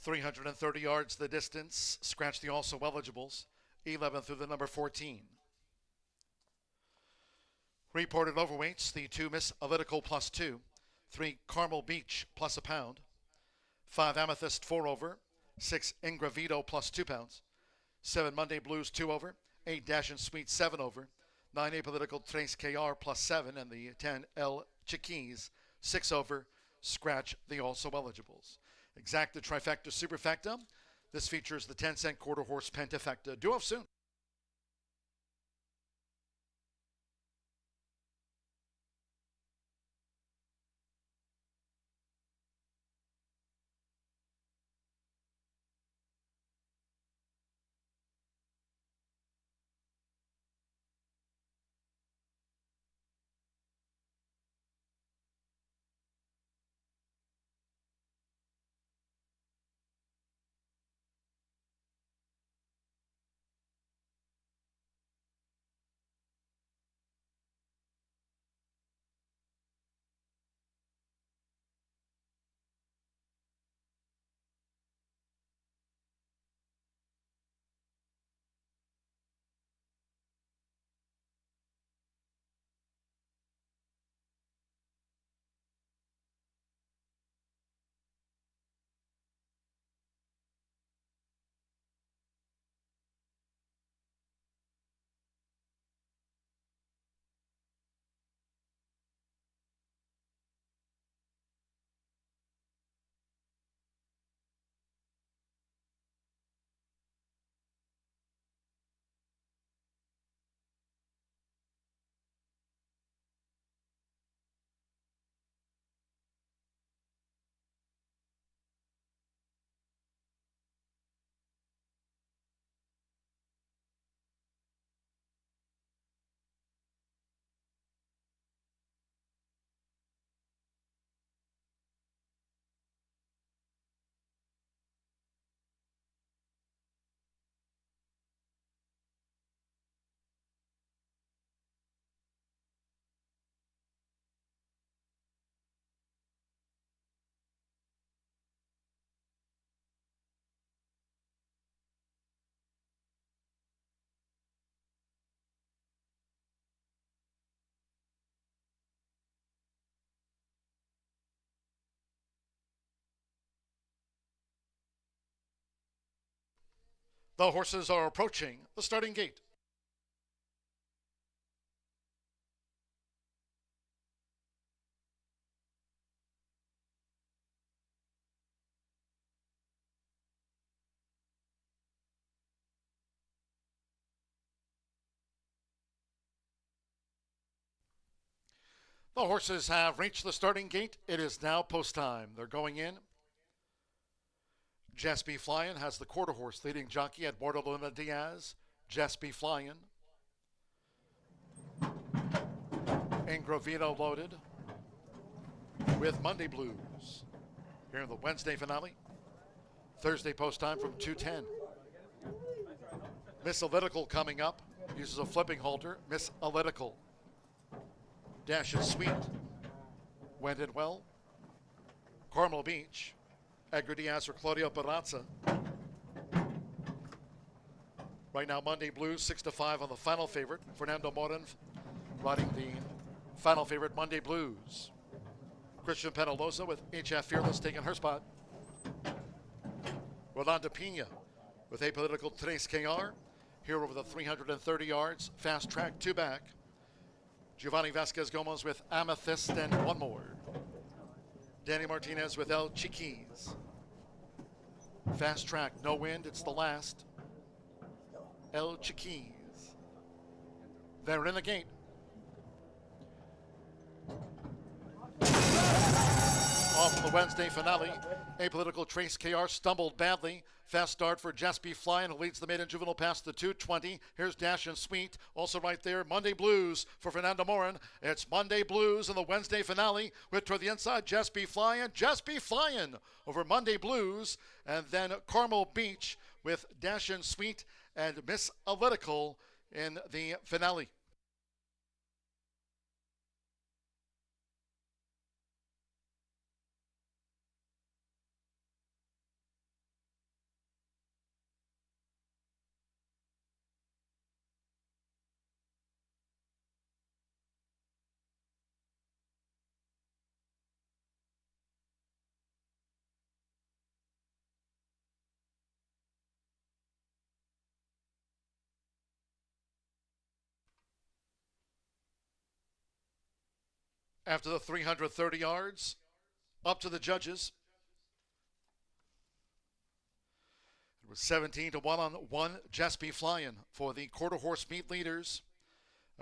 330 yards the distance. Scratch the also eligibles. 11 through the number 14. Reported overweights, the 2 Miss Analytical +2, 3 Carmel Beach +1 pound, 5 Amethyst 4 over, 6 Ingravito +2 pounds, 7 Monday Blues 2 over, 8 Dash and Sweet 7 over, 9 Apolitical Trace KR +7, and the 10 El Chiquis 6 over. Scratch the also eligibles. Exacta Trifecta Superfecta. This features the 10-cent quarter horse Pentafecta. Due off soon. The horses are approaching the starting gate. The horses have reached the starting gate. It is now post time. They're going in. Jaspy Flyin has the quarter horse leading jockey at Bordaluna Diaz. Jaspy Flyin. Ingravito loaded with Monday Blues. Here in the Wednesday finale. Thursday post time from 2:10. Miss Analytical coming up. Uses a flipping halter. Miss Analytical. Dash and Sweet. Went in well. Carmel Beach. Edgar Diaz or Claudio Barraza. Right now, Monday Blues 6-5 on the final favorite. Fernando Morin riding the final favorite, Monday Blues. Christian Penaloza with HF Fearless taking her spot. Rolanda Pina with Apolitical Tres KR. Here over the 330 yards. Fast track, 2 back. Giovanni Vasquez Gomez with Amethyst and 1 more. Danny Martinez with El Chiquis. Fast track, no wind, it's the last. El Chiquis. They're in the gate. Off in the Wednesday finale, Apolitical Trace KR stumbled badly. Fast start for Jaspy Flyin, who leads the maiden juvenile past the 2:20. Here's Dash and Sweet, also right there. Monday Blues for Fernando Morin. It's Monday Blues in the Wednesday finale with toward the inside Jaspy Flyin over Monday Blues, and then Carmel Beach with Dash and Sweet and Miss Analytical in the finale. After the 330 yards, up to the judges. It was 17-1 on one Jesby Flyin for the quarter horse meet leaders.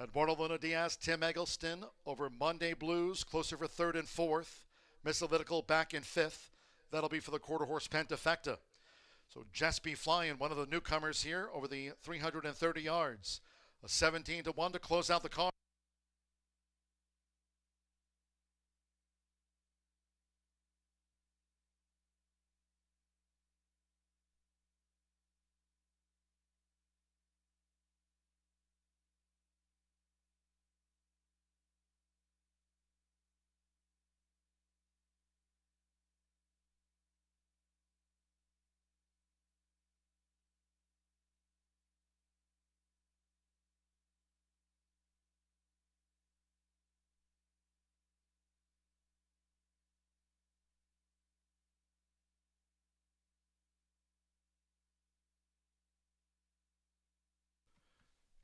Eduardo Luna Diaz, Tim Eggleston over Monday Blues, closer for third and fourth. Miss Analytical back in fifth. That'll be for the quarter horse Pentafecta. So Jesby Flyin, one of the newcomers here over the 330 yards. A 17-1 to close out the card.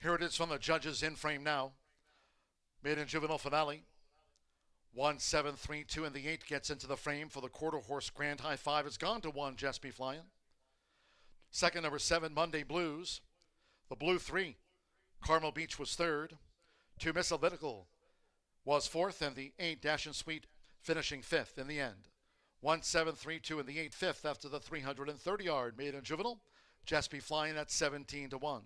Here it is from the judges in frame now. Maiden Juvenile Finale. 1-7-3-2 and the 8 gets into the frame for the quarter horse Grand High 5. It's gone to 1 Jesby Flyin. Second, number 7 Monday Blues. The Blue 3. Carmel Beach was third. 2 Miss Analytical was fourth, and the 8 Dash and Sweet finishing fifth in the end. 1-7-3-2 and the 8 fifth after the 330 yard Maiden Juvenile. Jesby Flyin at 17-1.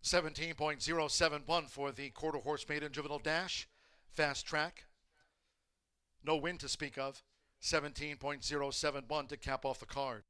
$17.071 for the quarter horse maiden juvenile dash. Fast track. No win to speak of. 17.071 to cap off the card.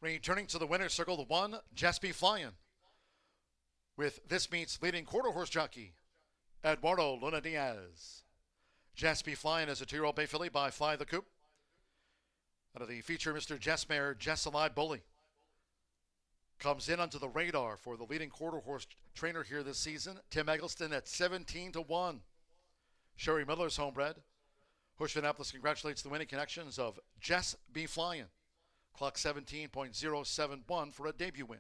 Returning to the winner's circle, the 1, Jesby Flyin. With this meet's leading quarter horse jockey, Eduardo Luna Diaz. Jesby Flyin is a 2-year-old bay filly by Fly the Coop. Out of the feature, Mr. Jess Mare, Jess Allied Bully. Comes in onto the radar for the leading quarter horse trainer here this season, Tim Eggleston at 17-1. Sherry Miller's homebred. Horseshoe Indianapolis congratulates the winning connections of Jess B. Flyin. Clock 17.071 for a debut win.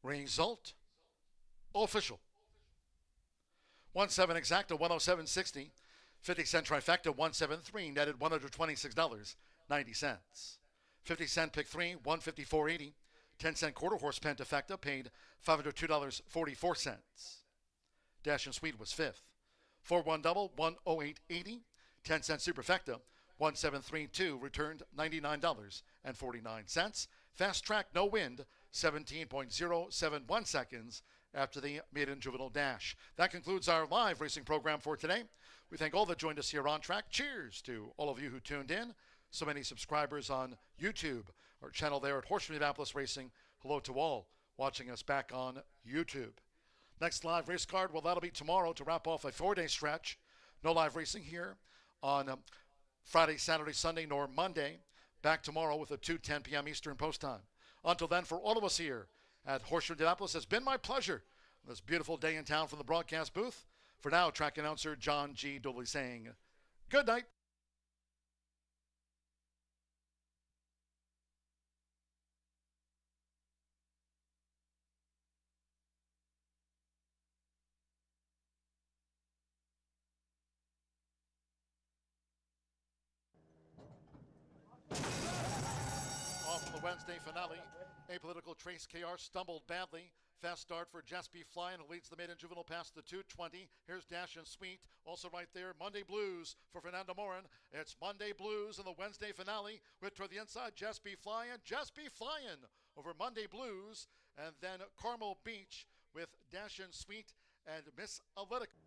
Result official. 1-7 exacta, 107.60. 50-cent trifecta, 173, netted $126.90. 50-cent pick 3, $154.80. 10-cent quarter horse Pentafecta paid $502.44. Dash and Sweet was fifth. 4-1 double, $108.80. 10-cent superfecta, 1732, returned $99.49. Fast track, no wind, 17.071 seconds after the maiden juvenile dash. That concludes our live racing program for today. We thank all that joined us here on track. Cheers to all of you who tuned in. So many subscribers on YouTube, our channel there at Horseshoe Indianapolis Racing. Hello to all watching us back on YouTube. Next live race card, well, that'll be tomorrow to wrap off a 4-day stretch. No live racing here on Friday, Saturday, Sunday, nor Monday. Back tomorrow with a 2:10 p.m. Eastern Post Time. Until then, for all of us here at Horseshoe Indianapolis, it's been my pleasure on this beautiful day in town from the broadcast booth. For now, track announcer John G. Dooley saying good night. Off the Wednesday finale, Apolitical Trace KR stumbled badly. Fast start for Just Be Flying, who leads the maiden juvenile past the 2:20. Here's Dash and Sweet, also right there. Monday Blues for Fernando Morin. It's Monday Blues in the Wednesday finale with toward the inside Just Be Flying over Monday Blues, and then Carmel Beach with Dash and Sweet and Miss Apolitical.